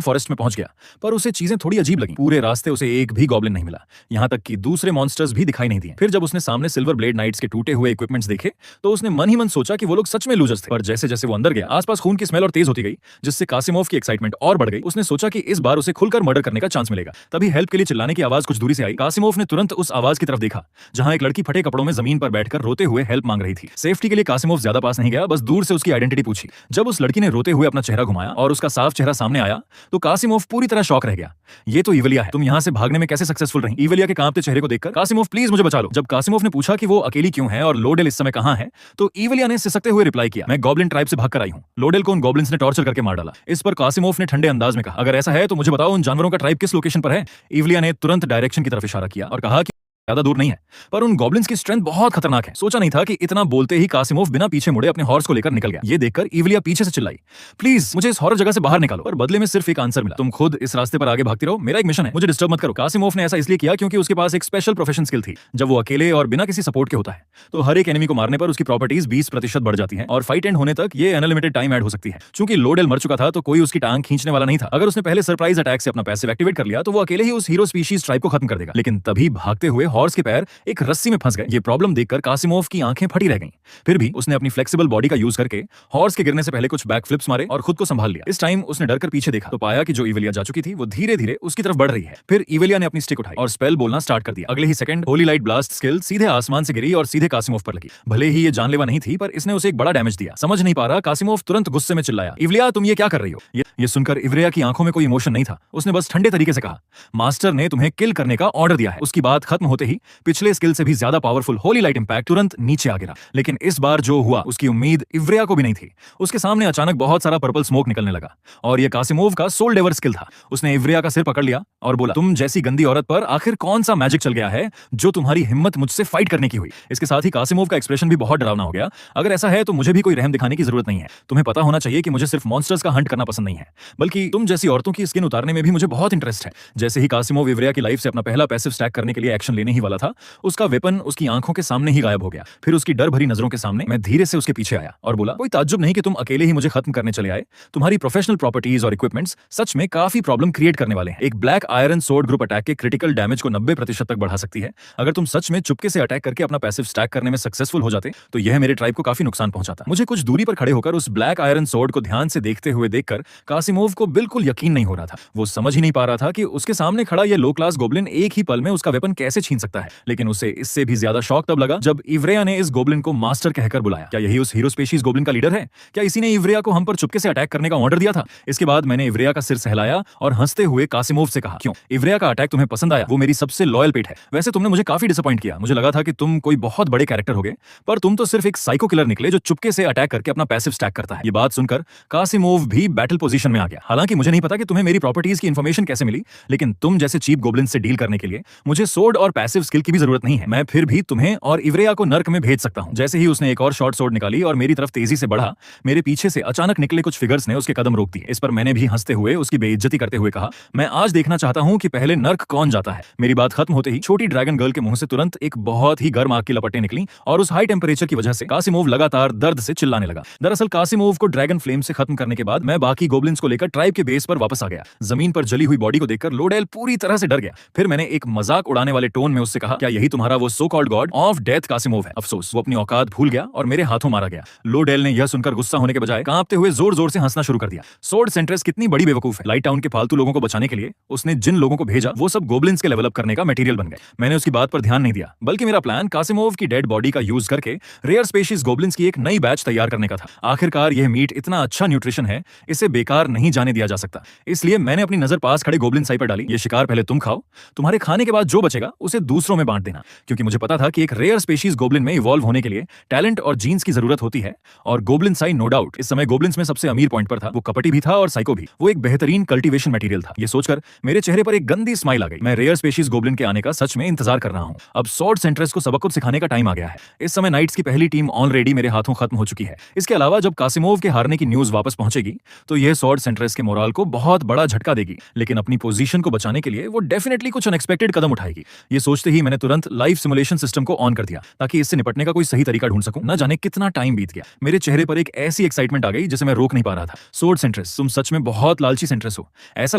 फॉरेस्ट में पहुंच गया, पर उसे चीजें थोड़ी अजीब लगी। पूरे रास्ते उसे एक भी गॉब्लिन नहीं मिला, यहाँ तक कि दूसरे मॉन्स्टर्स भी दिखाई नहीं दिए। फिर जब उसने सामने सिल्वर ब्लेड नाइट्स के टूटे हुए इक्विपमेंट्स देखे, तो उसने मन ही मन सोचा कि वो लोग सच में लूजर्स थे। पर जैसे जैसे वो अंदर गया, आसपास खून की स्मेल और तेज होती गई, जिससे कासिमोव की एक्साइटमेंट और बढ़ गई। उसने सोचा कि इस बार उसे खुलकर मर्डर करने का चांस मिलेगा। तभी हेल्प के लिए चिल्लाने की आवाज कुछ दूरी से आई। कासिमोव ने तुरंत उस आवाज की तरफ देखा, जहां एक लड़की फटे कपड़ों में जमीन पर बैठकर रोते हुए हेल्प मांग रही थी। सेफ्टी के लिए कासिमोव ज्यादा पास नहीं गया, बस दूर से उसकी आइडेंटिटी पूछी। जब उस लड़की ने रोते हुए अपना चेहरा घुमाया और उसका साफ चेहरा सामने आया, तो कासिमोव पूरी तरह शॉक रह गया। ये तो इवलिया है, तुम यहाँ से भागने में कैसे सक्सेसफुल रही? इवलिया के कांपते चेहरे को देखकर कासिमोव प्लीज मुझे बचा लो। जब कासिमोव ने पूछा कि वो अकेली क्यों है और लोडेल इस समय कहाँ है, तो इवलिया ने सिसकते हुए रिप्लाई किया, मैं गॉब्लिन ट्राइब से भागकर आई हूँ। लोडेल को उन गॉब्लिन्स ने टॉर्चर करके मार डाला। इस पर कासिमोव ने ठंडे अंदाज में कहा, अगर ऐसा है तो मुझे बताओ उन जानवरों का ट्राइब किस लोकेशन पर है? इवलिया ने तुरंत डायरेक्शन की तरफ इशारा किया और कहा कि ज्यादा दूर नहीं है, पर उन गॉब्लिन्स की स्ट्रेंथ बहुत खतरनाक है। सोचा नहीं था कि इतना बोलते ही कासिमोव बिना पीछे मुड़े अपने हॉर्स को लेकर निकल गया। ये देखकर इवलिया पीछे से चिल्लाई, प्लीज मुझे इस हॉरर जगह से बाहर निकालो। पर बदले में सिर्फ एक आंसर मिला, तुम खुद इस रास्ते पर आगे भागती रहो, मेरा एक मिशन है, मुझे डिस्टर्ब मत करो। कासिमोव ने ऐसा इसलिए किया क्योंकि उसके पास एक स्पेशल प्रोफेशन स्किल थी। जब वो अकेले और बिना किसी सपोर्ट के होता है, तो हर एक एनिमी को मारने पर उसकी प्रॉपर्टीज 20% बढ़ जाती है और फाइट एंड होने तक ये अनलिमिटेड टाइम ऐड हो सकती है। चूंकि लोडेल मर चुका था, तो कोई उसकी टांग खींचने वाला नहीं था। अगर उसने पहले सरप्राइज अटैक से अपना पैसिव एक्टिवेट कर लिया, तो वो अकेले ही उस हीरो स्पीशीज ट्राइब को खत्म कर देगा। लेकिन तभी भागते हुए हॉर्स के पैर एक रस्सी में फंस गए। ये प्रॉब्लम देखकर कासिमोव की आंखें फटी रह गईं। फिर भी उसने अपनी फ्लेक्सिबल बॉडी का यूज करके हॉर्स के गिरने से पहले कुछ बैक फ्लिप्स मारे और खुद को संभाल लिया। इस टाइम उसने डरकर पीछे देखा तो पाया कि जो इवलिया जा चुकी थी वो धीरे धीरे उसकी तरफ बढ़ रही है। फिर इवलिया ने अपनी स्टिक उठाई और स्पेल बोलना स्टार्ट कर दिया। अगले ही second holy light blast skill सीधे आसमान से गिरी और सीधे कासिमोव पर लगी। भले ही ये जानलेवा नहीं थी, पर इसने उसे एक बड़ा डैमेज दिया। समझ नहीं पा रहा, कासिमोव तुरंत गुस्से में चिल्लाया, इवलिया तुम ये क्या कर रही हो? ये सुनकर इवलिया की आंखों में कोई इमोशन नहीं था। उसने बस ठंडे तरीके से कहा, मास्टर ने तुम्हें किल करने का ऑर्डर दिया है। उसकी बात खत्म होते होते ही पिछले स्किल से भी ज्यादा पावरफुल होली लाइट इंपैक्ट तुरंत नीचे आ गिरा। लेकिन इस बार जो हुआ उसकी उम्मीद इव्रिया को भी नहीं थी। उसके सामने अचानक बहुत सारा पर्पल स्मोक निकलने लगा और यह कासिमोव का सोल डेवर स्किल था। उसने इव्रिया का सिर पकड़ लिया और बोला, तुम जैसी गंदी औरत पर आखिर कौन सा मैजिक चल गया है जो तुम्हारी हिम्मत मुझसे फाइट करने की हुई। इसके साथ ही कासिमोव का एक्सप्रेशन भी बहुत डरावना हो गया। अगर ऐसा है तो मुझे भी कोई रहम दिखाने की जरूरत नहीं है। तुम्हें पता होना चाहिए कि मुझे सिर्फ मॉन्स्टर्स का हंट करना पसंद नहीं है, बल्कि तुम जैसी औरतों की स्किन उतारने में भी मुझे बहुत इंटरेस्ट है। जैसे ही कासिमोव इव्रिया की लाइफ से अपना पहला पैसिव स्टैक करने के लिए एक्शन लेने ही वाला था, उसका वेपन उसकी आंखों के सामने ही गायब हो गया। फिर उसकी डर भरी नजरों के सामने मैं धीरे से उसके पीछे आया और बोला, कोई ताज्जुब नहीं कि तुम अकेले ही मुझे खत्म करने चले आए। तुम्हारी प्रोफेशनल प्रॉपर्टीज और इक्विपमेंट्स सच में काफी प्रॉब्लम क्रिएट करने वाले हैं। एक black iron sword group attack के क्रिटिकल डैमेज को 90% तक बढ़ा सकती है। अगर तुम सच में चुपके से अटैक करके अपना पैसिव स्टैक करने में सक्सेसफुल हो जाते तो यह मेरे ट्राइब को काफी नुकसान पहुंचाता। मुझे कुछ दूरी पर खड़े होकर उस ब्लैक आयरन सोर्ड को ध्यान से देखते हुए देखकर कासिमोव को बिल्कुल यकीन नहीं हो रहा था। वो समझ ही नहीं पा रहा था कि उसके सामने खड़ा यह लो क्लास गोब्लिन एक ही पल में उसका वेपन कैसे छीन सकता है। लेकिन उसे इससे भी ज्यादा शॉक तब लगा जब इव्रिया ने इस गोब्लिन को मास्टर कहकर बुलाया। क्या यही उस हीरो स्पेशीज गोब्लिन का लीडर है? क्या इसी ने इव्रिया को हम पर चुपके से अटैक करने का ऑर्डर दिया था? इसके बाद मैंने इव्रिया का सिर सहलाया और हंसते हुए कासिमोव से कहा, क्यों इव्रिया का अटैक तुम्हें पसंद आया? वो मेरी सबसे लॉयल पेट है। वैसे तुमने मुझे काफी डिसअपॉइंट किया। मुझे लगा था कि तुम कोई बहुत बड़े कैरेक्टर होगे, पर तुम तो सिर्फ एक साइको किलर निकले जो चुपके से अटैक करके अपना पैसिव स्टैक करता है। ये बात सुनकर कासिमोव भी बैटल पोजीशन में आ गया। हालांकि मुझे नहीं पता कि तुम्हें मेरी प्रॉपर्टीज की इंफॉर्मेशन कैसे मिली, लेकिन तुम जैसे चीप गोब्लिन से डील करने के लिए मुझे सोर्ड और पैसिव स्किल की भी जरूरत नहीं है। मैं फिर भी तुम्हें और इव्रिया को नर्क में भेज सकता हूं। जैसे ही उसने एक और शॉर्ट सोर्ड निकाली और मेरी तरफ तेजी से बढ़ा, मेरे पीछे से अचानक निकले कुछ फिगर्स ने उसके कदम रोक दिए। इस पर मैंने भी हंसते हुए उसकी बेइज्जती करते हुए कहा, मैं आज देखना चाहता हूं कि पहले नर्क कौन जाता है। मेरी बात खत्म होते ही छोटी ड्रैगन गर्ल के मुंह से तुरंत एक बहुत ही गर्म आग की लपटें निकली और उस हाई टेम्परेचर की वजह से कासिमोव लगातार दर्द से चिल्लाने लगा। दरअसल कासिमोव को ड्रैगन फ्लेम से खत्म करने के बाद मैं बाकी गोब्लिन्स को लेकर ट्राइब के बेस पर वापस आ गया। जमीन पर जली हुई बॉडी को देखकर लोडेल पूरी तरह से डर गया। फिर मैंने एक मजाक उड़ाने वाले टोन में उससे कहा, क्या यही तुम्हारा वो so called God of death Kasimov है? अफसोस, वो अपनी औकात भूल गया और मेरे हाथों मारा गया। लोडेल ने यह सुनकर गुस्सा होने के बजाय कांपते हुए जोर जोर से हंसना शुरू कर दिया। सोर्ड सेंट्रेस कितनी बड़ी बेवकूफ है। लाइट टाउन के फालतू लोगों को बचाने के लिए उसने जिन लोगों को भेजा वो सब गोब्लिन्स के लेवल अप करने का मटेरियल बन गए। मैंने उसकी बात पर ध्यान नहीं दिया, बल्कि मेरा प्लान कासिमोव की डेड बॉडी का यूज करके रेयर स्पेशीज गोब्लिन्स की एक नई बैच तैयार करने का था। आखिरकार यह मीट इतना अच्छा न्यूट्रिशन है, इसे बेकार नहीं जाने दिया जा सकता। इसलिए मैंने अपनी नजर पास खड़े गोब्लिन साई पर डाली। ये शिकार पहले तुम खाओ, तुम्हारे खाने के बाद जो बचेगा उसे दूसरों में बांट देना। क्योंकि मुझे पता था कि एक रेयर स्पेशीज गोब्लिन में इवॉल्व होने के लिए टैलेंट और जीन्स की जरूरत होती है, और गोब्लिन साई नो डाउट इस समय गोब्लिन्स में सबसे अमीर पॉइंट पर था। वो कपटी भी था और साइको भी। वो एक बेहतरीन कल्टीवेशन मटेरियल था। ये सोचकर मेरे चेहरे पर एक गंदी स्माइल आ गई। मैं रेयर स्पेशीज गोब्लिन के आने का सच में इंतजार कर रहा हूं। अब सॉर्ड सेंट्रेस को सबक कुछ सिखाने का टाइम आ गया है। इस समय नाइट्स की पहली टीम ऑलरेडी मेरे हाथों खत्म हो चुकी है। इसके अलावा जब कासिमोव के हारने की न्यूज वापस पहुंचेगी तो यह सॉर्ड सेंट्रेस के मोराल को बहुत बड़ा झटका देगी, लेकिन अपनी पोजीशन को बचाने के लिए वो डेफिनेटली कुछ अनएक्सपेक्टेड कदम उठाएगी। ये सोचते ही मैंने तुरंत लाइव सिमुलेशन सिस्टम को ऑन कर दिया ताकि इससे निपटने का कोई सही तरीका ढूंढ सकूं। न जाने कितना टाइम बीत गया, मेरे चेहरे पर एक ऐसी एक्साइटमेंट आ गई जिसे मैं रोक नहीं पा रहा था। सॉर्ड सेंट्रेस, तुम सच में बहुत लालची सेंट्रेस हो। ऐसा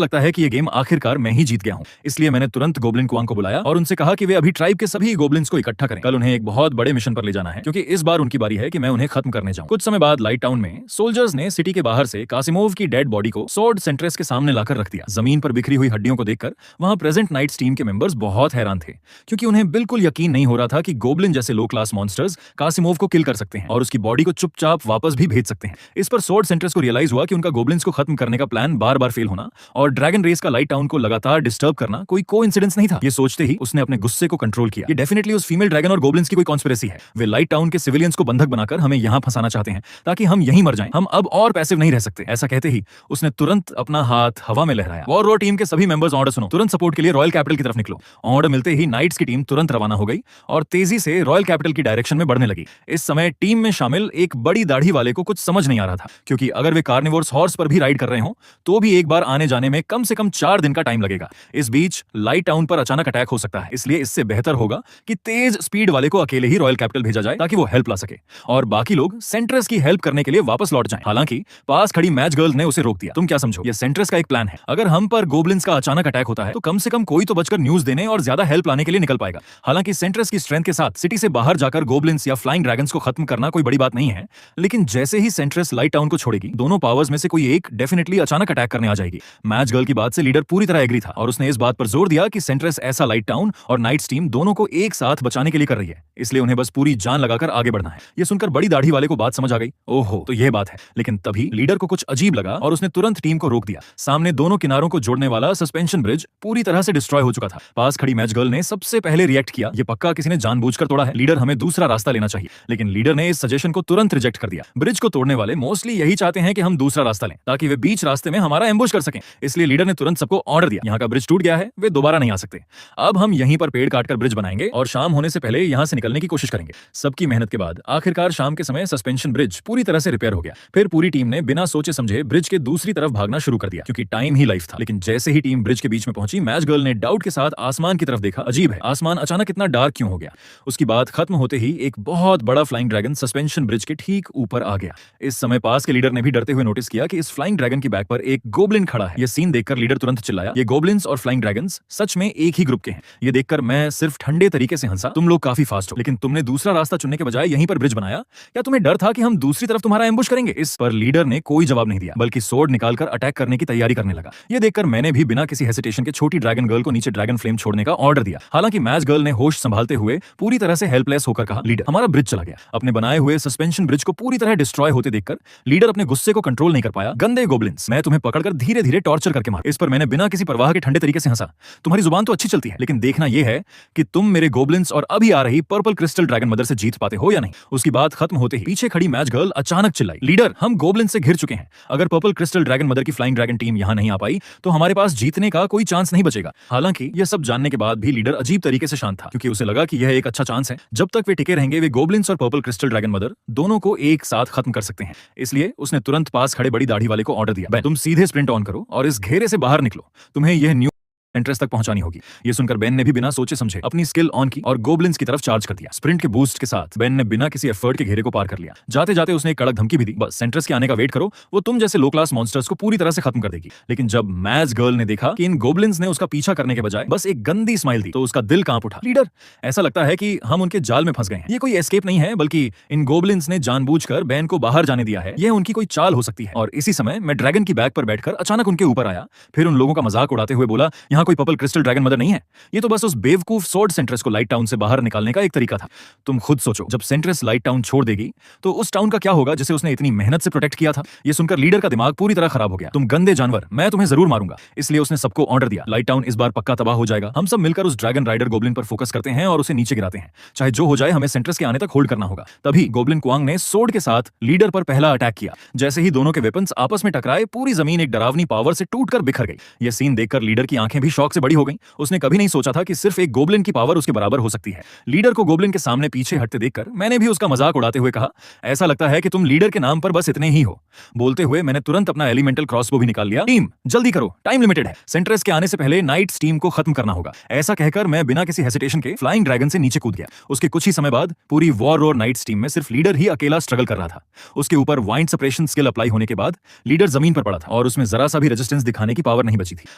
लगता है कि ये गेम आखिरकार मैं ही जीत गया हूं। इसलिए मैंने तुरंत गोब्लिन कुआंग को बुलाया और उनसे कहा कि वे अभी ट्राइब के सभी गोब्लिन्स को इकट्ठा करें। कल उन्हें एक बहुत बड़े मिशन पर ले जाना है, क्योंकि इस बार उनकी बारी है कि मैं उन्हें खत्म करने जाऊं। कुछ समय बाद लाइट टाउन में सोल्जर्स ने सिटी के बाहर से कासिमोव की डेड बॉडी को सॉर्ड सेंट्रेस के सामने लाकर रख दिया। जमीन पर बिखरी हुई हड्डियों को देखकर वहां प्रेजेंट नाइट्स टीम के मेंबर्स बहुत हैरान थे, क्योंकि उन्हें बिल्कुल यकीन नहीं हो रहा था कि गोब्लिन जैसे लो क्लास मॉन्स्टर्स कासिमोव को किल कर सकते हैं और उसकी बॉडी को चुपचाप वापस भी भेज सकते हैं। इस पर सॉर्ड सेंट्रेस को रियलाइज हुआ कि उनका गोब्लिन्स को खत्म करने का प्लान बार बार फेल होना और ड्रैगन रेस का लाइट टाउन को लगातार डिस्टर्ब करना कोई कोइंसिडेंस नहीं था। ये सोचते ही उसने अपने गुस्से को कंट्रोल किया। ये डेफिनेटली उस फीमेल ड्रैगन और गोब्लिन्स की कोई कॉन्स्पिरेसी है। वे लाइट टाउन के सिविलियंस को बंधक बनाकर हमें यहां फंसाना चाहते हैं ताकि हम यहीं मर जाएं। हम अब और पैसिव नहीं रह सकते। ऐसा कहते ही उसने तुरंत अपना हाथ हवा में लहराया। वॉर रो टीम के सभी मेंबर्स ऑर्डर सुनो, तुरंत सपोर्ट के लिए रॉयल कैपिटल की तरफ निकलो। ऑर्डर मिलते ही नाइट्स की टीम तुरंत रवाना हो गई और तेजी से रॉयल कैपिटल की डायरेक्शन में बढ़ने लगी। इस समय टीम में शामिल एक बड़ी दाढ़ी वाले को कुछ समझ नहीं आ रहा था, क्योंकि अगर वे कार्निवोर्स हॉर्स पर भी राइड कर रहे हो तो भी एक बार आने जाने में कम से कम 4 दिन का टाइम लगेगा। इस बीच लाइट टाउन पर अचानक अटैक हो सकता है, इसलिए इससे बेहतर होगा कि तेज स्पीड वाले को अकेले ही रॉयल कैपिटल भेजा जाए ताकि वो हेल्प ला सके और बाकी लोग सेंट्रेस की हेल्प करने के लिए वापस लौट जाएं। हालांकि पास खड़ी मैच गर्ल ने उसे रोक दिया। तुम क्या समझो, ये सेंट्रेस का एक प्लान है। अगर हम पर गोब्लिन्स का अचानक अटैक होता है तो कम से कम कोई तो बचकर न्यूज देने और ज्यादा हेल्प लाने के लिए निकल पाएगा। हालांकि सेंट्रेस की स्ट्रेंथ के साथ सिटी से बाहर जाकर गोब्लिन्स या फ्लाइंग ड्रैगन्स को खत्म करना कोई बड़ी बात नहीं है, लेकिन जैसे ही सेंट्रेस लाइट टाउन को छोड़ेगी दोनों पावर्स में से कोई एक डेफिनेटली अचानक अटैक करने आ जाएगी। मैच गर्ल की बात से लीडर पूरी तरह एग्री था और उसने इस बात पर जोर दिया कि सेंट्रेस ऐसा लाइट टाउन और नाइट्स टीम दोनों को एक साथ बचाने के लिए कर रही है, इसलिए उन्हें बस पूरी जान लगाकर आगे बढ़ना है। ये सुनकर बड़ी दाढ़ी वाले को बात समझ आ गई। ओहो, तो यह बात है। लेकिन तभी लीडर को कुछ अजीब लगा और उसने तुरंत टीम को रोक दिया। सामने दोनों किनारों को जोड़ने वाला सस्पेंशन ब्रिज पूरी तरह से डिस्ट्रॉय हो चुका था। पास खड़ी मैच गर्ल ने सबसे पहले रिएक्ट किया, ये पक्का किसी ने जानबूझकर तोड़ा है, लीडर हमें दूसरा रास्ता लेना चाहिए। लेकिन लीडर ने इस सजेशन को तुरंत रिजेक्ट कर दिया। ब्रिज को तोड़ने वाले मोस्टली यही चाहते हैं कि हम दूसरा रास्ता लें ताकि वे बीच रास्ते में हमारा एम्बुश कर सकें। इसलिए लीडर ने तुरंत सबको ऑर्डर दिया, यहाँ का ब्रिज टूट गया है, वे दोबारा नहीं आ सकते। अब हम यहीं पर पेड़ काटकर ब्रिज बनाएंगे और शाम होने से पहले यहाँ से निकलने की कोशिश करेंगे। सबकी मेहनत के बाद आखिरकार शाम के समय सस्पेंशन ब्रिज पूरी तरह से रिपेयर हो गया। फिर पूरी टीम ने बिना सोचे समझे ब्रिज के दूसरी तरफ भागना शुरू कर दिया क्योंकि टाइम ही लाइफ था। लेकिन जैसे ही टीम ब्रिज के बीच में पहुंची, मैच गर्ल ने डाउट के साथ आसमान की तरफ देखा। अजीब है, आसमान अचानक इतना डार्क क्यों हो गया? उसकी बात खत्म होते ही एक बहुत बड़ा फ्लाइंग ड्रैगन सस्पेंशन ब्रिज के ठीक ऊपर आ गया। इस समय पास के लीडर ने भी डरते हुए नोटिस किया कि इस फ्लाइंग ड्रैगन की बैक पर एक गोब्लिन खड़ा है। यह सीन देखकर लीडर तुरंत चिल्लाया, ये गोब्लिन्स और फ्लाइंग ड्रैगन्स सच में एक ही ग्रुप के हैं। ये देखकर मैं सिर्फ ठंडे तरीके से हंसा, तुम लोग काफी फास्ट हो, लेकिन तुमने दूसरा रास्ता चुनने के बजाय यहीं पर ब्रिज बनाया। क्या तुम्हें डर था कि हम दूसरी तरफ तुम्हारा एम्बुश करेंगे? इस पर लीडर ने कोई जवाब नहीं दिया, बल्कि सोर्ड निकालकर अटैक करने की तैयारी करने लगा। यह देखकर मैंने भी बिना किसी हेसिटेशन के छोटी ड्रैगन गर्ल को नीचे ड्रैगन फ्लेम छोड़ने का ऑर्डर दिया। हालांकि मैच गर्ल ने होश संभालते हुए पूरी तरह से हेल्पलेस होकर कहा, लीडर हमारा ब्रिज चला गया। अपने बनाए हुए सस्पेंशन ब्रिज को पूरी तरह डिस्ट्रॉय होते देखकर लीडर अपने गुस्से को कंट्रोल नहीं कर पाया। गंदे गोब्लिन्स, मैं तुम्हें पकड़कर धीरे धीरे टॉर्चर करके मार। इस पर मैंने बिना किसी परवाह के ठंडे तरीके से हंसा, तुम्हारी जुबान तो अच्छी चलती है, लेकिन देखना यह है कि तुम मेरे गोब्लिन्स और अभी आ रही पर्पल क्रिस्टल ड्रैगन मदर से जीत पाते हो या नहीं। उसकी बात खत्म होते ही पीछे खड़ी मैच गर्ल अचानक चिल्लाई, लीडर हम गोब्लिन से घिर चुके हैं। अगर पर्पल क्रिस्टल ड्रैगन मदर की फ्लाइंग ड्रैगन टीम यहां नहीं आ पाई तो हमारे पास जीतने का कोई चांस नहीं बचेगा। हालांकि यह सब जानने के बाद भी लीडर अजीब तरीके से शांत था क्योंकि उसे लगा कि यह एक अच्छा चांस है। जब तक वे टिके रहेंगे वे गोब्लिन्स और पर्पल क्रिस्टल ड्रैगन मदर दोनों को एक साथ खत्म कर सकते हैं। इसलिए उसने तुरंत पास खड़े बड़ी दाढ़ी वाले को ऑर्डर दिया, तुम सीधे स्प्रिंट ऑन करो और इस घेरे से बाहर निकलो, तुम्हें यह न्यू एंट्रेंस तक पहुंचानी होगी। ये सुनकर बेन ने भी बिना सोचे समझे अपनी स्किल ऑन की और गोब्लिन्स की तरफ चार्ज कर दिया। स्प्रिंट के बूस्ट के साथ बेन ने बिना किसी एफर्ट के घेरे को पार कर लिया। जाते जाते उसने एक कड़क धमकी भी दी, बस सेंट्रेस के आने का वेट करो, वो तुम जैसे लो क्लास मॉन्स्टर्स को पूरी तरह से खत्म कर देगी। लेकिन जब मैच गर्ल ने देखा कि इन गोब्लिन्स ने उसका पीछा करने के बजाय बस एक गंदी स्माइल दी तो उसका दिल कांप उठा। लीडर ऐसा लगता है कि हम उनके जाल में फंस गए हैं। ये कोई एस्केप नहीं है, बल्कि इन गोब्लिन्स ने जानबूझकर बेन को बाहर जाने दिया है। यह उनकी कोई चाल हो सकती है। और इसी समय मैं ड्रैगन की बैक पर बैठकर अचानक उनके ऊपर आया, फिर उन लोगों का मजाक उड़ाते हुए बोला, यहाँ कोई पर्पल क्रिस्टल ड्रैगन मदर नहीं है, ये तो बस उस बेवकूफ सोर्ड सेंट्रेस को लाइट टाउन से बाहर निकालने का एक तरीका था। तुम खुद सोचो, जब सेंट्रेस लाइट टाउन छोड़ देगी तो उस टाउन का क्या होगा जिसे उसने इतनी मेहनत से प्रोटेक्ट किया था। ये सुनकर लीडर का दिमाग पूरी तरह खराब हो गया। तुम गंदे जानवर, मैं तुम्हें जरूर मारूंगा। इसलिए उसने सबको ऑर्डर दिया, लाइट टाउन इस बार पक्का तबाह हो जाएगा। हम सब मिलकर उस ड्रैगन राइडर गोब्लिन पर फोकस करते हैं और उसे नीचे गिराते हैं। चाहे जो हो जाए, हमें सेंट्रेस के आने तक होल्ड करना होगा। तभी गोब्लिन क्वांग ने सोर्ड के साथ लीडर पर पहला अटैक किया। जैसे ही दोनों के वेपन्स आपस में टकराए, पूरी जमीन एक डरावनी पावर से टूटकर बिखर गई। यह सीन देखकर लीडर की आंखें भी शौक से बड़ी हो गईं। उसने कभी नहीं सोचा था कि सिर्फ एक गोब्लिन की पावर उसके बराबर हो सकती है। लीडर को गोब्लिन के सामने पीछे हटते देखकर मैंने भी उसका मजाक उड़ाते हुए कहा, ऐसा लगता है कि तुम लीडर के नाम पर बस इतने ही हो। बोलते हुए मैंने तुरंत अपना एलिमेंटल क्रॉसबो भी निकाल लिया। टीम जल्दी करो, टाइम लिमिटेड है, सेंट्रेस के आने से पहले नाइट्स टीम को खत्म करना होगा। ऐसा कहकर मैं बिना किसी हेसिटेशन के फ्लाइंग ड्रैगन से नीचे कूद गया। उसके कुछ ही समय बाद पूरी वॉर रोर नाइट्स टीम में सिर्फ लीडर ही अकेला स्ट्रगल कर रहा था। उसके ऊपर वाइंड सप्रेशन स्किल अप्लाई होने के बाद लीडर जमीन पर पड़ा था और उसमें जरा सा भी रेजिस्टेंस दिखाने की पावर नहीं बची थी।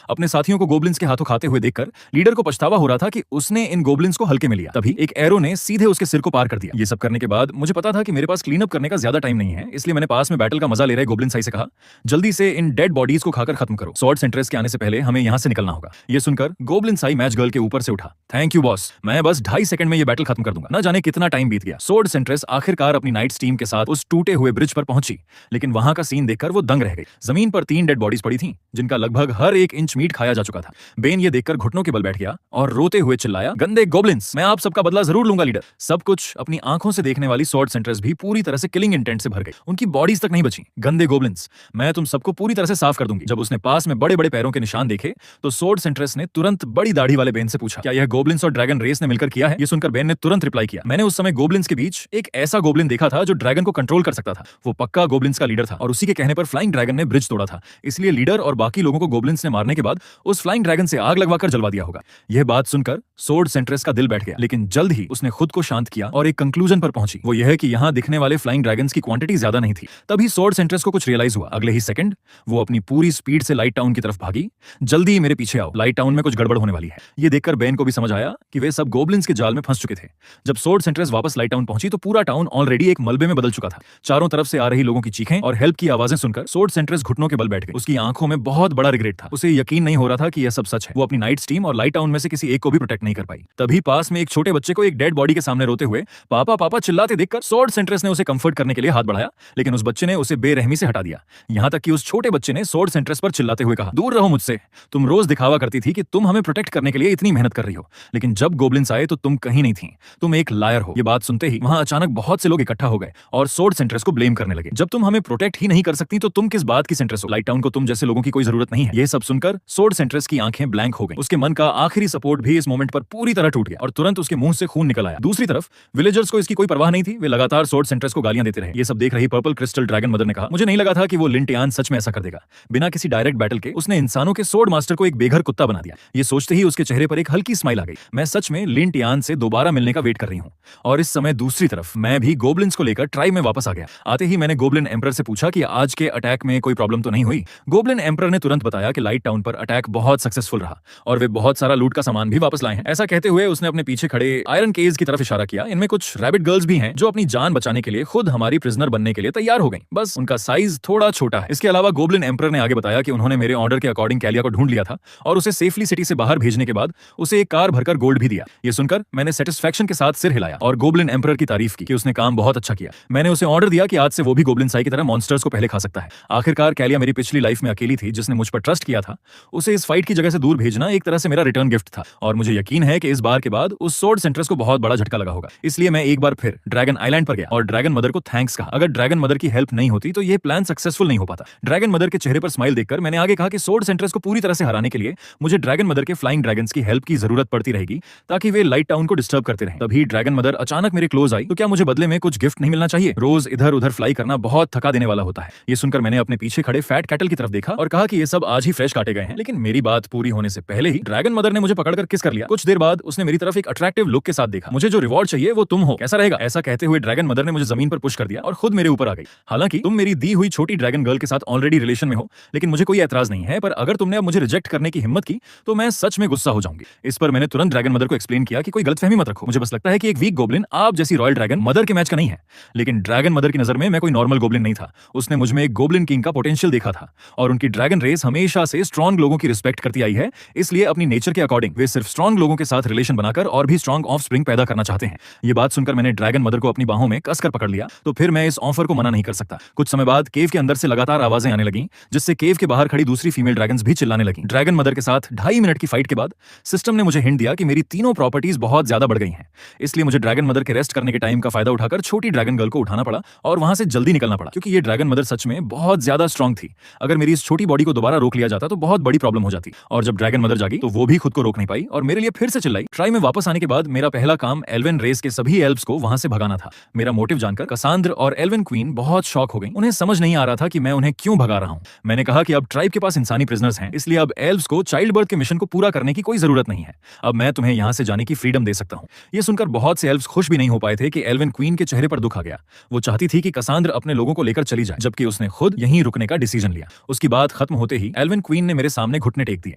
अपने साथियों को गोब्लिन्स के हाथों खाते हुए देखकर लीडर को पछतावा हो रहा था कि उसने इन गोब्लिन्स को हल्के में लिया। तभी एक एरो ने सीधे उसके सिर को पार कर दिया। ये सब करने के बाद मुझे पता था कि मेरे पास क्लीन अप करने का ज्यादा टाइम नहीं है, इसलिए मैंने पास में बैटल का मजा ले रहे गोब्लिन साई से कहा, जल्दी से इन डेड बॉडीज को खाकर खत्म करो। स्वॉर्ड सेंट्रेस के आने से पहले हमें यहां से निकलना होगा। ये सुनकर गोब्लिन साई मैच गर्ल के ऊपर से उठा, थैंक यू बॉस, मैं बस 2.5 सेकंड में ये बैटल खत्म कर दूंगा। न जाने कितना टाइम बीत गया। स्वॉर्ड सेंट्रेस आखिरकार अपनी नाइट्स टीम के साथ उस टूटे हुए ब्रिज पर पहुंची, लेकिन वहां का सीन देखकर वो दंग रह गई। जमीन पर 3 डेड बॉडीज पड़ी थी, जिनका लगभग हर एक इंच मीट खाया जा चुका था। बेन ये देखकर घुटनों के बल बैठ गया और रोते हुए चिल्लाया, गंदे गोब्लिन्स, मैं आप सबका बदला जरूर लूंगा लीडर। सब कुछ अपनी आंखों से देखने वाली स्वॉर्ड सेंट्रेस भी पूरी तरह से किलिंग इंटेंट से भर गई। उनकी बॉडीज तक नहीं बची। गंदे गोब्लिन्स, मैं तुम सबको पूरी तरह से साफ कर दूंगी। जब उसने पास में बड़े बड़े पैरों के निशान देखे तो स्वॉर्ड सेंट्रेस ने तुरंत बड़ी दाढ़ी वाले बेन से पूछा, क्या यह गोब्लिन्स और ड्रैगन रेस ने मिलकर किया है? ये सुनकर बेन ने तुरंत रिप्लाई किया, मैंने उस समय गोब्लिन्स के बीच एक ऐसा गोब्लिन देखा था जो ड्रैगन को कंट्रोल कर सकता था। वो पक्का गोब्लिन्स का लीडर था और उसी के कहने पर फ्लाइंग ड्रैगन ने ब्रिज तोड़ा था। इसलिए लीडर और बाकी लोगों को गोब्लिन्स ने मारने के बाद उस फ्लाइंग ड्रैगन से आग लगवाकर जलवा दिया होगा। यह बात सुनकर स्वॉर्ड सेंट्रेस का दिल बैठ गया, लेकिन जल्द ही उसने खुद को शांत किया और एक कंक्लूजन पर पहुंची। वो यह है कि यहां दिखने वाले फ्लाइंग ड्रैगन्स की क्वांटिटी ज्यादा नहीं थी। तभी स्वॉर्ड सेंट्रेस को कुछ रियलाइज हुआ। अगले ही सेकंड वो अपनी पूरी स्पीड से लाइट टाउन की तरफ भागी। जल्दी मेरे पीछे आओ, लाइट टाउन में कुछ गड़बड़ होने वाली है। ये देखकर बेन को भी समझ आया कि वे सब गोब्लिन्स के जाल में फंस चुके थे। जब स्वॉर्ड सेंट्रेस वापस लाइट टाउन पहुंची तो पूरा टाउन ऑलरेडी एक मलबे में बदल चुका था। चारों तरफ से आ रही लोगों की चीखें और हेल्प की आवाजें सुनकर स्वॉर्ड सेंट्रेस घुटनों के बल बैठ गई। उसकी आंखों में बहुत बड़ा रिग्रेट था। उसे यकीन नहीं हो रहा था कि यह सब सच है। वो अपनी नाइट टीम और लाइट टाउन में से किसी एक को भी प्रोटेक्ट नहीं कर पाई। तभी पास में एक छोटे बच्चे को एक डेड बॉडी के सामने रोते हुए पापा पापा चिल्लाते देखकर स्वॉर्ड सेंट्रेस ने उसे कंफर्ट करने के लिए हाथ बढ़ाया, लेकिन उस बच्चे ने उसे बेरहमी से हटा दिया। यहाँ तक कि उस छोटे बच्चे ने स्वॉर्ड सेंट्रेस पर चिल्लाते हुए कहा, दूर रहो मुझसे, तुम रोज दिखावा करती थी कि तुम हमें प्रोटेक्ट करने के लिए इतनी मेहनत कर रही हो, लेकिन जब गोब्लिन्स आए तो तुम कहीं नहीं थी, तुम एक लायर हो। ये बात सुनते ही वहां अचानक बहुत से लोग इकट्ठा हो गए और स्वॉर्ड सेंट्रेस को ब्लेम करने लगे। जब तुम हमें प्रोटेक्ट ही नहीं कर सकती तो तुम किस बात की सेंट्रेस हो? लाइट टाउन को तुम जैसे लोगों की कोई जरूरत नहीं है। ये सब सुनकर स्वॉर्ड सेंट्रेस की आंखें ब्लैंक हो गई। उसके मन का आखिरी सपोर्ट भी इस मोमेंट पर पूरी तरह टूट गया और तुरंत उसके मुंह से खून निकल आया। दूसरी तरफ विलेजर्स को इसकी कोई परवाह नहीं थी, वे लगातार स्वॉर्ड सेंट्रेस को गालियां देते रहे। ये सब देख रही पर्पल क्रिस्टल ड्रैगन मदर ने कहा, मुझे नहीं लगा था कि वो लिन टियान सच में ऐसा कर देगा। बिना किसी डायरेक्ट बैटल के उसने इंसानों के स्वॉर्ड मास्टर को एक बेघर कुत्ता बना दिया। ये सोचते ही उसके चेहरे पर एक हल्की स्माइल आ गई। मैं सच में लिन टियान से दोबारा मिलने का वेट कर रही हूँ। और इस समय दूसरी तरफ मैं भी गोब्लिन्स को लेकर ट्राइब में वापस आ गया। आते ही मैंने गोब्लिन एम्परर से पूछा कि आज के अटैक में कोई प्रॉब्लम तो नहीं हुई। गोब्लिन एम्परर ने तुरंत बताया कि लाइट टाउन पर अटैक बहुत सक्सेसफुल रहा और वे बहुत सारा लूट का सामान भी वापस लाए हैं। ऐसा कहते हुए उसने अपने पीछे खड़े आयरन केज की तरफ इशारा किया। इनमें कुछ रैबिट गर्ल्स भी हैं जो अपनी जान बचाने के लिए खुद हमारी प्रिजनर बनने के लिए तैयार हो गई, बस उनका साइज थोड़ा छोटा है। इसके अलावा गोब्लिन एम्परर ने आगे बताया कि उन्होंने मेरे ऑर्डर के अकॉर्डिंग कैलिया को ढूंढ लिया था और उसे सेफली सिटी से बाहर भेजने के बाद उसे एक कार भरकर गोल्ड भी दिया। ये सुनकर मैंने सेटिस्फैक्शन के साथ सिर हिलाया और गोब्लिन एम्परर की तारीफ की कि उसने काम बहुत अच्छा किया। मैंने उसे ऑर्डर दिया कि आज से वो भी गोब्लिन साई की तरह मॉन्स्टर्स को पहले खा सकता है। आखिरकार कैलिया मेरी पिछली लाइफ में अकेली थी जिसने मुझ पर ट्रस्ट किया था। उसे इस फाइट की जगह से दूर भेजना एक तरह से मेरा रिटर्न गिफ्ट था और मुझे यकीन है कि इस बार के बाद उस स्वॉर्ड सेंट्रेस को बहुत बड़ा झटका लगा होगा। इसलिए मैं एक बार फिर ड्रैगन आइलैंड पर गया और ड्रैगन मदर को थैंक्स कहा। अगर ड्रैगन मदर की हेल्प नहीं होती तो यह प्लान सक्सेसफुल नहीं हो पाता। ड्रैगन मदर के चेहरे पर स्माइल देखकर मैंने आगे कहा कि स्वॉर्ड सेंट्रेस को पूरी तरह से हराने के लिए मुझे ड्रैगन मदर के फ्लाइंग ड्रैगन्स की हेल्प की जरूरत पड़ती रहेगी ताकि वे लाइट टाउन को डिस्टर्ब करते रहें। तभी ड्रैगन मदर अचानक मेरे क्लोज आई, तो क्या मुझे बदले में कुछ गिफ्ट नहीं मिलना चाहिए? रोज इधर उधर फ्लाई करना बहुत थका देने वाला होता है। ये सुनकर मैंने अपने पीछे खड़े फैट कैटल की तरफ देखा और कहा कि ये सब आज ही फ्रेश काटे गए हैं। लेकिन मेरी बात पूरी होने से पहले ही ड्रैगन मदर ने मुझे पकड़कर किस कर लिया। कुछ देर बाद उसने मेरी तरफ एक अट्रैक्टिव लुक के साथ देखा। मुझे जो रिवॉर्ड चाहिए वो तुम हो, कैसा रहेगा? ऐसा कहते हुए ड्रैगन मदर ने मुझे जमीन पर पुश कर दिया और खुद मेरे ऊपर आ गई। हालांकि तुम मेरी दी हुई छोटी ड्रैगन गर्ल के साथ ऑलरेडी रिलेशन में हो, लेकिन मुझे कोई एतराज नहीं है, पर अगर तुमने अब मुझे रिजेक्ट करने की हिम्मत की तो मैं सच में गुस्सा हो जाऊंगी। इस पर मैंने तुरंत ड्रैगन मदर को एक्सप्लेन किया कि कोई गलतफहमी मत रखो, मुझे बस लगता है कि एक वीक गोब्लिन आप जैसी रॉयल ड्रैगन मदर के मैच का नहीं है। लेकिन ड्रैगन मदर की नजर में मैं कोई नॉर्मल गोब्लिन नहीं था। उसने मुझ में एक गोब्लिन किंग का पोटेंशियल देखा था और उनकी ड्रैगन रेस हमेशा से स्ट्रॉन्ग लोगों की रिस्पेक्ट करती आई है। इसलिए अपनी नेचर के अकॉर्डिंग वे सिर्फ स्ट्रॉन्ग लोगों के साथ रिलेशन बनाकर और भी स्ट्रॉन्ग ऑफस्प्रिंग पैदा करना चाहते हैं। ये बात सुनकर मैंने ड्रैगन मदर को अपनी बाहों में कसकर पकड़ लिया। तो फिर मैं इस ऑफर को मना नहीं कर सकता। कुछ समय बाद केव के अंदर से लगातार आवाजें आने लगी, जिससे केव के बाहर खड़ी दूसरी फीमेल ड्रैगन्स भी चिल्लाने लगी। ड्रैगन मदर के साथ 2.5 मिनट की फाइट के बाद सिस्टम ने मुझे हिंट दिया कि मेरी तीनों प्रॉपर्टीज बहुत ज्यादा बढ़ गई हैं। इसलिए मुझे ड्रैगन मदर के रेस्ट करने के टाइम का फायदा उठाकर छोटी ड्रैगन गर्ल को उठाना पड़ा और वहां से जल्दी निकलना पड़ा, क्योंकि ये ड्रैगन मदर सच में बहुत ज्यादा स्ट्रांग थी। अगर मेरी इस छोटी बॉडी को दोबारा रोक लिया जाता तो बहुत बड़ी प्रॉब्लम हो जाती। और जब ड्रैगन मदर जागी तो वो भी खुद को रोक नहीं पाई और मेरे लिए फिर से चिल्लाई। ट्राई में वापस आने के बाद मेरा पहला काम एल्वेन रेस के सभी एल्व्स को वहां से भगाना था। मेरा मोटिव जानकर कसांद्र और एल्वेन क्वीन बहुत शॉक हो गई। उन्हें समझ नहीं आ रहा था कि मैं उन्हें क्यों भगा रहा हूं। मैंने कहा कि अब ट्राइब के पास इंसानी प्रिजनर्स हैं, इसलिए अब एल्व्स को चाइल्ड बर्थ के मिशन को पूरा करने की कोई जरूरत नहीं है। अब मैं तुम्हें यहां से जाने की फ्रीडम दे सकता हूं। यह सुनकर बहुत से एल्व्स खुश भी नहीं हो पाए थे कि एल्वेन क्वीन के चेहरे पर दुख आ गया। वो चाहती थी कि कसांद्र अपने लोगों को लेकर चली जाए, जबकि उसने खुद यहीं रुकने का डिसीजन लिया। उसकी बात खत्म होते ही एल्वेन क्वीन ने मेरे सामने घुटने टेक दिए,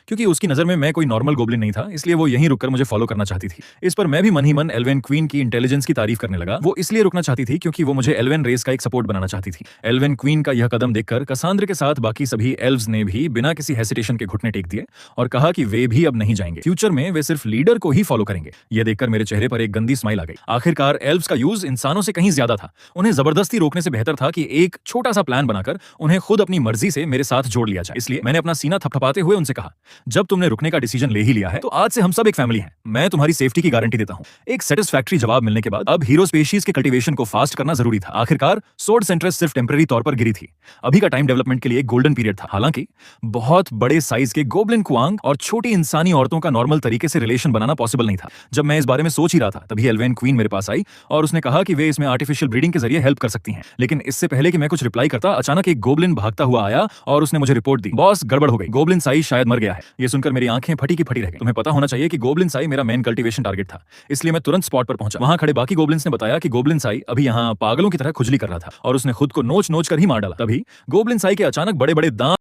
क्योंकि उसकी नजर में मैं कोई नॉर्मल गोब्लिन नहीं था, इसलिए वो यहीं रुककर मुझे फॉलो करना चाहती थी। इस पर मैं भी मन ही मन एल्वेन क्वीन की इंटेलिजेंस की तारीफ करने लगा। वो इसलिए रुकना चाहती थी क्योंकि वो मुझे एल्वेन रेस का एक सपोर्ट बनाना चाहती थी। एल्वेन क्वीन का यह कदम देखकर कसांद्र के साथ बाकी सभी एल्व्स ने भी बिना किसी हेसिटेशन के घुटने टेक दिए और कहा कि वे भी अब नहीं जाएंगे। फ्यूचर में वे सिर्फ लीडर को ही फॉलो करेंगे। यह देखकर मेरे चेहरे पर एक गंदी स्माइल आ गई। आखिरकार एल्व्स का यूज इंसानों से कहीं ज्यादा था। उन्हें जबरदस्ती रोकने से बेहतर था कि एक छोटा सा प्लान बनाकर उन्हें खुद अपनी मर्जी से मेरे साथ जोड़ लिया जाए। इसलिए मैंने अपना सीना थपथपाते हुए उनसे कहा, जब तुमने रुकने का डिसीजन ले ही लिया है तो आज से हम सब एक फैमिली हैं। मैं तुम्हारी सेफ्टी की गारंटी देता हूं। एक सेटिस्फैक्टरी जवाब मिलने के बाद अब हीरो स्पीशीज के कल्टीवेशन को फास्ट करना जरूरी था। आखिरकार स्वॉर्ड सेंट्रेस सिर्फ टेम्पररी तौर पर गिरी थी। अभी का टाइम डेवलपमेंट के लिए एक गोल्डन पीरियड था। हालांकि बहुत बड़े साइज के गोब्लिन कुआंग और छोटी इंसानी औरतों का नॉर्मल तरीके से रिलेशन बनाना पॉसिबल नहीं था। जब मैं इस बारे में सोच ही रहा था तभी एल्वेन क्वीन मेरे पास आई और उसने कहा कि वे इसमें आर्टिफिशियल ब्रीडिंग के जरिए हेल्प कर सकती हैं। लेकिन इससे पहले कि मैं कुछ रिप्लाई करता, अचानक एक गोब्लिन भागता हुआ आया और उसने मुझे रिपोर्ट दी, बॉस गड़बड़ हो गई, गोब्लिन साई शायद मर गया है। ये सुनकर मेरी आंखें फटी की फटी रह गई। तुम्हें पता होना चाहिए कि गोब्लिन साई मेरा मेन कल्टीवेशन टारगेट था, इसलिए मैं तुरंत स्पॉट पर पहुंचा। वहां खड़े बाकी गोब्लिन्स ने बताया कि गोब्लिन साई अभी यहाँ पागलों की तरह खुजली कर रहा था और उसने खुद को नोच नोच कर ही मार डाला। तभी गोब्लिन साई के अचानक बड़े बड़े दांत